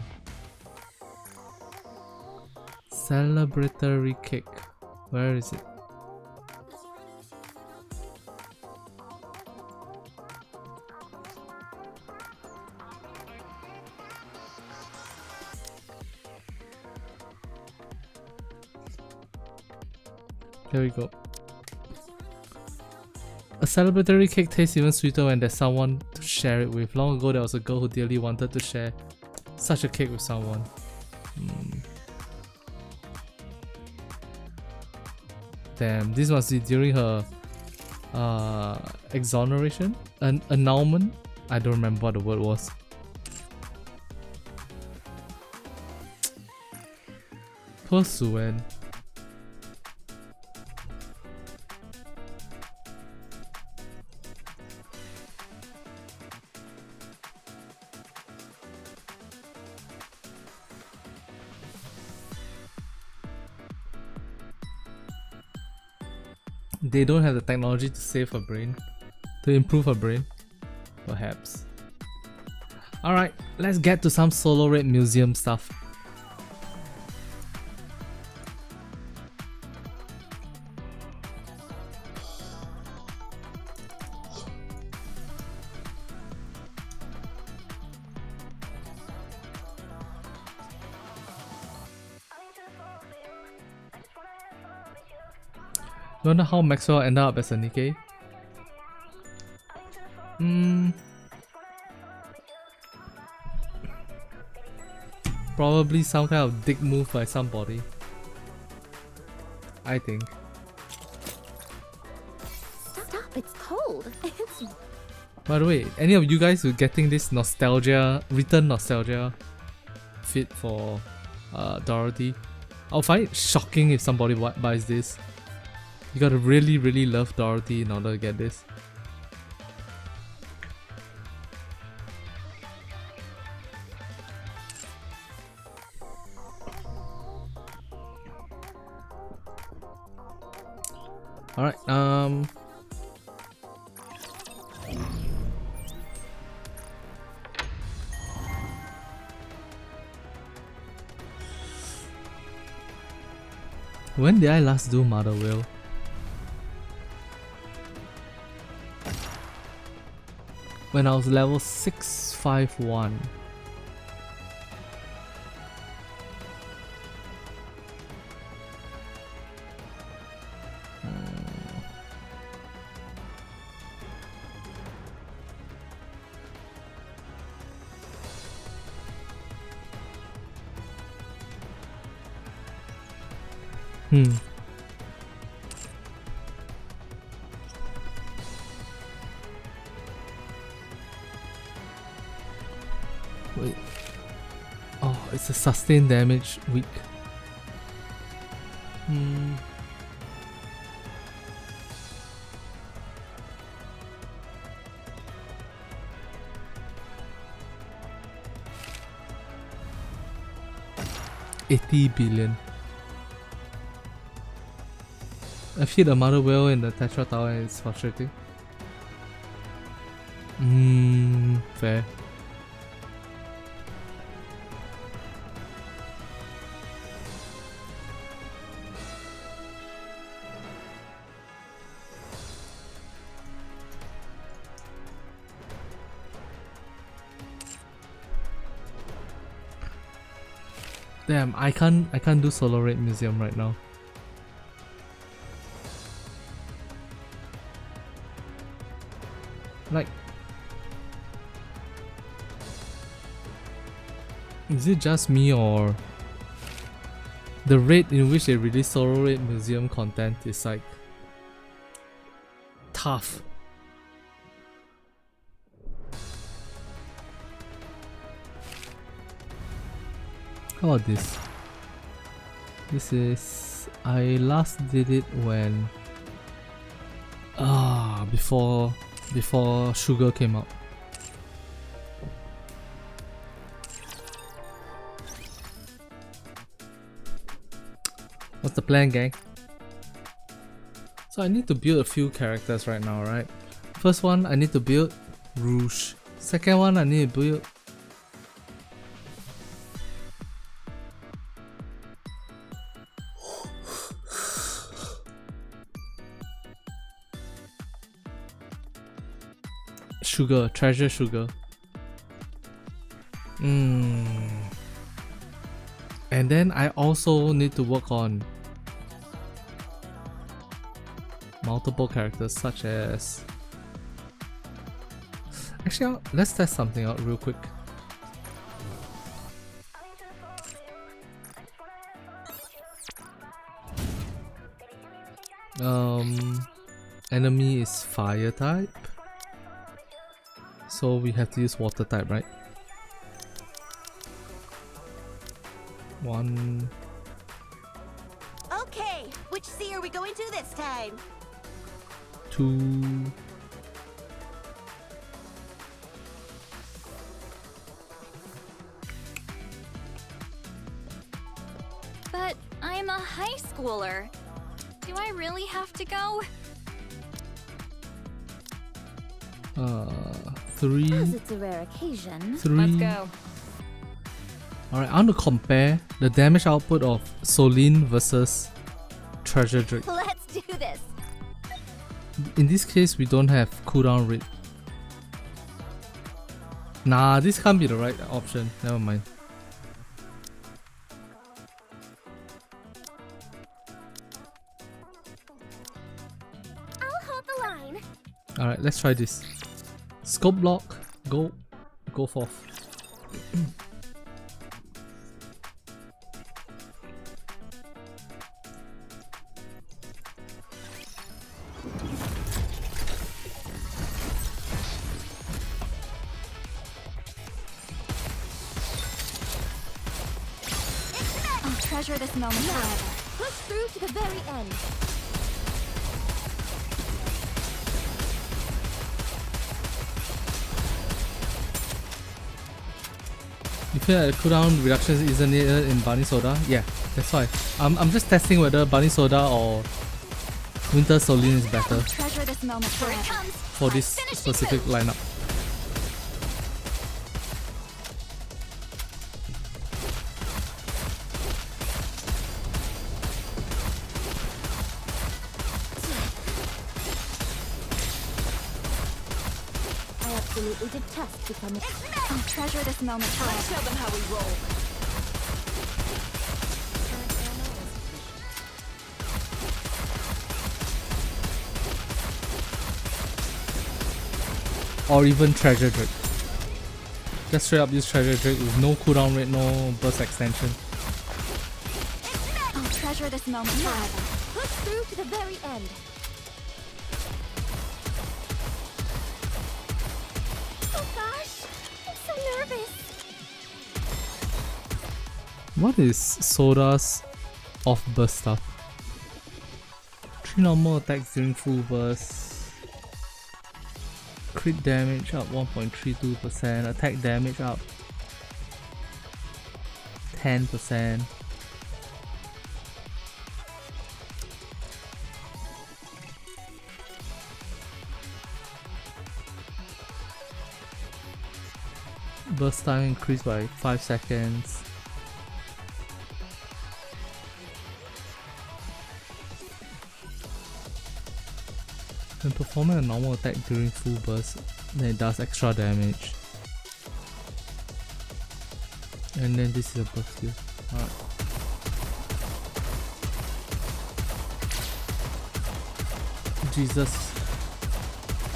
Celebratory cake. Where is it? There we go. A celebratory cake tastes even sweeter when there's someone to share it with. Long ago, there was a girl who dearly wanted to share such a cake with someone. Damn, this must be during her exoneration? An annulment? I don't remember what the word was. Poor Suen. they don't have the technology to save her brain, to improve her brain, perhaps. Alright, let's get to some Solo Red Museum stuff. You wonder how Maxwell ended up as a Nikke? Probably some kind of dick move by somebody, I think. Stop, it's cold. By the way, any of you guys who getting this nostalgia, return nostalgia fit for Dorothy? I'll find it shocking if somebody buys this. You gotta really, really love Dorothy in order to get this. Alright, when did I last do Mother Wheel? When I was level 651. Wait. Oh, it's a sustained damage weak. $80 billion. I've hit a Mother Whale in the Tetra Tower and it's frustrating. Fair. Damn, I can't do Solo Red Museum right now. Like, is it just me or the rate in which they release Solo Red Museum content is like tough? How about this? This is, I last did it when before Sugar came out. What's the plan, gang? So I need to build a few characters right now, right? First one, I need to build Rouge. Second one, I need to build Sugar, Treasure Sugar. And then I also need to work on multiple characters such as... Actually, let's test something out real quick. Enemy is fire type. So we have to use water type, right? One. Okay, which sea are we going to this time? 2. But I'm a high schooler. Do I really have to go? 3. As it's a rare occasion. 3. Let's go. Alright, I want to compare the damage output of Solene versus Treasure Drake. Let's do this. In this case, we don't have cooldown rate. Nah, this can't be the right option. Never mind. I'll hold the line. Alright, let's try this. Scope block. Go forth. Treasure this moment forever. Push through to the very end. You feel like cooldown reduction isn't needed in Bunny Soda? Yeah, that's why. I'm just testing whether Bunny Soda or Winter Solene is better Treasure this moment forever. for this specific lineup. Absolutely detest becoming. I'll treasure this moment forever. Show them how we roll. Or even Treasure Drake. Just straight up use Treasure Drake with no cooldown rate, no burst extension. I'll treasure this moment forever. Push through to the very end. Oh gosh, I'm so nervous. What is Soda's off burst stuff? 3 normal attacks during full burst. Crit damage up 1.32%, attack damage up 10%. Burst time increased by 5 seconds. When performing a normal attack during full burst, then it does extra damage. And then this is a buff skill. Alright. Jesus.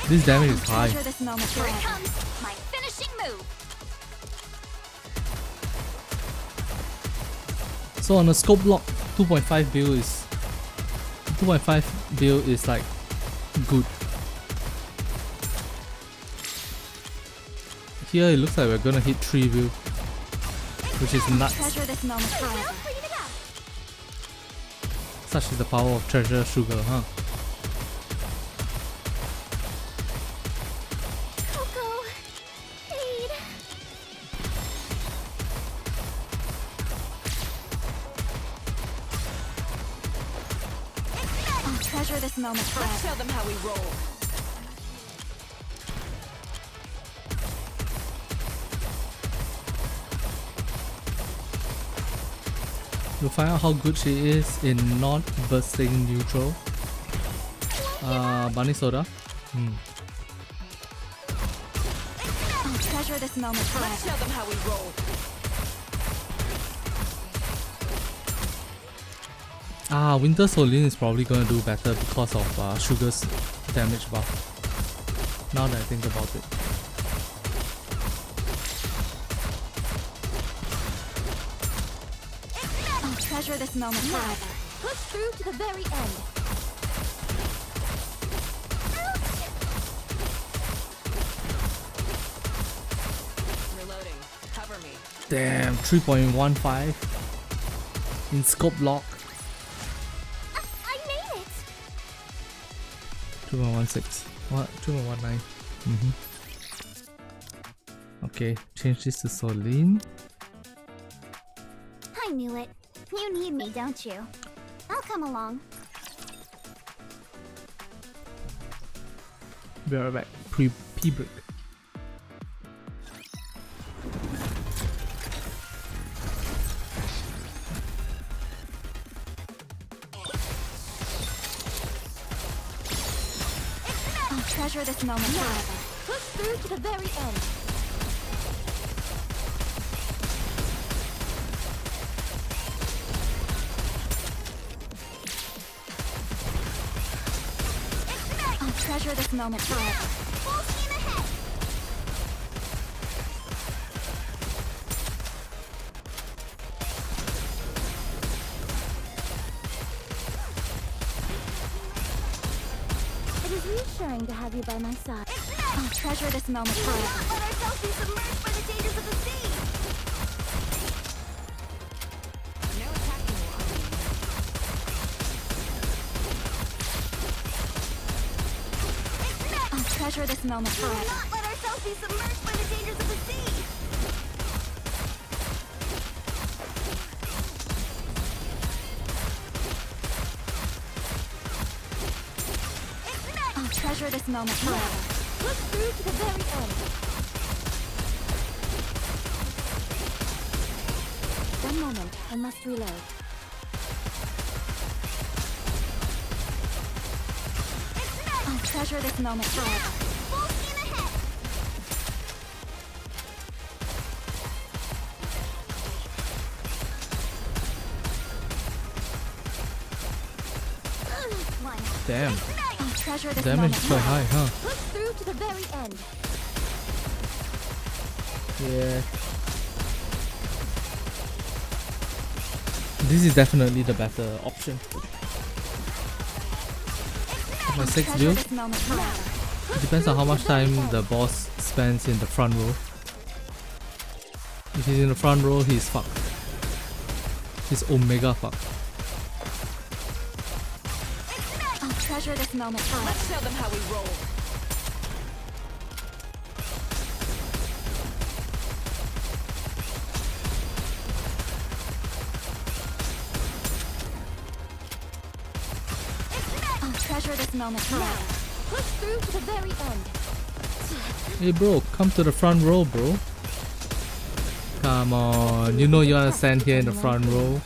This damage is high. This moment. Here it comes, my finishing move. So on a scope block, 2.5 build is like good. Here it looks like we're gonna hit 3 build, which is nuts. Treasure this moment forever. Such is the power of treasure sugar, huh? Treasure this moment forever. Let's show them how we roll. You'll find out how good she is in not bursting neutral. Bunny Soda. I'll treasure this moment forever. Let's show them how we roll. Winter Solene is probably gonna do better because of Sugar's damage buff. Now that I think about it. I'll treasure this moment forever. Push through to the very end. Reloading. Cover me. Damn, 3.15 in scope block. 2.16. What? 2.19. Okay, change this to Solene. I knew it. You need me, don't you? I'll come along. Be right back. P-brick. I'll treasure this moment forever. Push through to the very end. Treasure this moment forever. Full steam ahead! It is reassuring to have you by my side. I'll treasure this moment forever. Let ourselves be submerged by the dangers of the sea! No attacking treasure this moment forever. Do not let ourselves be submerged by the dangers of the sea! I'll treasure this moment forever. Push through to the very end. One moment, I must reload. I'll treasure this moment forever. Full steam ahead! Damn. I'll treasure this Damage moment is quite high, huh? Push through to the very end. Yeah. This is definitely the better option. My 6 build. It depends on how much time the boss spends in the front row. If he's in the front row, he's fucked. He's omega fucked. I'll treasure this moment. Let's show them how we roll. Treasure this moment forever. Push through to the very end. Hey bro, come to the front row, bro. Come on, you know you wanna stand here in the front row.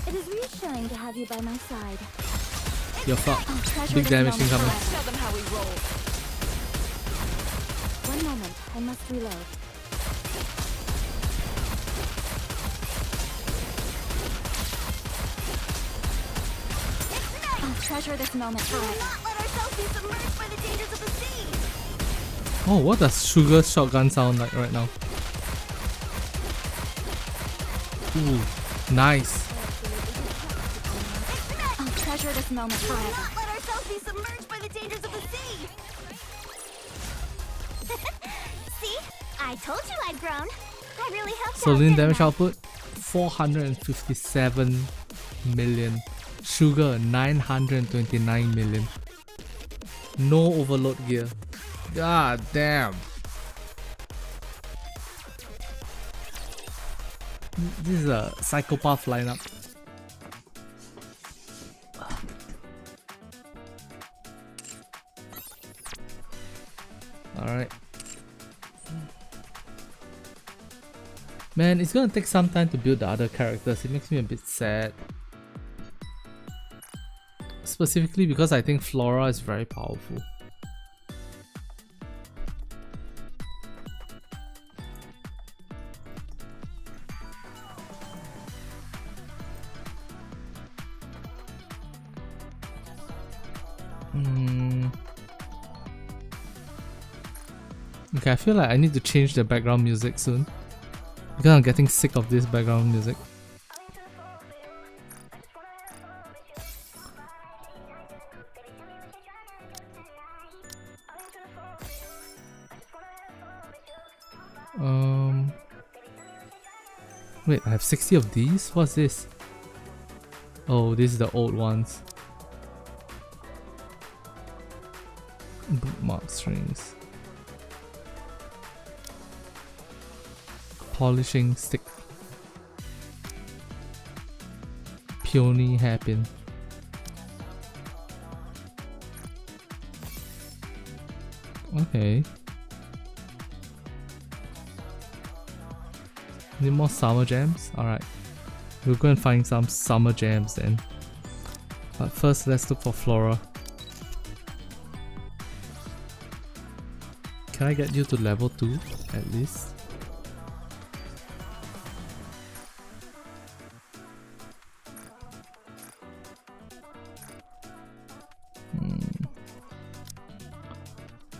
It is reassuring to have you by my side. You're fucked. Big damage incoming. Show them how we roll. One moment, I must reload. Treasure this moment forever. Not let ourselves be submerged by the dangers of the sea. Oh, what does Sugar's shotgun sound like right now? Ooh, nice. I'll treasure this moment forever. Not let ourselves be submerged by the dangers of the sea. See? I told you I'd grown. I really helped So out, Lin didn't damage I? output 457 million. Sugar 929 million. No overload gear. God damn. This is a psychopath lineup. Alright. Man, it's gonna take some time to build the other characters. It makes me a bit sad. Specifically because I think Flora is very powerful. Okay, I feel like I need to change the background music soon because I'm getting sick of this background music. Wait, I have 60 of these? What's this? Oh, these are the old ones. Bookmark strings. Polishing stick. Peony hairpin. Okay. Need more summer gems? Alright. We'll go and find some summer gems then. But first, let's look for Flora. Can I get you to level 2 at least?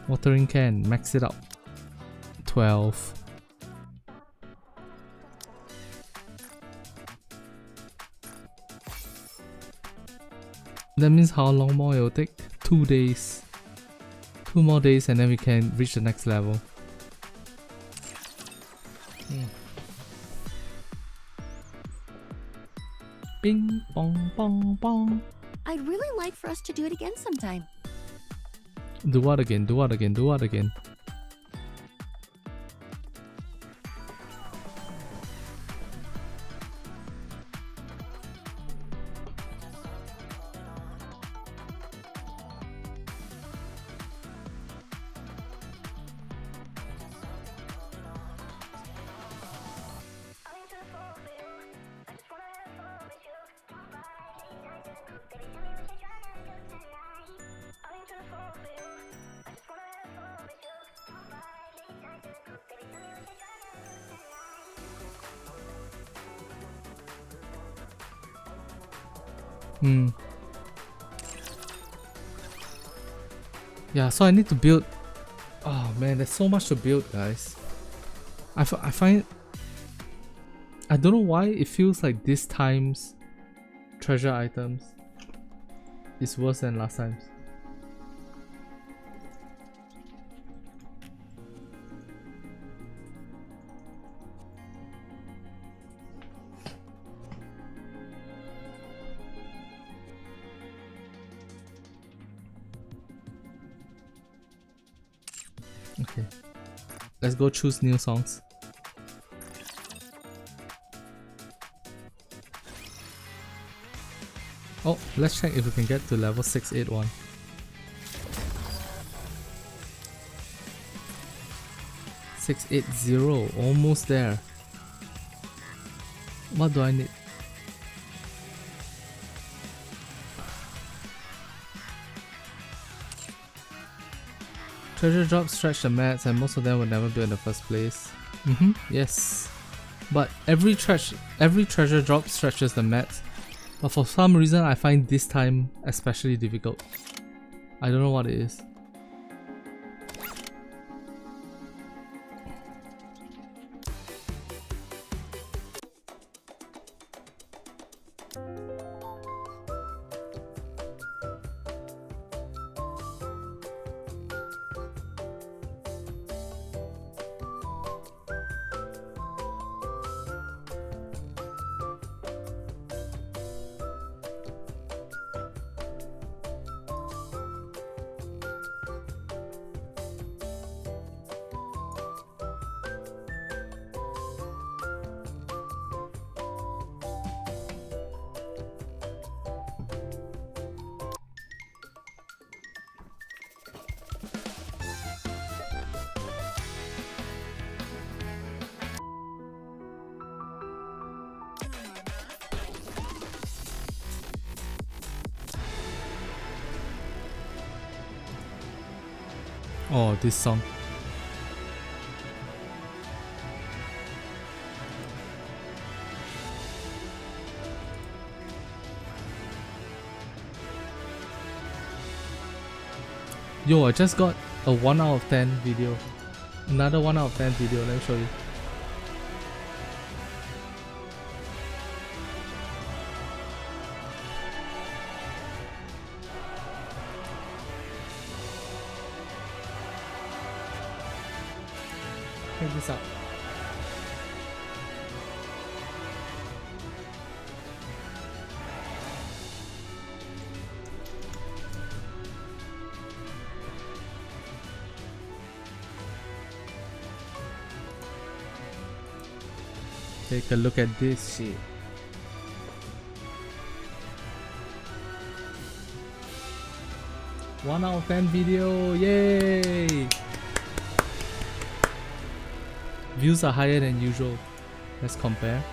Watering can, max it up. 12. That means how long more it will take? 2 days. 2 more days and then we can reach the next level. Bing bong bong bong. I'd really like for us to do it again sometime. Do what again? Do what again? Do what again? Yeah, so I need to build. Oh man, there's so much to build, guys. I find, I don't know why it feels like this time's treasure items is worse than last time's. Okay, let's go choose new songs. Oh, let's check if we can get to level 681. $680, almost there. What do I need? Treasure drops stretch the mats and most of them will never build in the first place. Yes. But every treasure drop stretches the mats. But for some reason I find this time especially difficult. I don't know what it is. Oh, this song. Yo, I just got a 1 out of 10 video. Another 1 out of 10 video, let me show you. Check this out. Take a look at this shit. 1 out of 10 video, yay! Views are higher than usual. Let's compare.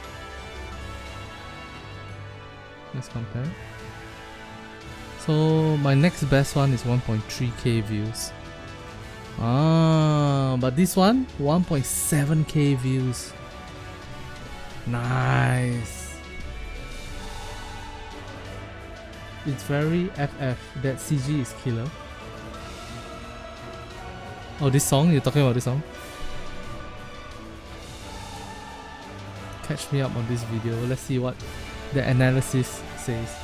So my next best one is 1.3k views. But this one 1.7k views. Nice. It's very FF. That CG is killer. Oh, this song? You're talking about this song? Catch me up on this video. Let's see what the analysis says.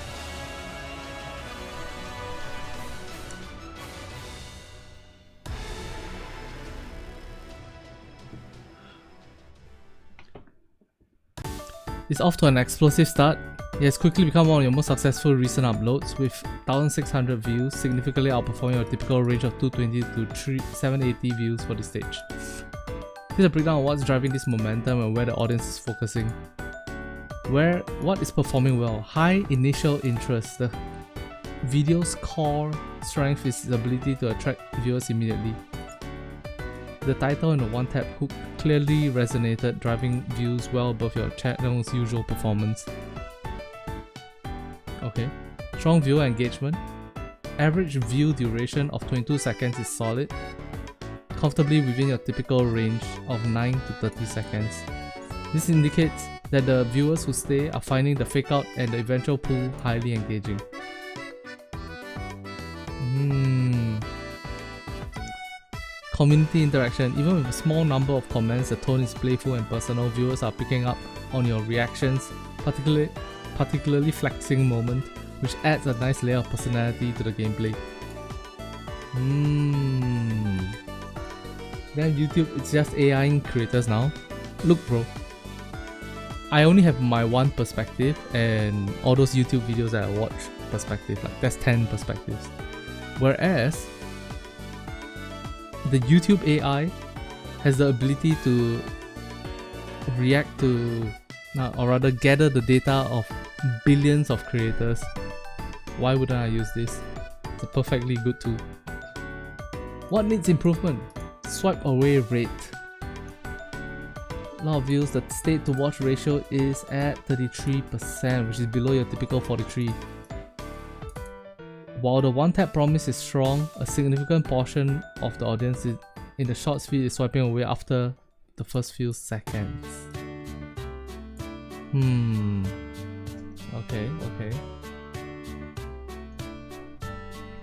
It's off to an explosive start. It has quickly become one of your most successful recent uploads, with 1600 views, significantly outperforming your typical range of 220 to 780 views for this stage. Here's a breakdown of what's driving this momentum and where the audience is focusing. What is performing well? High initial interest. The video's core strength is its ability to attract viewers immediately. The title and the one-tap hook clearly resonated, driving views well above your channel's usual performance. Okay. Strong viewer engagement. Average view duration of 22 seconds is solid, comfortably within your typical range of 9 to 30 seconds. This indicates that the viewers who stay are finding the fake out and the eventual pull highly engaging. Community interaction. Even with a small number of comments, the tone is playful and personal. Viewers are picking up on your reactions, particularly flexing moment, which adds a nice layer of personality to the gameplay. Then YouTube, it's just AI-ing creators now. Look bro, I only have my one perspective, and all those YouTube videos that I watch perspective, like that's 10 perspectives. Whereas the YouTube AI has the ability to react to, or rather gather the data of billions of creators. Why wouldn't I use this? It's a perfectly good tool. What needs improvement? Swipe away rate. A lot of views. The state to watch ratio is at 33%, which is below your typical 43%. While the one-tap promise is strong, a significant portion of the audience in the shorts feed is swiping away after the first few seconds. Okay.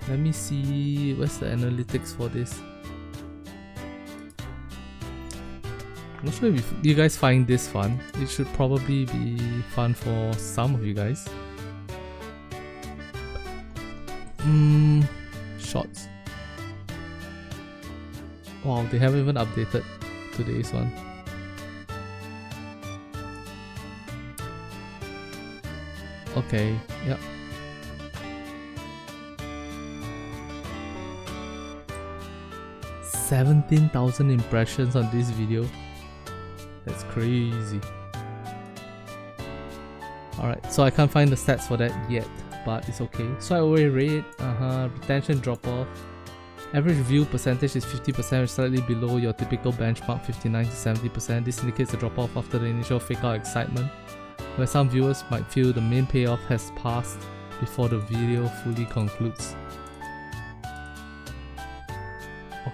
Let me see, where's the analytics for this? I'm not sure if you guys find this fun. It should probably be fun for some of you guys. Shots. Wow, they haven't even updated today's one. Okay, yep. $17,000 impressions on this video. That's crazy. Alright, so I can't find the stats for that yet, but it's okay. Swipe away rate, retention drop off. Average view percentage is 50%, which is slightly below your typical benchmark 59 to 70%. This indicates a drop off after the initial fake out excitement, where some viewers might feel the main payoff has passed before the video fully concludes.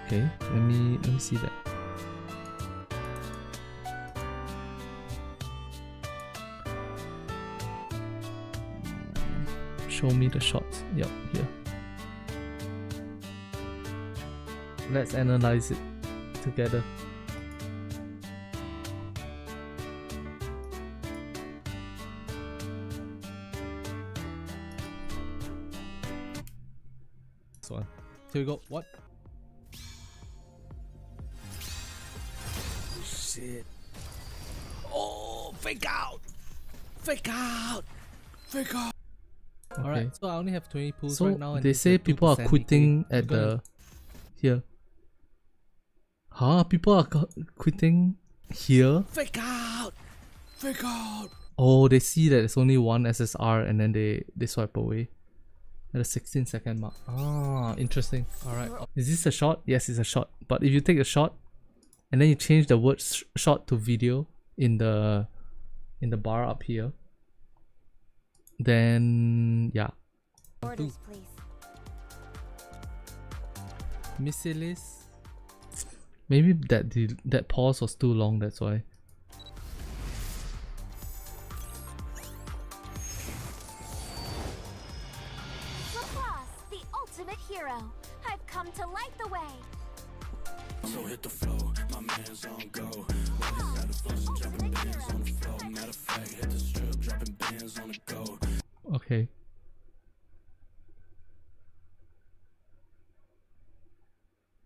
Okay, let me see that. Show me the shots. Yep, here. Let's analyze it together. This one. Here we go. What? Shit. Oh, fake out! Fake out! Fake out! Okay. Alright, so I only have 20 pulls right now. And they say people are quitting at the... Here. Huh? People are quitting here? Fake out! Fake out! Oh, they see that there's only one SSR and then they swipe away. At the 16-second mark. Ah, interesting. Alright. Is this a shot? Yes, it's a shot. But if you take a shot and then you change the word shot to video in the bar up here, then yeah. Orders, please. Missilis. Maybe that pause was too long, that's why. Jaspas, the ultimate hero. I've come to light the way. So hit the flow, my man's on go. Dropping bands on the floor. Matter of fact, hit the strip, dropping bands on the go. Okay.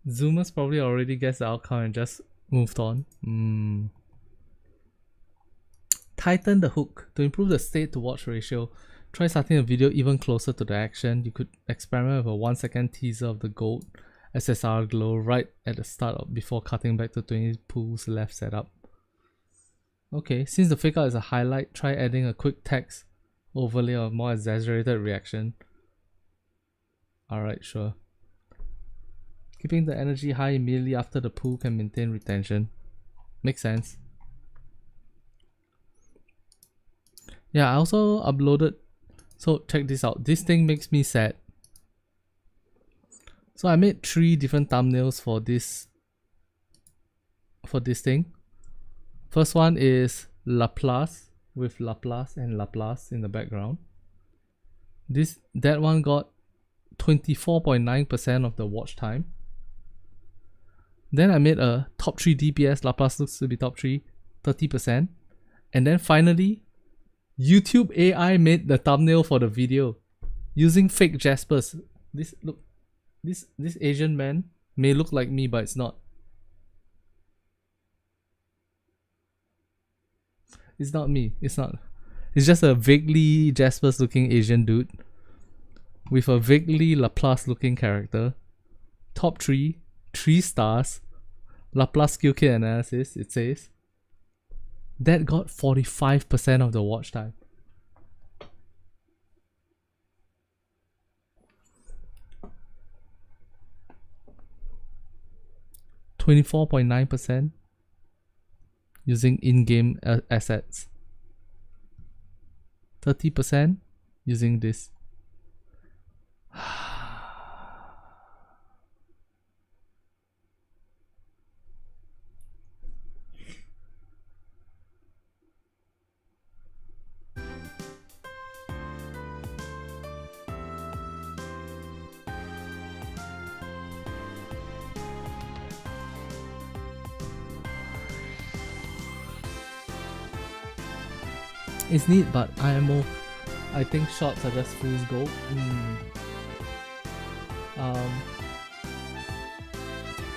Zoomers probably already guessed the outcome and just moved on. Tighten the hook. To improve the state to watch ratio, try starting a video even closer to the action. You could experiment with a 1-second teaser of the gold SSR glow right at the start before cutting back to 20 pools left setup. Okay, since the fake out is a highlight, try adding a quick text overlay or more exaggerated reaction. Alright, sure. Keeping the energy high immediately after the pool can maintain retention. Makes sense. Yeah, I also uploaded. So check this out. This thing makes me sad. So I made 3 different thumbnails for this thing. First one is Laplace with Laplace and Laplace in the background. That one got 24.9% of the watch time. Then I made a top 3 DPS, Laplace looks to be top 3, 30%. And then finally, YouTube AI made the thumbnail for the video using fake Jaspas. This Asian man may look like me, but it's not. It's not me. It's not. It's just a vaguely Jaspas looking Asian dude with a vaguely Laplace looking character. Top 3, 3 stars, Laplace skill kit analysis, it says. That got 45% of the watch time. (24.9%) using in-game assets. 30% using this. It's neat, but I think shots are just fool's gold.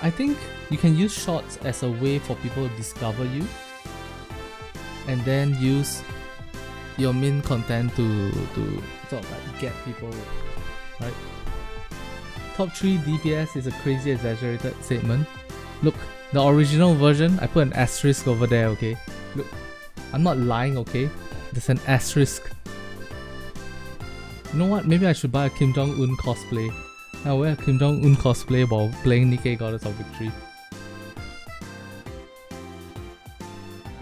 I think you can use shots as a way for people to discover you, and then use your main content to sort of like get people, right? Top 3 DPS is a crazy exaggerated statement. Look, the original version, I put an asterisk over there, okay? Look, I'm not lying, okay? There's an asterisk. You know what? Maybe I should buy a Kim Jong-un cosplay. I'll wear a Kim Jong-un cosplay while playing Nikke Goddess of Victory.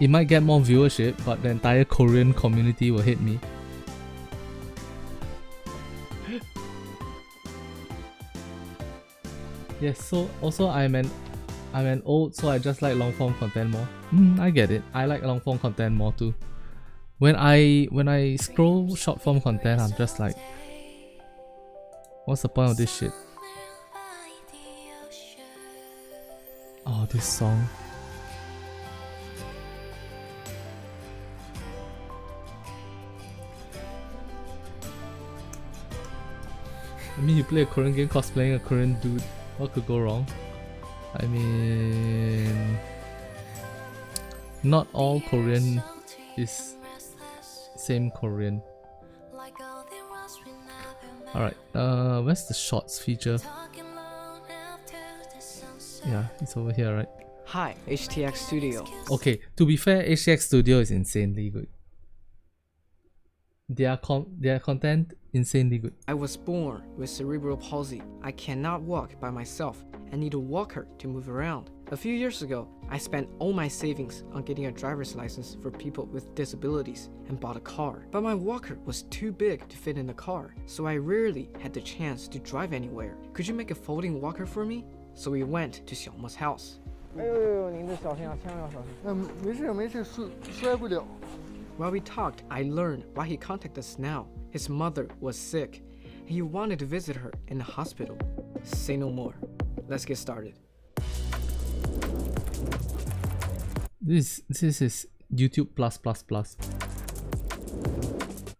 It might get more viewership, but the entire Korean community will hate me. Yes, so also I'm an old, so I just like long form content more. I get it. I like long form content more too. When I scroll short form content, I'm just like, what's the point of this shit? Oh, this song. I mean, you play a Korean game cosplaying a Korean dude. What could go wrong? I mean, not all Korean is same Korean. Alright, where's the shots feature? Yeah, it's over here, right? Hi, HTX Studio. Okay, to be fair, HTX Studio is insanely good. Their content insanely good. I was born with cerebral palsy. I cannot walk by myself and need a walker to move around. A few years ago, I spent all my savings on getting a driver's license for people with disabilities and bought a car. But my walker was too big to fit in the car, so I rarely had the chance to drive anywhere. Could you make a folding walker for me? So we went to Xiaomo's house. While we talked, I learned why he contacted us now. His mother was sick, and he wanted to visit her in the hospital. Say no more. Let's get started. This is YouTube plus.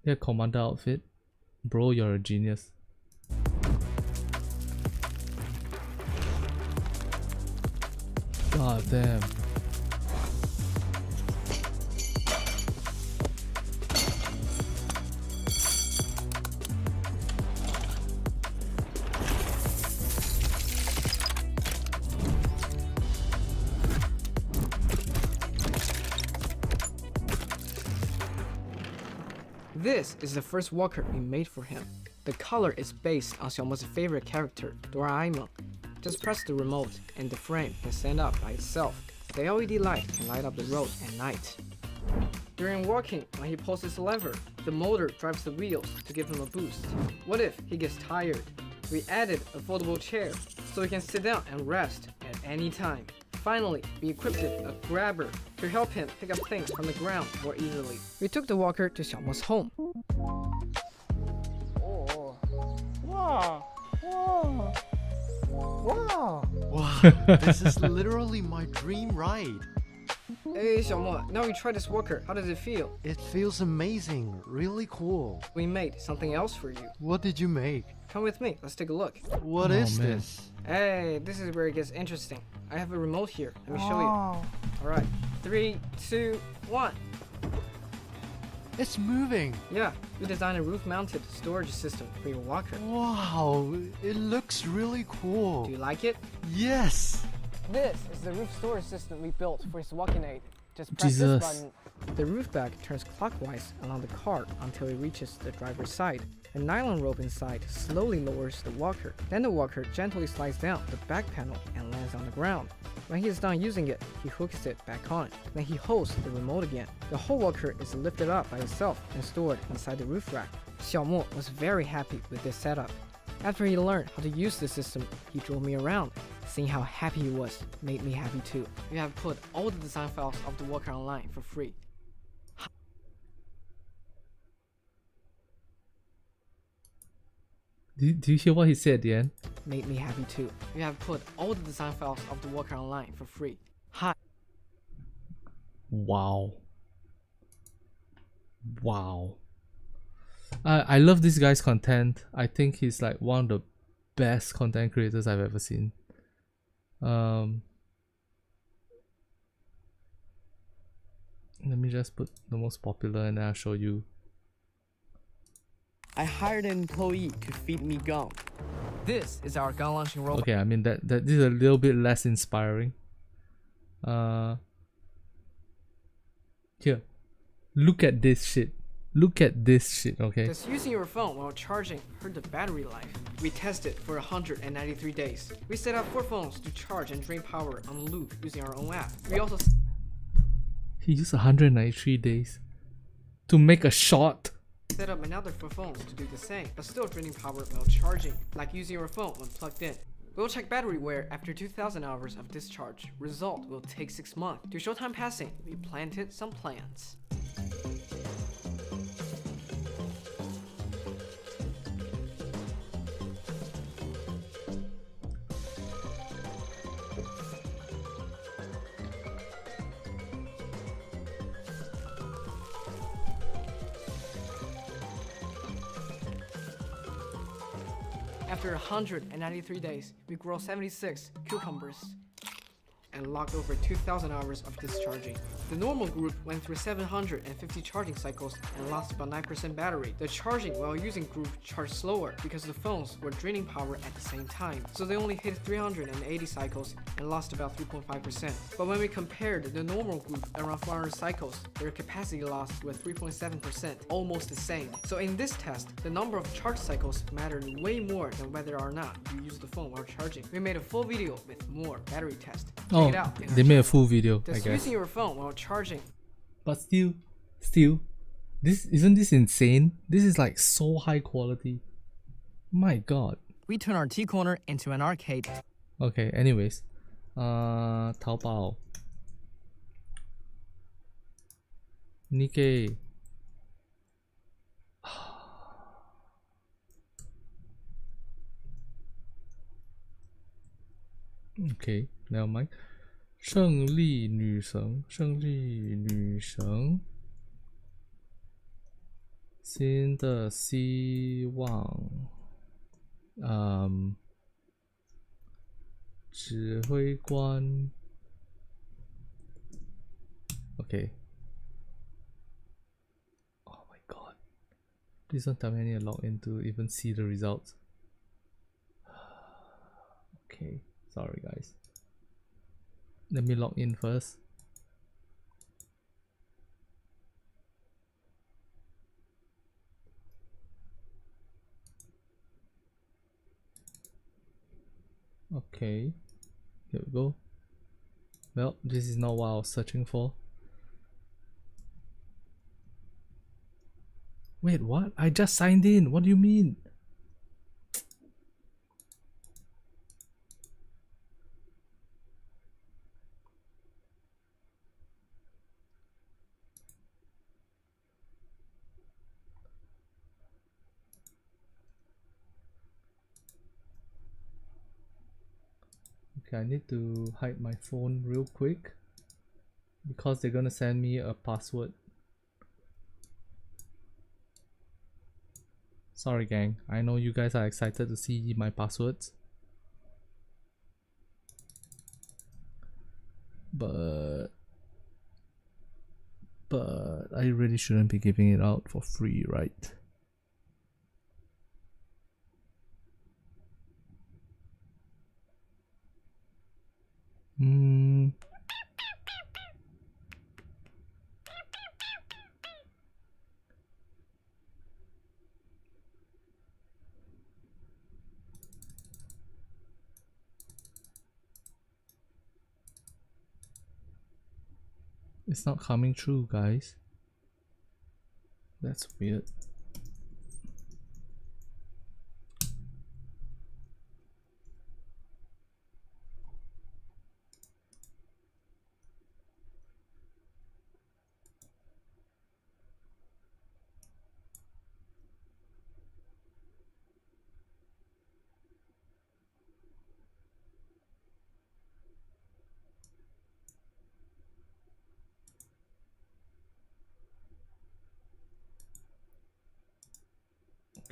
Their commander outfit. Bro, you're a genius. God damn. This is the first walker we made for him. The color is based on Xiaomo's favorite character, Doraemon. Just press the remote and the frame can stand up by itself. The LED light can light up the road at night. During walking, when he pulls his lever, the motor drives the wheels to give him a boost. What if he gets tired? We added a foldable chair so he can sit down and rest at any time. Finally, we equipped a grabber to help him pick up things from the ground more easily. We took the walker to Xiaomo's home. Oh. Wow. Wow. Wow. Wow, this is literally my dream ride. Hey Xiaomo, now we try this walker. How does it feel? It feels amazing, really cool. We made something else for you. What did you make? Come with me, let's take a look. What is this? Hey, this is where it gets interesting. I have a remote here. Let me show you. Alright, 3, 2, 1. It's moving. Yeah, we designed a roof-mounted storage system for your walker. Wow, it looks really cool. Do you like it? Yes. This is the roof storage system we built for his walking aid. Just press this button. The roof bag turns clockwise along the car until it reaches the driver's side. A nylon rope inside slowly lowers the walker. Then the walker gently slides down the back panel and lands on the ground. When he is done using it, he hooks it back on. Then he holds the remote again. The whole walker is lifted up by itself and stored inside the roof rack. Xiaomo was very happy with this setup. After he learned how to use the system, he drove me around. Seeing how happy he was made me happy too. We have put all the design files of the walker online for free. Do you hear what he said at the end? Made me happy too. We have put all the design files of the walker online for free. Hi. Wow. Wow. I love this guy's content. I think he's like one of the best content creators I've ever seen. Let me just put the most popular and then I'll show you. I hired an employee to feed me gum. This is our gun launching robot. Okay, I mean that this is a little bit less inspiring. Here. Look at this shit. Look at this shit, okay? Does using your phone while charging hurt the battery life? We tested for 193 days. We set up 4 phones to charge and drain power on loop using our own app. We also... He used 193 days to make a shot. Set up another 4 phones to do the same, but still draining power while charging, like using your phone when plugged in. We'll check battery wear after 2,000 hours of discharge. Result will take 6 months. To show time passing, we planted some plants. After 193 days, we grow 76 cucumbers. and logged over 2,000 hours of discharging. The normal group went through 750 charging cycles and lost about 9% battery. The charging while using group charged slower because the phones were draining power at the same time, so they only hit 380 cycles and lost about 3.5%. But when we compared the normal group around 400 cycles, their capacity loss was 3.7%, almost the same. So in this test, the number of charge cycles mattered way more than whether or not you use the phone while charging. We made a full video with more battery test. Check it out. They made a full video, I Does guess. using your phone while charging. But still, isn't this insane? This is like so high quality. My god. We turn our tea corner into an arcade. Okay, anyways. Taobao. Nikke. Okay, never mind. 胜利女神，胜利女神，新的希望，指挥官 ，OK。Oh my god! Please don't tell me I need to log in to even see the results. Okay, sorry guys. Let me log in first. Okay, here we go. Well, this is not what I was searching for. Wait, what? I just signed in. What do you mean? Okay, I need to hide my phone real quick because they're gonna send me a password. Sorry gang, I know you guys are excited to see my passwords, but I really shouldn't be giving it out for free, right? It's not coming through, guys. That's weird.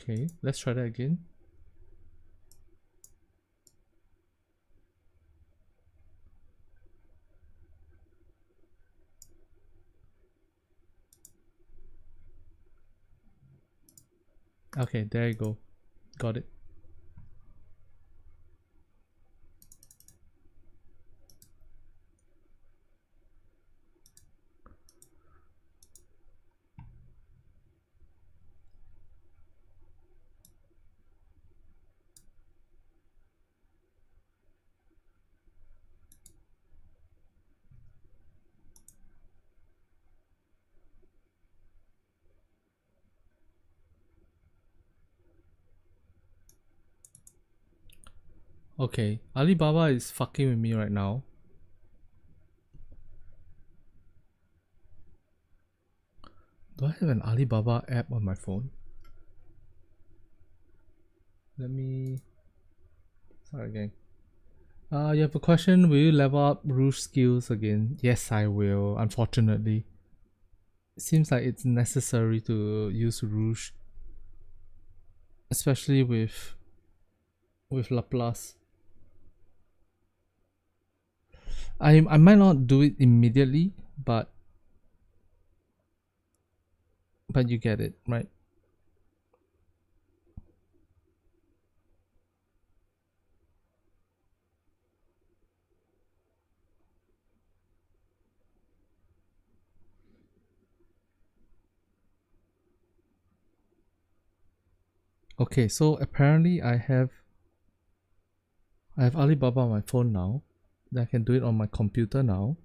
Okay, let's try that again. Okay, there you go. Got it. Okay, Alibaba is fucking with me right now. Do I have an Alibaba app on my phone? Let me... Sorry gang. You have a question, will you level up Rouge skills again? Yes, I will, unfortunately. It seems like it's necessary to use Rouge. Especially with Laplace. I might not do it immediately, but you get it, right? Okay, so apparently I have Alibaba on my phone now. Then I can do it on my computer now.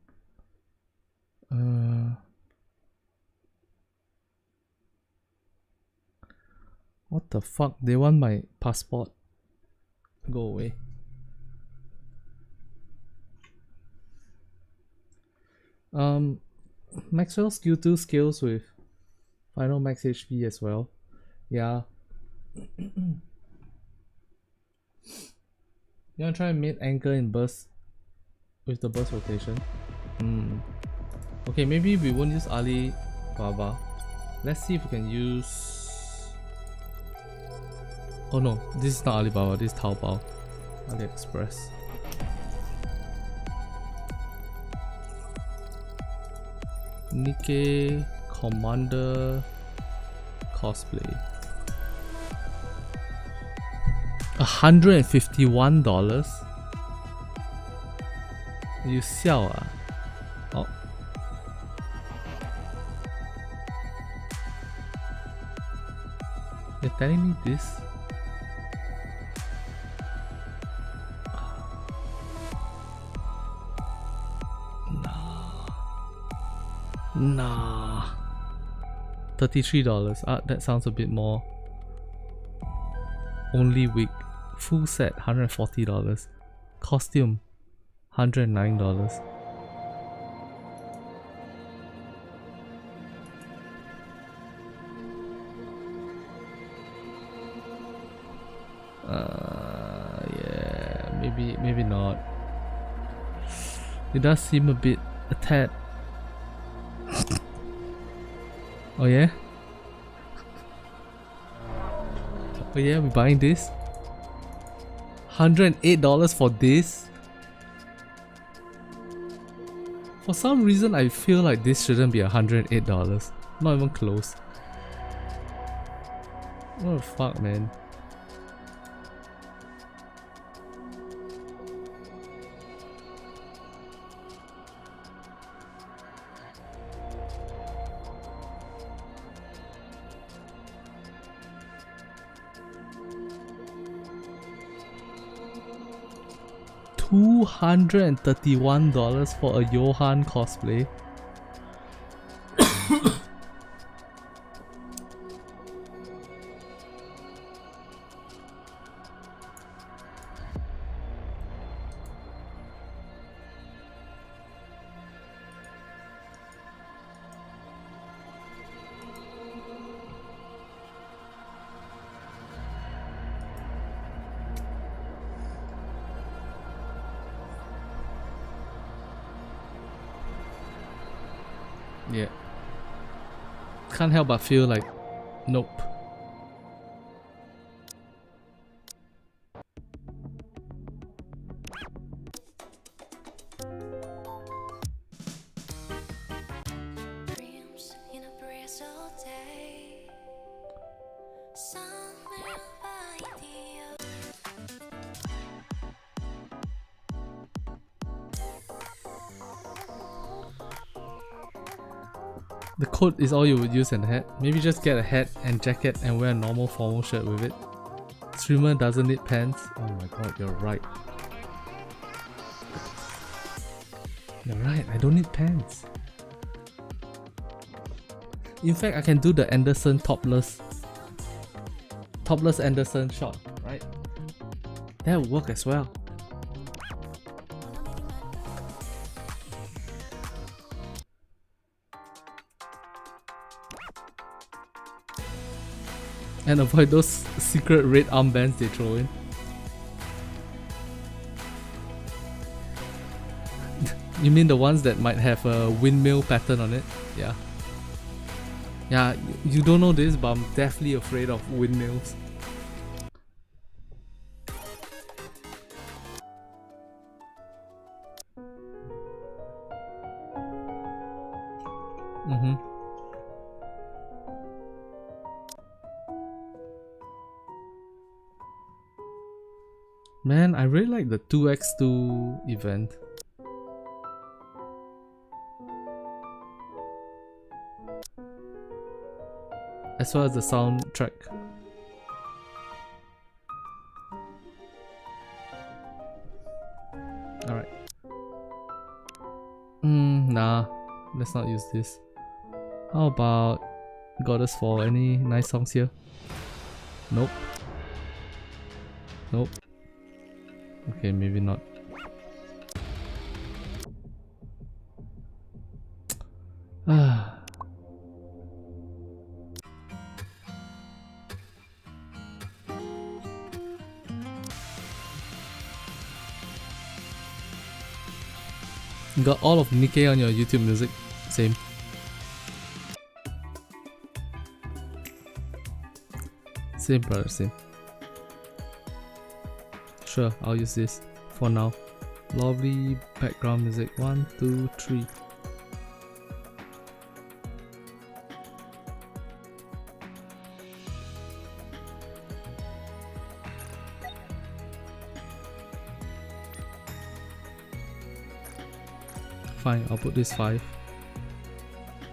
What the fuck? They want my passport. Go away. Maxwell skill 2 scales with final max HP as well. Yeah. You wanna try mid anchor in burst with the burst rotation? Okay, maybe we won't use Alibaba. Let's see if we can use. Oh no, this is not Alibaba, this is Taobao. AliExpress. Nikke Commander cosplay. $151? You siao ah? Oh. You're telling me this? Nah. $33. That sounds a bit more. Only wig. Full set $140. Costume $109. Yeah, maybe not. It does seem a tad. Oh yeah? Oh yeah, we're buying this? $108 for this? For some reason I feel like this shouldn't be $108. Not even close. What the fuck, man? $231 for a Johan cosplay. Yeah. Can't help but feel like, nope. The coat is all you would use and a hat. Maybe just get a hat and jacket and wear a normal formal shirt with it. Streamer doesn't need pants. Oh my god, you're right. You're right, I don't need pants. In fact, I can do the Anderson topless Anderson shot, right? That would work as well. And avoid those secret red armbands they throw in. You mean the ones that might have a windmill pattern on it? Yeah. Yeah, you don't know this, but I'm definitely afraid of windmills. Man, I really like the 2x2 event. As well as the soundtrack. Alright. Nah, let's not use this. How about Goddess Fall? Any nice songs here? Nope. Nope. Okay, maybe not. Ah. You got all of Nikke on your YouTube music? Same. Same, brother, same. Sure, I'll use this for now. Lovely background music. 1, 2, 3. Fine, I'll put this 5.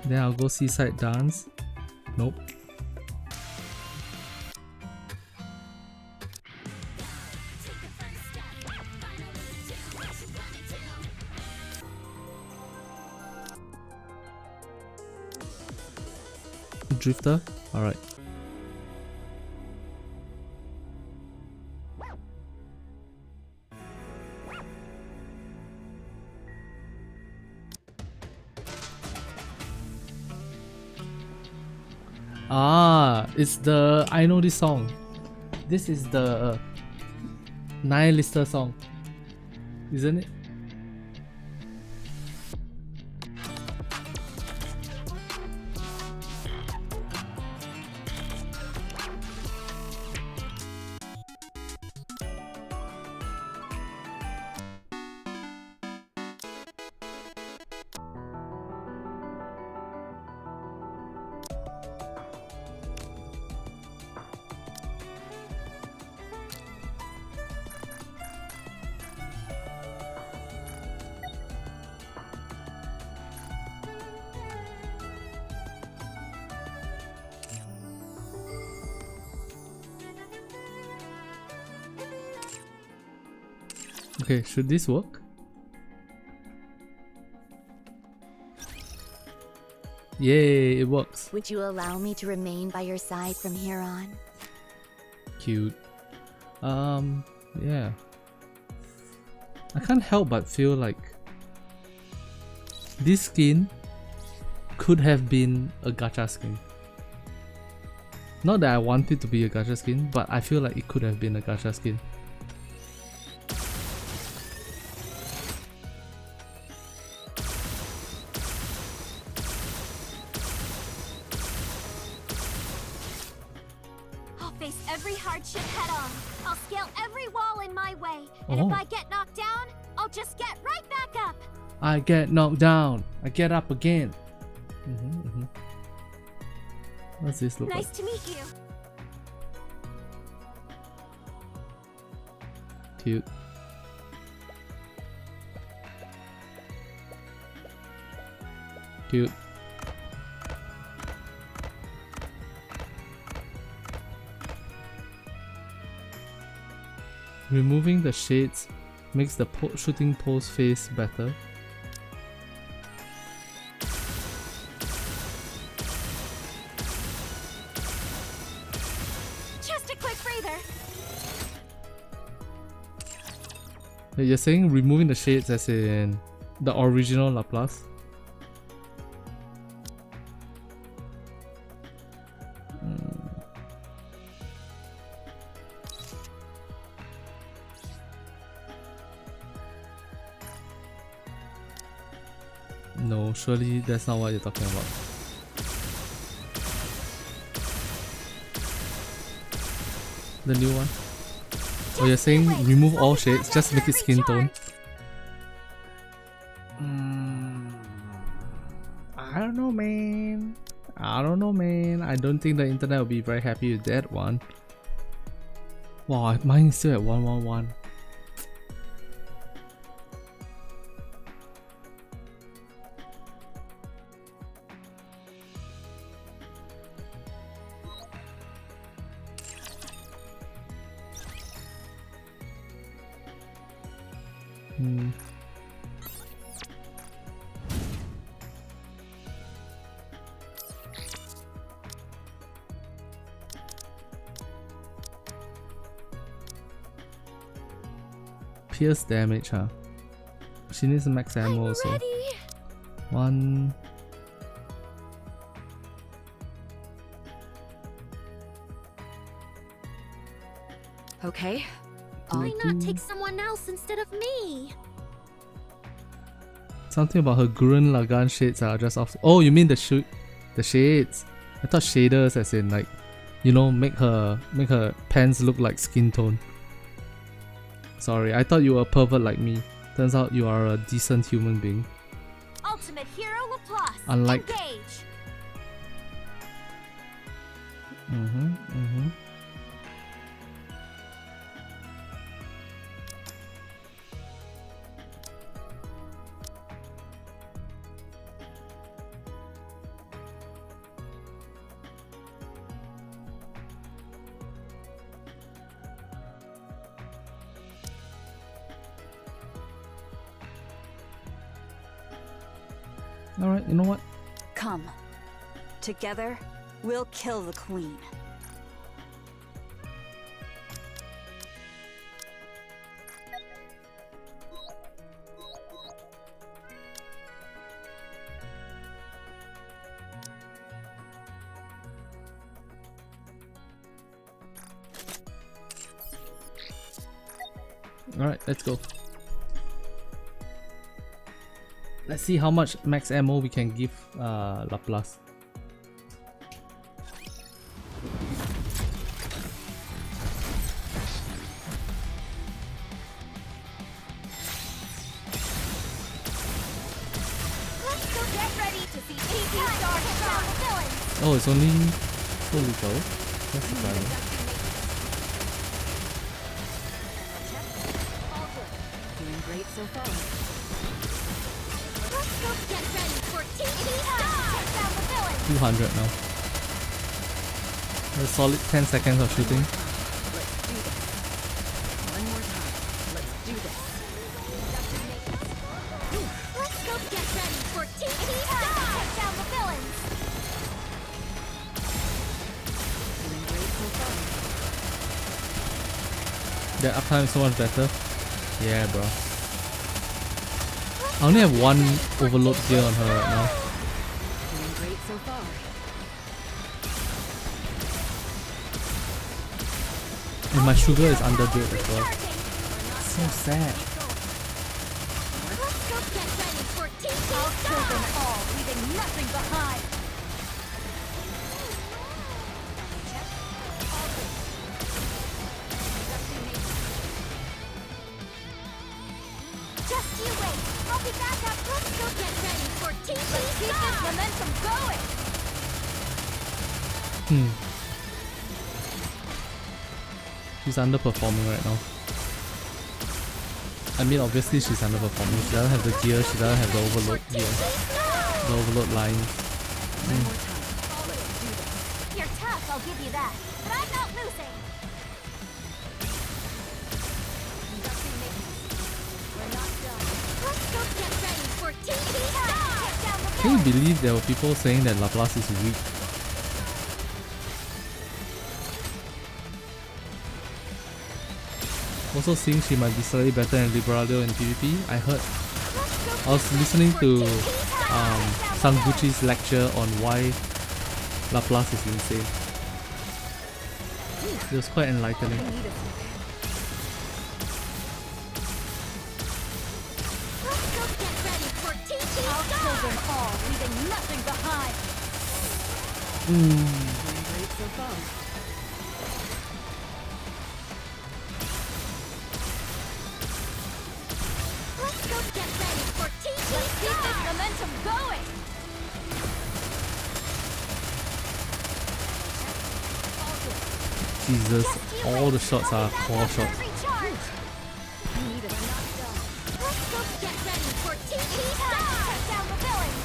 Then I'll go Seaside Dance. Nope. Drifter? Alright. Ah, it's the I know this song. This is the Nihilista song, isn't it? Okay, should this work? Yay, it works. Would you allow me to remain by your side from here on? Cute. Yeah. I can't help but feel like this skin could have been a gacha skin. Not that I want it to be a gacha skin, but I feel like it could have been a gacha skin. I get knocked down, I get up again. What's this look like? Nice to meet you. Cute. Cute. Removing the shades makes the shooting pose face better. You're saying removing the shades as in the original Laplace? No, surely that's not what you're talking about. The new one? Oh, you're saying remove all shades, just make it skin tone? I don't know, man. I don't know, man. I don't think the internet will be very happy with that one. Wow, mine is still at 111. Pierce damage, huh? She needs max ammo also. Ready. One. Okay. Why not take someone else instead of me? Something about her Gurren Lagann shades are just off. Oh, you mean the shades? I thought shaders, as in like, you know, make her pants look like skin tone. Sorry, I thought you were a pervert like me. Turns out you are a decent human being. Ultimate Hero Laplace. Unlike. Engage. Alright, you know what? Come. Together, we'll kill the queen. Alright, let's go. Let's see how much max ammo we can give Laplace. Oh, it's only so little. That's surprising. Doing great so far. 200 now. A solid 10 seconds of shooting. One more time. Let's do this. Let's go get ready for TT style. Take down the villains. Doing great so far. The uptime is so much better. Yeah, bro. I only have one overload gear on her right now. Doing great so far. And my sugar is underbuilt as well. So sad. Let's go get ready for TT style. I'll kill them all, leaving nothing behind. Just you wait. I'll be back up. Let's go get ready for TT style. Let's keep this momentum going. She's underperforming right now. I mean, obviously she's underperforming. She doesn't have the gear, she doesn't have the overload gear. The overload lines. You're tough, I'll give you that. But I'm not losing. We're not done. Let's go get ready for TT style. Take down the Can you believe there were people saying that Laplace is weak? Also seeing she might be slightly better than Liberadio in PvP. I was listening to Sanguchi's lecture on why Laplace is insane. It was quite enlightening. Let's go get ready for TT style. I'll kill them all, leaving nothing behind. Doing great so far. Let's go get ready for TT style. Let's keep this momentum going. Jesus, all the shots are core shots. Recharge. Let's go get ready for TT style. Take down the villains.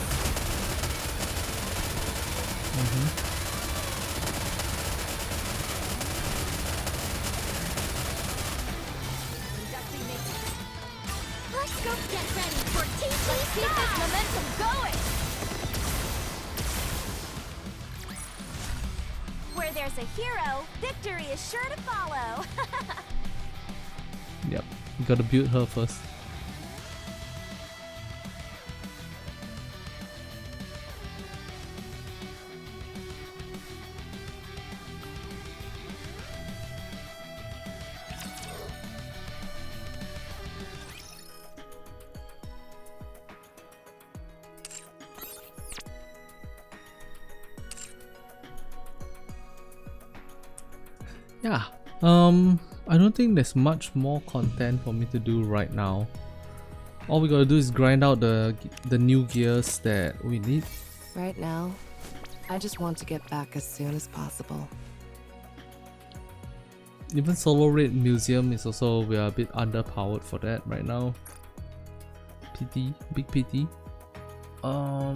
Let's there's a hero, victory is sure to follow. Yep, you gotta build her first. Yeah, I don't think there's much more content for me to do right now. All we gotta do is grind out the new gears that we need. Right now, I just want to get back as soon as possible. Even Solo Raid Museum is also, we are a bit underpowered for that right now. PT, big PT. I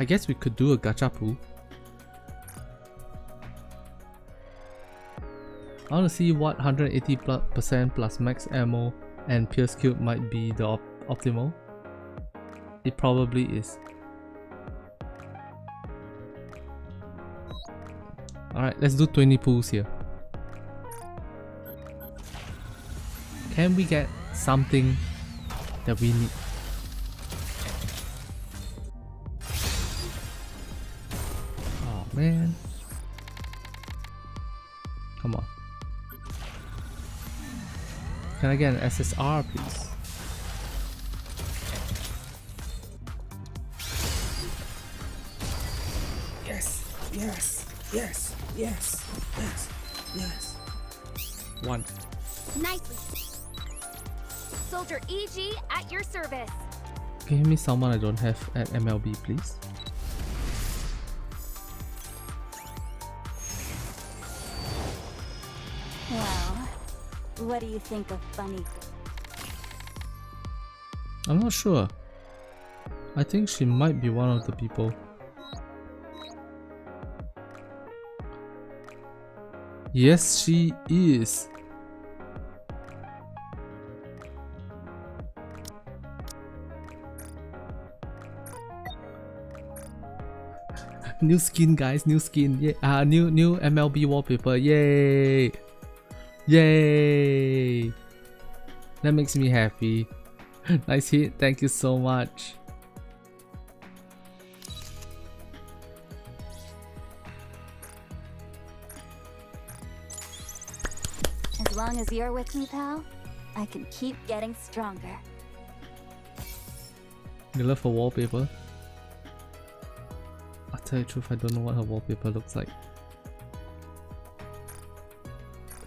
guess we could do a gacha pool. I want to see what 180% plus max ammo and Pierce Cube might be the optimal. It probably is. Alright, let's do 20 pools here. Can we get something that we need? Oh man. Come on. Can I get an SSR, please? Yes, yes, yes, yes, yes, yes. One. Nicely. Soldier EG at your service. Give me someone I don't have at MLB, please. Well, what do you think of Bunny? I'm not sure. I think she might be one of the people. Yes, she is. New skin, guys, new skin. Yeah, new MLB wallpaper. Yay! Yay! That makes me happy. Nice hit. Thank you so much. As long as you're with me, pal, I can keep getting stronger. You love her wallpaper? I'll tell you the truth, I don't know what her wallpaper looks like.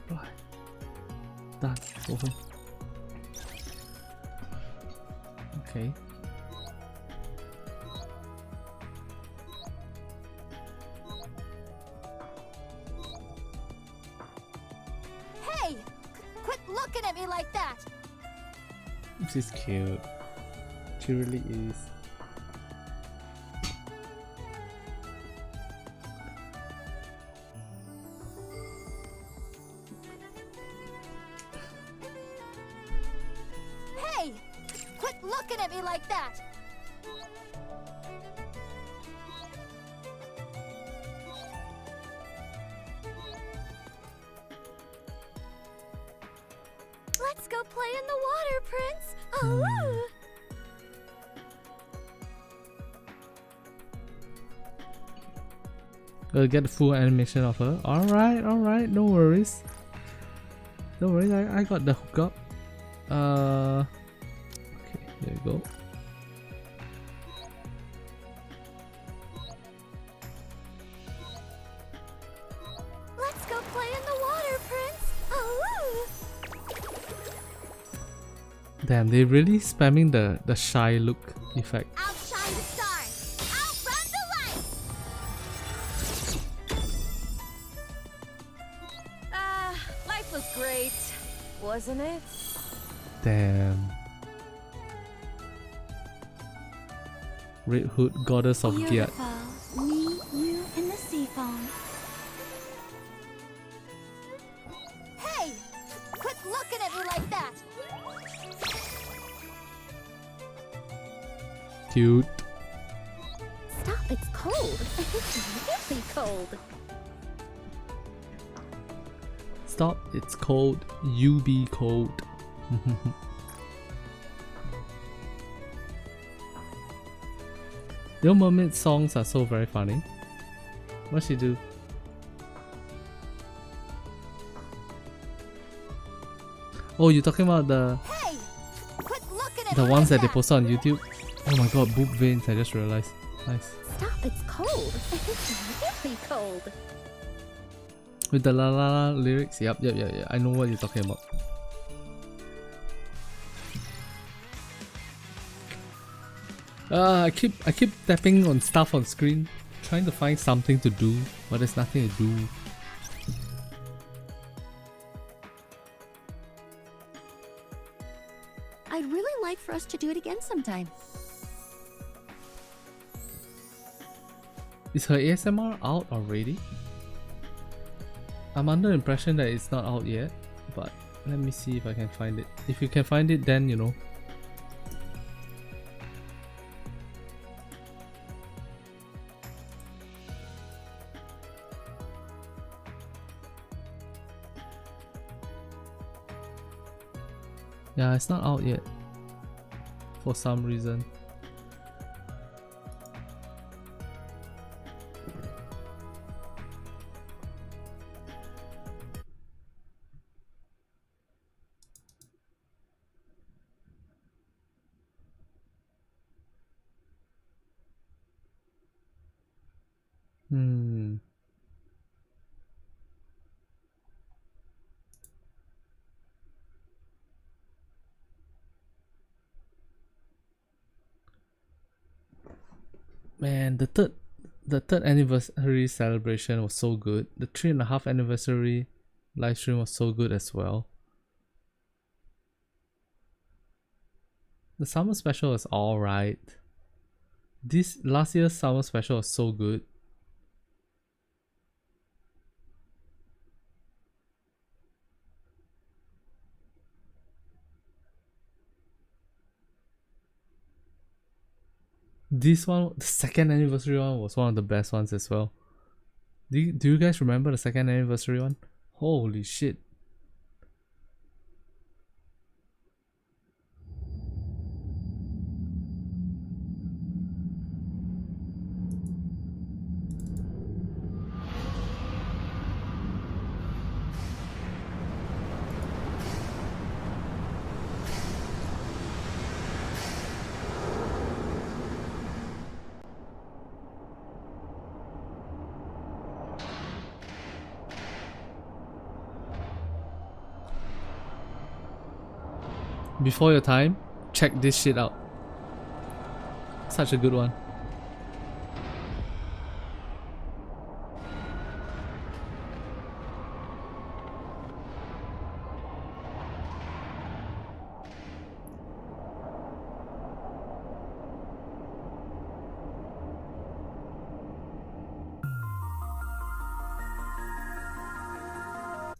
Apply. Done. Go home. Okay. Hey! Quit looking at me like that! This is cute. She really is. Hey! Quit looking at me like that! Let's go play in the water, Prince! Oh! We'll get the full animation of her. Alright, no worries. Don't worry, I got the hookup. Okay, there you go. Let's go play in the water, Prince! Oh! Damn, they really spamming the shy look effect. Outshine the stars! Outrun the lights! Life was great, wasn't it? Damn. Red Hood, Goddess of Gyat. Beautiful. Me, you, and the sea foam. Hey! Quit looking at me like that! Cute. Stop, it's cold. really cold. Stop, it's cold. You be cold. Little Mermaid songs are so very funny. What she do? Oh, you're talking about the ones that they posted on YouTube? Oh my god, boob veins, I just realized. Nice. Stop, it's cold. It's really cold. With the la la la lyrics? Yep. I know what you're talking about. I keep tapping on stuff on screen, trying to find something to do, but there's nothing to do. I'd really like for us to do it again sometime. Is her ASMR out already? I'm under the impression that it's not out yet, but let me see if I can find it. If you can find it, then you know. Yeah, it's not out yet for some reason. Man, the third anniversary celebration was so good. The 3.5 anniversary live stream was so good as well. The summer special was alright. This last year's summer special was so good. This one, the second anniversary one, was one of the best ones as well. Do you guys remember the second anniversary one? Holy shit. Before your time, check this shit out. Such a good one.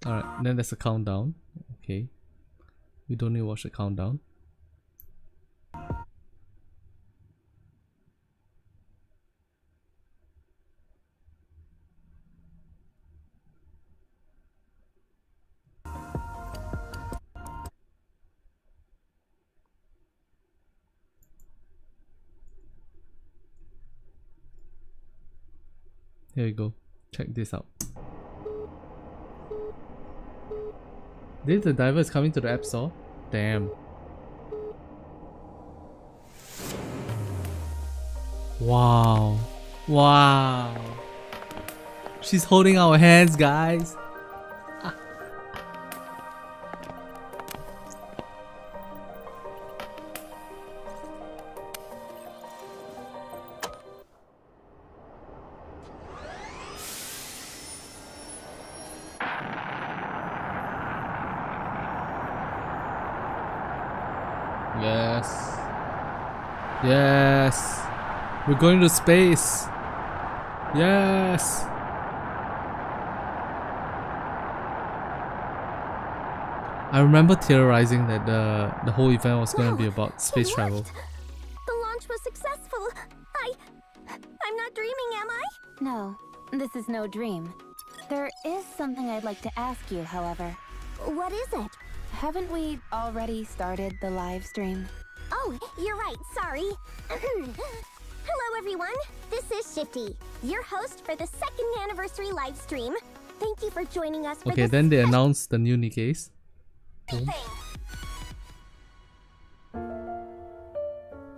Alright, then there's a countdown. Okay. We don't need to watch the countdown. Here we go. Check this out. Dave the Diver is coming to the App Store? Damn. Wow. Wow. She's holding our hands, guys. Yes. Yes. We're going to space. Yes. I remember theorizing that the whole event was going to be about space travel. The launch was successful. I'm not dreaming, am I? No, This is no dream. There is something I'd like to ask you, however. What is it? Haven't we already started the live stream? Oh, you're right, sorry. Hello everyone, this is Shifty, your host for the second anniversary live stream. Thank you for joining us for Okay, then they announced the new Nikke's.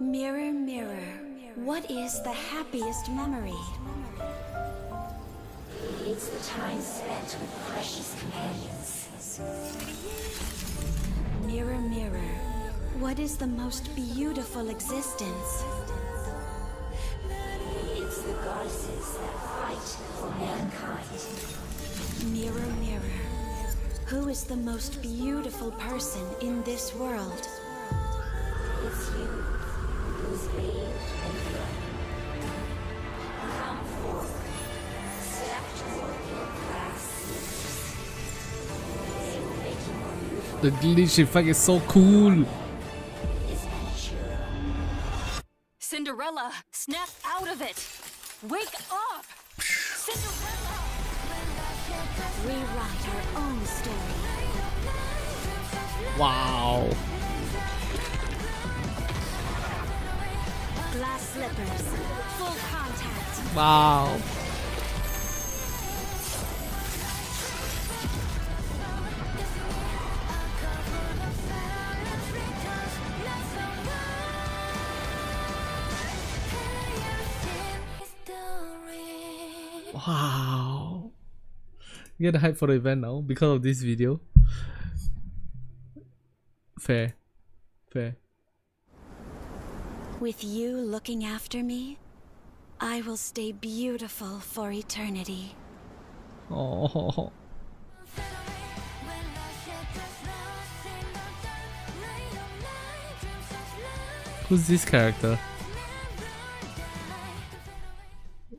Mirror, mirror, what is the happiest memory? It's the time spent with precious companions. Mirror, mirror, what is the most beautiful existence? It's the goddesses that fight for mankind. Mirror, mirror, who is the most beautiful person in this world? It's you, who's bathed and flown. Come forth, step toward your glass sleeves. They will make you more beautiful. The glitch effect is so cool. Cinderella, snap out of it! Wake up! Cinderella! Rewrite our own story. Wow. Glass slippers, full contact. Wow. Wow. You get hype for the event now because of this video. Fair. Fair. With you looking after me, I will stay beautiful for eternity. Oh. Who's this character?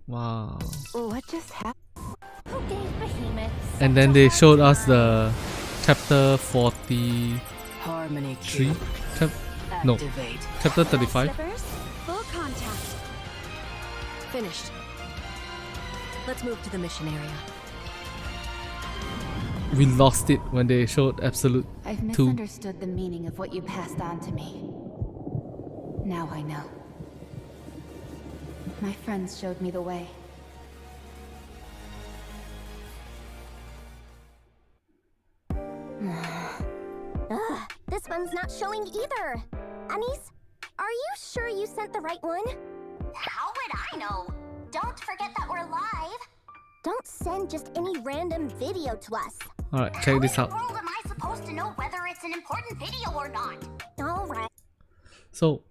Wow. What just happened? Who gave Behemoth? And then they showed us the chapter 43. Harmony No, Activate. chapter 35. Slippers, full contact. Finished. Let's move to the mission area. We lost it when they showed Absolute I've 2. misunderstood the meaning of what you passed on to me. Now I know. My friends showed me the way. Ugh, this one's not showing either. Anise, are you sure you sent the right one? How would I know? Don't forget that we're live. Don't send just any random video to us. Alright, check this out. How in the world am I supposed to know whether it's an important video or not? Alright. So,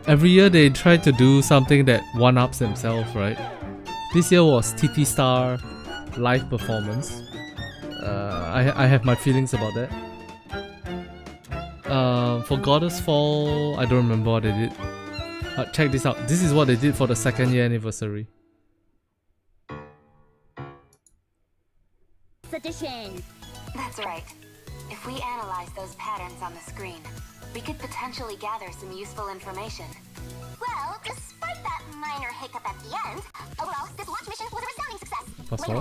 every year they try to do something that one-ups themselves, right? This year was TT Star live performance. I have my feelings about that. For Goddess Fall, I don't remember what they did. Check this out. This is what they did for the 2nd year anniversary. Edition. That's right. If we analyze those patterns on the screen, we could potentially gather some useful information. Well, despite that minor hiccup at the end, overall, this launch mission was a resounding success.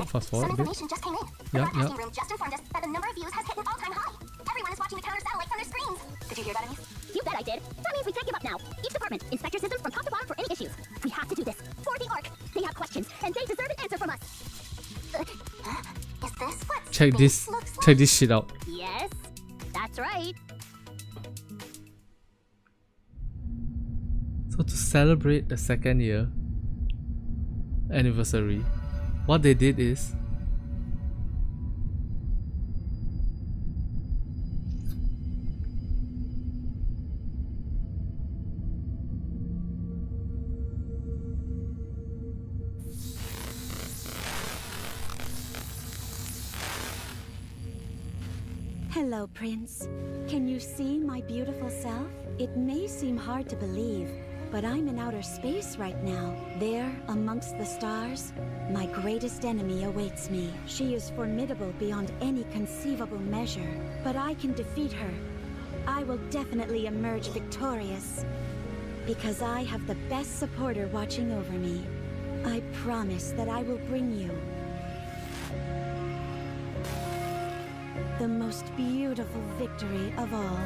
Fast forward Some a bit. information just came in. The broadcasting room just informed us that the number of views has hit an all-time high. Everyone is watching the counter satellite from their screens. Did you hear that, Anise? You bet I did. That means we can't give up now. Each department, inspect your systems from top to bottom for any issues. We have to do this. For the Ark. They have questions, and they deserve an answer from us. Is this what Check space this. looks Check this shit out. Yes, that's right. So to celebrate the 2nd year anniversary, what they did is Hello, Prince. Can you see my beautiful self? It may seem hard to believe, but I'm in outer space right now. There, amongst the stars, my greatest enemy awaits me. She is formidable beyond any conceivable measure, but I can defeat her. I will definitely emerge victorious. Because I have the best supporter watching over me. I promise that I will bring you the most beautiful victory of all.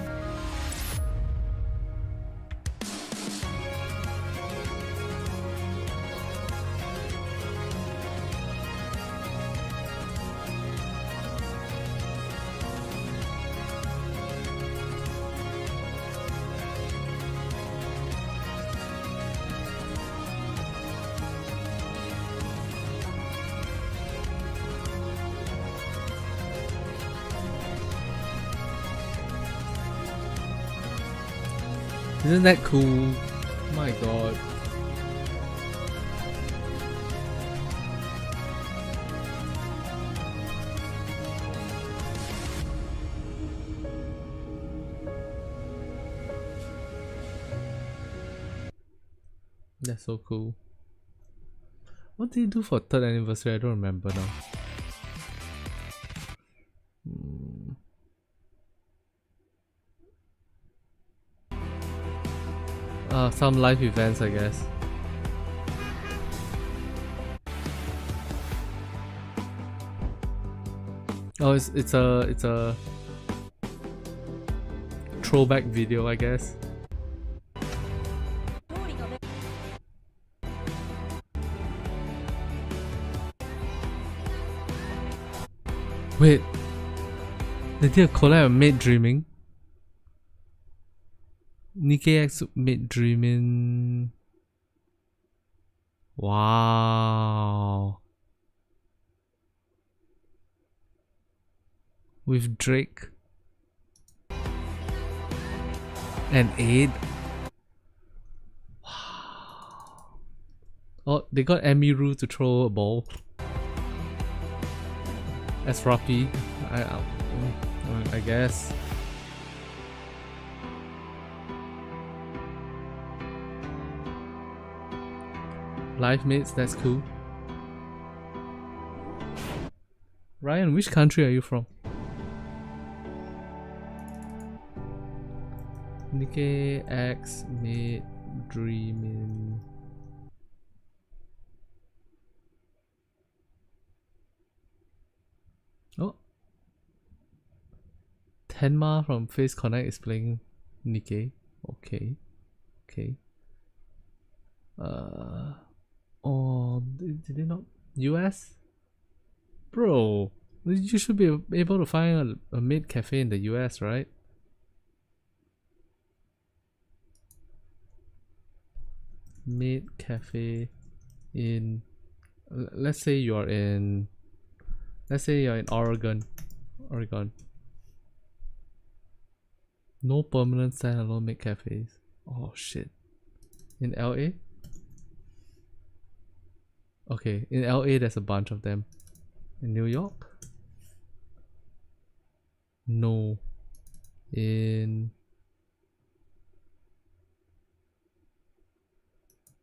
Isn't that cool? My god. That's so cool. What did he do for 3rd anniversary? I don't remember now. Some live events, I guess. Oh, it's a throwback video, I guess. Wait, they did a collab with Made Dreaming. Nikke X Made Dreaming. Wow. With Drake and Aid. Wow. Oh, they got Emiru to throw a ball. As Rocky, I guess. Live mates, that's cool. Ryan, which country are you from? Nikke X Made Dreamin'. Oh, Tenma from Face Connect is playing Nikke. Okay, okay. Oh, did they not? US? Bro, you should be able to find a maid cafe in the US, right? Maid cafe in, let's say you're in Oregon. No permanent standalone maid cafes. Oh shit. In LA? Okay, in LA there's a bunch of them. In New York? No. In...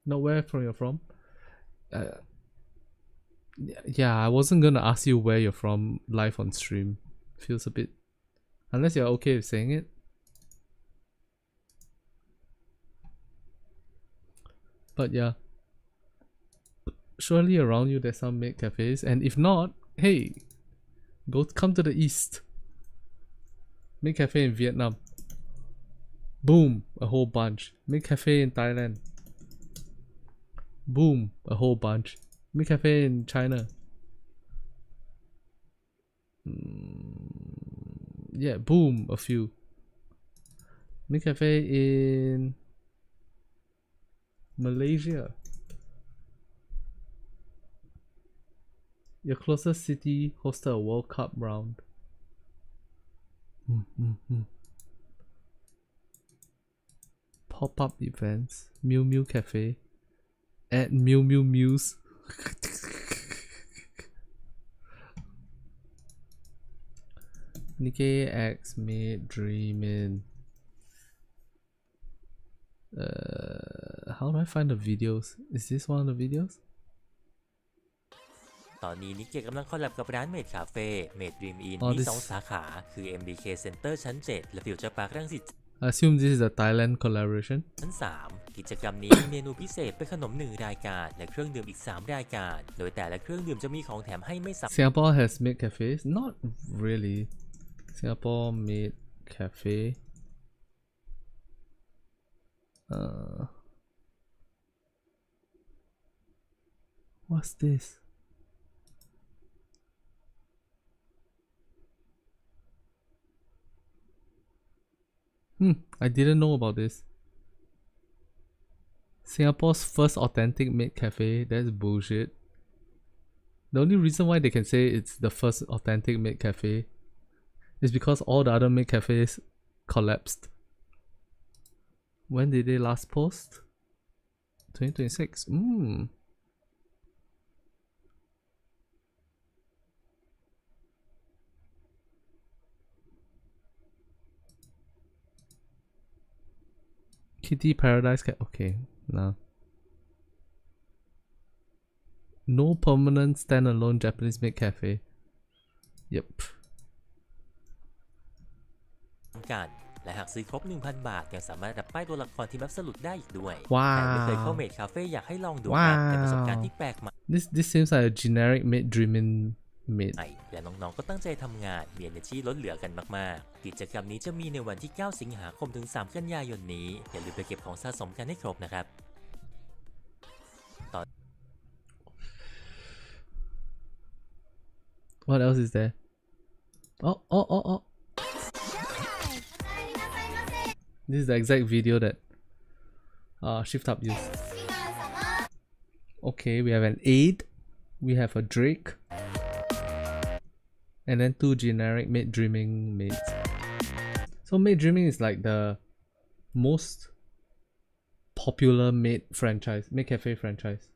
No, where from you're from? Yeah, I wasn't gonna ask you where you're from live on stream. Feels a bit... Unless you're okay with saying it. But yeah. Surely around you there's some maid cafes, and if not, hey, come to the east. Maid cafe in Vietnam. Boom, a whole bunch. Maid cafe in Thailand. Boom, a whole bunch. Maid cafe in China. Yeah, boom, a few. Maid cafe in Malaysia. Your closest city hosted a World Cup round. Pop-up events. Mew Mew Cafe. At Mew Mew Muse. Nikke X Made Dreamin'. How do I find the videos? Is this one of the videos? ตอนนี้นิกเกกำลังคอลแลบกับร้านเมดคาเฟ่เมดดรีมอินมี2 สาขาคือ MBK Center ชั้น 7 และฟิวเจอร์พาร์ครังสิต I assume this is a Thailand collaboration. ชั้น 3 กิจกรรมนี้มีเมนูพิเศษเป็นขนม1 รายการและเครื่องดื่มอีก 3 รายการโดยแต่ละเครื่องดื่มจะมีของแถมให้ไม่ซ้ำ Singapore has maid cafes? Not really. Singapore maid cafe. What's this? I didn't know about this. Singapore's first authentic maid cafe? That's bullshit. The only reason why they can say it's the first authentic maid cafe is because all the other maid cafes collapsed. When did they last post? 2026. Kitty Paradise Cat. Okay, no. No permanent standalone Japanese maid cafe. Yep. กันและหากซื้อครบ 1,000 บาทยังสามารถรับป้ายตัวละครทีมอับสลุดได้อีกด้วย Wow. ใครไม่เคยเข้าเมดคาเฟ่อยากให้ลองดูครับเป็นประสบการณ์ที่แปลกใหม่ This seems like a generic maid dreaming maid. และน้องๆก็ตั้งใจทำงานมี energy ล้นเหลือกันมากๆกิจกรรมนี้จะมีในวันที่ 9 สิงหาคมถึง 3 กันยายนนี้อย่าลืมไปเก็บของสะสมกันให้ครบนะครับ What else is there? Oh. This is the exact video that Shift Up used. Okay, we have an aid, we have a Drake, and then 2 generic maid dreaming maids. So maid dreaming is like the most popular maid franchise, maid cafe franchise.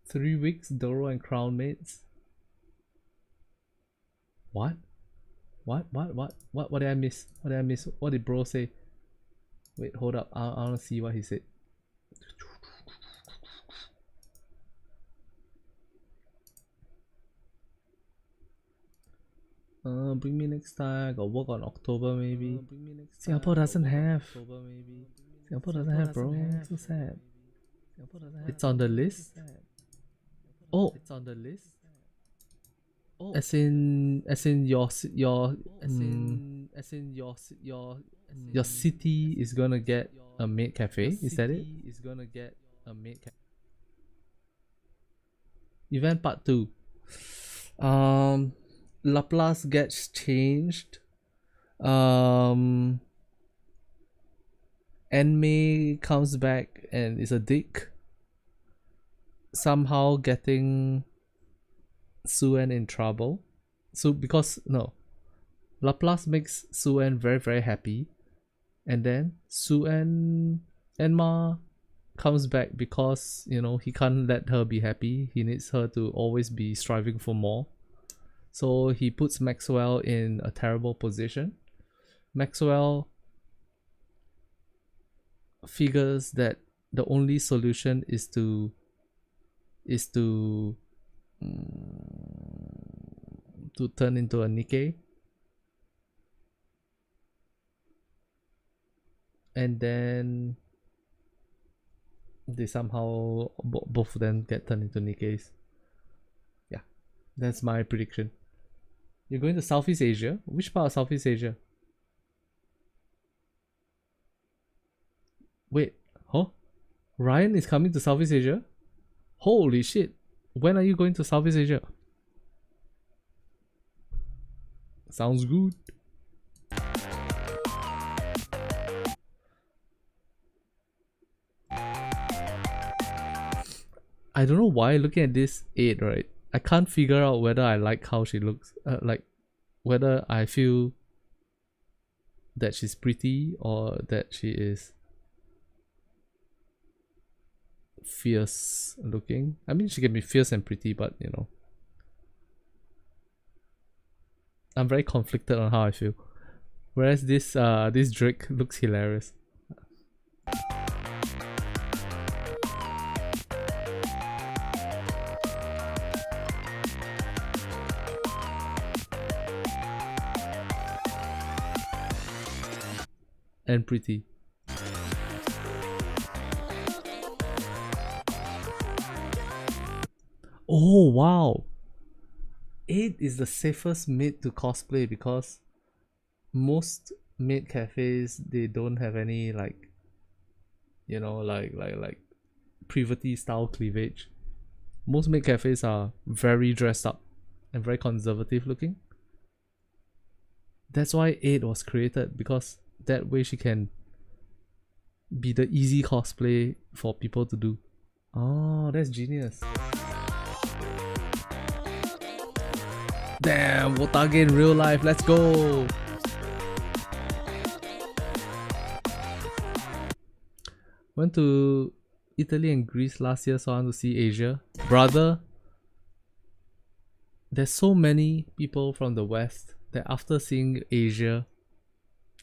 3 weeks, Doro and Crown maids. What did I miss? What did bro say? Wait, hold up. I want to see what he said. Bring me next time. I got work on October maybe. Singapore doesn't have. Singapore doesn't have, bro. So sad. It's on the list. Oh, it's on the list. As in your city is gonna get a maid cafe. Is that it? Event part 2. Laplace gets changed. Enmei comes back and is a dick. Somehow getting Suen in trouble. So because Laplace makes Suen very, very happy, and then Enma comes back because he can't let her be happy. He needs her to always be striving for more. So he puts Maxwell in a terrible position. Maxwell figures that the only solution is to turn into a Nikke, and then they somehow both of them get turned into Nikkes. Yeah, that's my prediction. You're going to Southeast Asia? Which part of Southeast Asia? Wait, huh? Ryan is coming to Southeast Asia? Holy shit. When are you going to Southeast Asia? Sounds good. I don't know why looking at this 8, right? I can't figure out whether I like how she looks. Like whether I feel that she's pretty or that she is fierce looking. I mean, she can be fierce and pretty, but I'm very conflicted on how I feel. Whereas this Drake looks hilarious. and pretty. Oh wow! 8 is the safest maid to cosplay because most maid cafes, they don't have any like, you know, like privity style cleavage. Most maid cafes are very dressed up and very conservative looking. That's why 8 was created, because that way she can be the easy cosplay for people to do. Oh, that's genius. Damn, Wotage in real life, let's go! Went to Italy and Greece last year, so I want to see Asia. Brother, there's so many people from the West that after seeing Asia,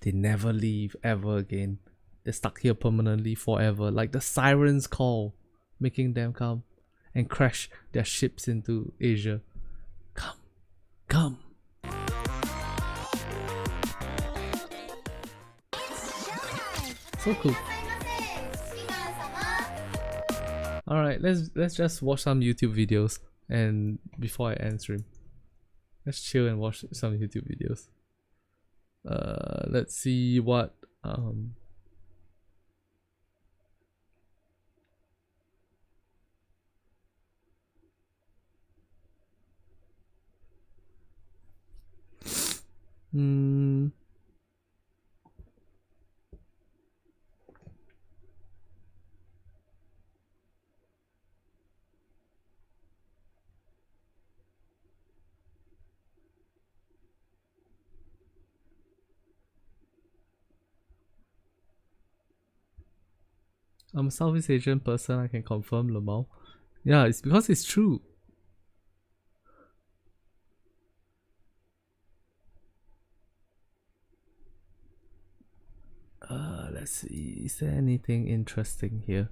they never leave ever again. They're stuck here permanently forever, like the Siren's Call, making them come and crash their ships into Asia. Come. So cool. Alright, let's just watch some YouTube videos, and before I end stream, let's chill and watch some YouTube videos. Let's see what I'm a Southeast Asian person, I can confirm, Lamau. Yeah, it's because it's true. Let's see, is there anything interesting here?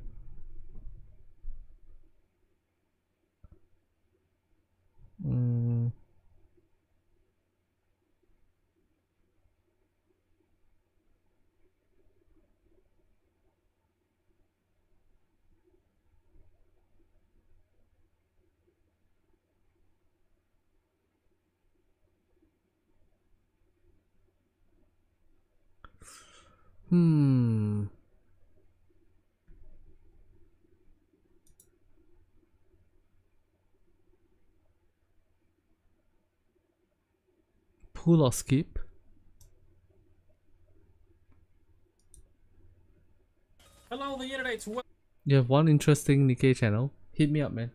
Pull or skip? Hello, the internet's You have one interesting Nikke channel? Hit me up, man.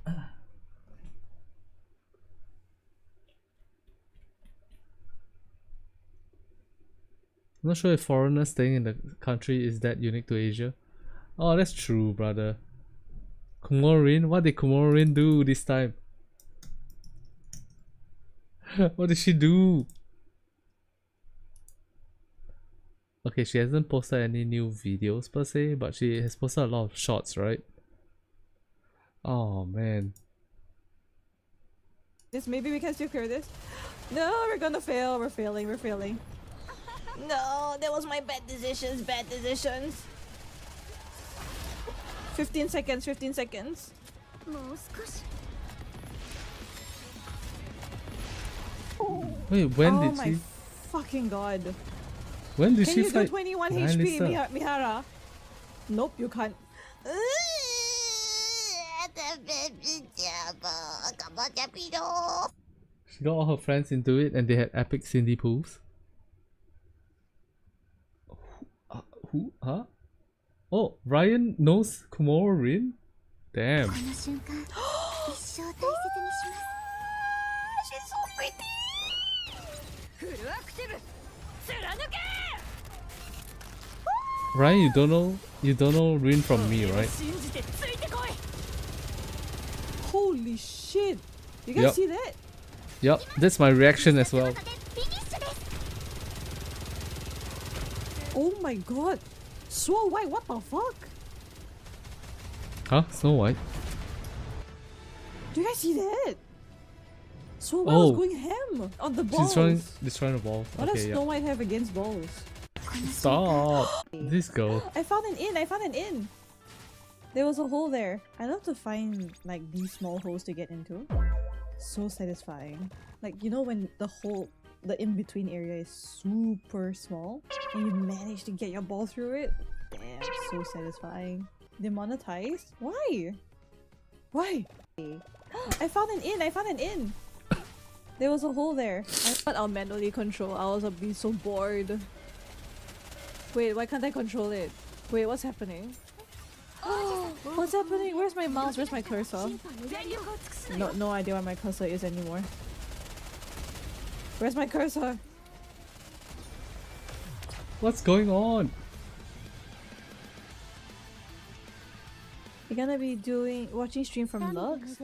I'm not sure if foreigners staying in the country is that unique to Asia. Oh, that's true, brother. Kumorin? What did Kumorin do this time? What did she do? Okay, she hasn't posted any new videos per se, but she has posted a lot of shorts, right? Oh man. Yes, maybe we can still clear this. No, we're gonna fail. We're failing. We're failing. No, that was my bad decisions. Bad decisions. 15 seconds. 15 seconds. Wait, when oh did my she? Fucking god. When did Can she you fight? do 21 Nine HP, Lisa? Mihara? Nope, you can't. She got all her friends into it and they had epic Cindy pools. Who? Huh? Oh, Ryan knows Kumorin? Damn. She's so pretty. Ryan, you don't know Rin from me, right? Holy shit. You guys Yep. see that? Yup, that's my reaction as well. Oh my god. Snow White, what the fuck? Huh? Snow White? Do you guys see that? Snow White was going ham on the balls. She's destroying the balls. What Okay, does Snow White have against balls? Stop! This girl. I found an inn! I found an inn! There was a hole there. I love to find like these small holes to get into. So satisfying. Like, you know when the in-between area is super small and you manage to get your ball through it? Damn, so satisfying. Demonetized? Why? Why? I found an inn! I found an inn! There was a hole there. I'll manually control. I was be so bored. Wait, why can't I control it? Wait, what's happening? What's happening? Where's my mouse? Where's my cursor? No idea where my cursor is anymore. Where's my cursor? What's going on? You're gonna be watching stream from Lux?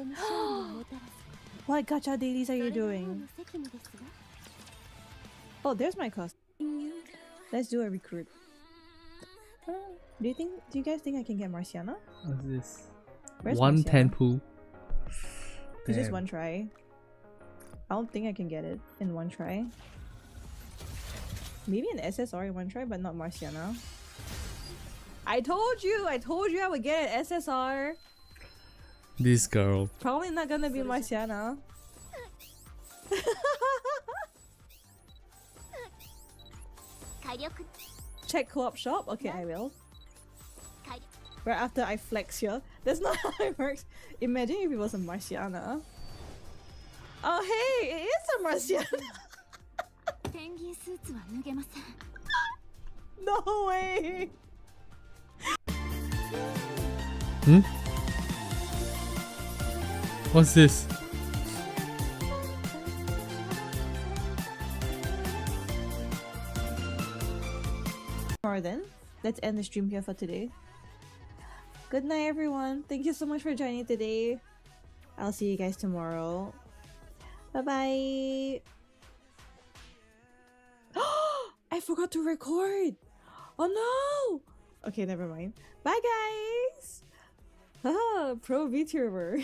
What gacha dailies are you doing? Oh, there's my cursor. Let's do a recruit. Do you guys think I can get Marciana? What's this? Where's one Marciana? Tenpu. It's just one try. I don't think I can get it in one try. Maybe an SSR in one try, but not Marciana. I told you I would get an SSR. This girl. Probably not gonna be Marciana. Check co-op shop? Okay, I will. Right after I flex here. That's not how it works. Imagine if it was a Marciana. Oh hey, it is a Marciana! No way! Hmm? What's this? Alright then, let's end the stream here for today. Good night everyone. Thank you so much for joining today. I'll see you guys tomorrow. Bye bye. I forgot to record. Oh no. Okay, never mind. Bye guys. Ah, pro VTuber.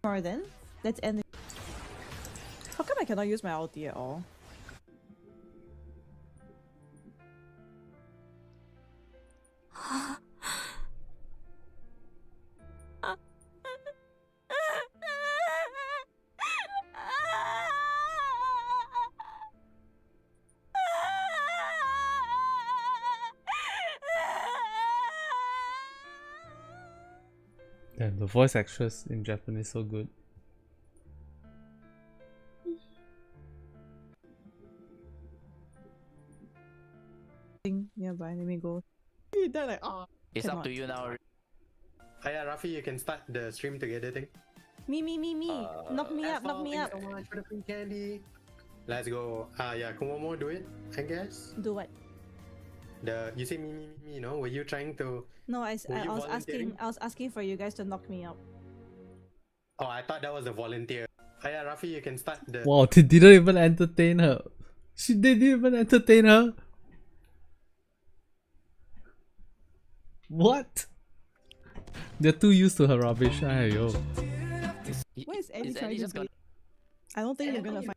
Alright then, let's end. How come I cannot use my ulti at all? Damn, the voice actress in Japanese is so good. Yeah, bye. Let me go. They're like, oh, it's up to you now. Yeah, Rafi, you can start the stream together thing. Me. Knock me up, knock me up. Thank you so much for the free candy. Let's go. Yeah, Kumomo, do it, I guess. Do what? You say me, no? Were you trying to... No, I was asking for you guys to knock me up. Oh, I thought that was a volunteer. Yeah, Rafi, you can start the... Wow, they didn't even entertain her. They didn't even entertain her. What? They're too used to her rubbish. Ayo. Where is Eddie trying to be? I don't think they're gonna find...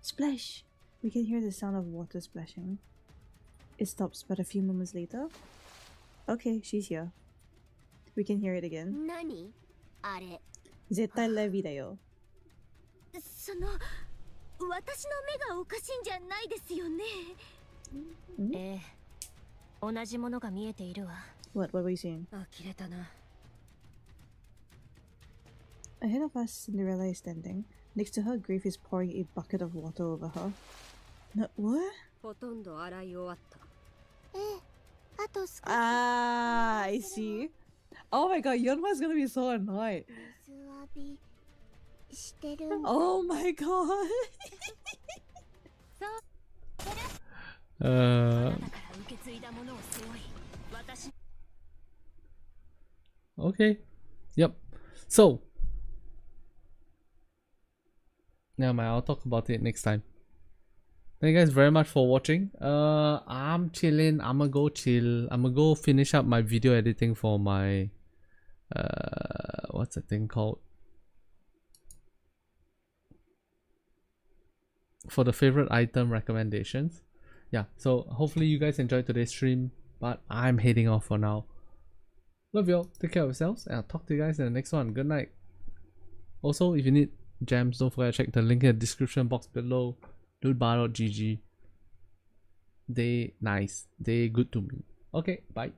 Splash! We can hear the sound of water splashing. It stops, but a few moments later... Okay, she's here. We can hear it again. Nani? Are? 絶対レビだよ。その、私の目がおかしいんじゃないですよね。ええ、同じものが見えているわ。What were you seeing? 呆れたな。Ahead of us, Cinderella is standing. Next to her, Grief is pouring a bucket of water over her. No, what? ほとんど洗い終わった。ええ、あと少し。Ah, I see. Oh my god, Yeonhwa's gonna be so annoyed. Oh my god. Okay. Yep. So. Never mind, I'll talk about it next time. Thank you guys very much for watching. I'm chilling. I'ma go chill. I'ma go finish up my video editing for my what's the thing called? for the favorite item recommendations. Yeah, so hopefully you guys enjoyed today's stream, but I'm heading off for now. Love y'all, take care of yourselves, and I'll talk to you guys in the next one. Good night. Also, if you need gems, don't forget to check the link in the description box below. lootbar.gg. They nice, they good to me. Okay, bye.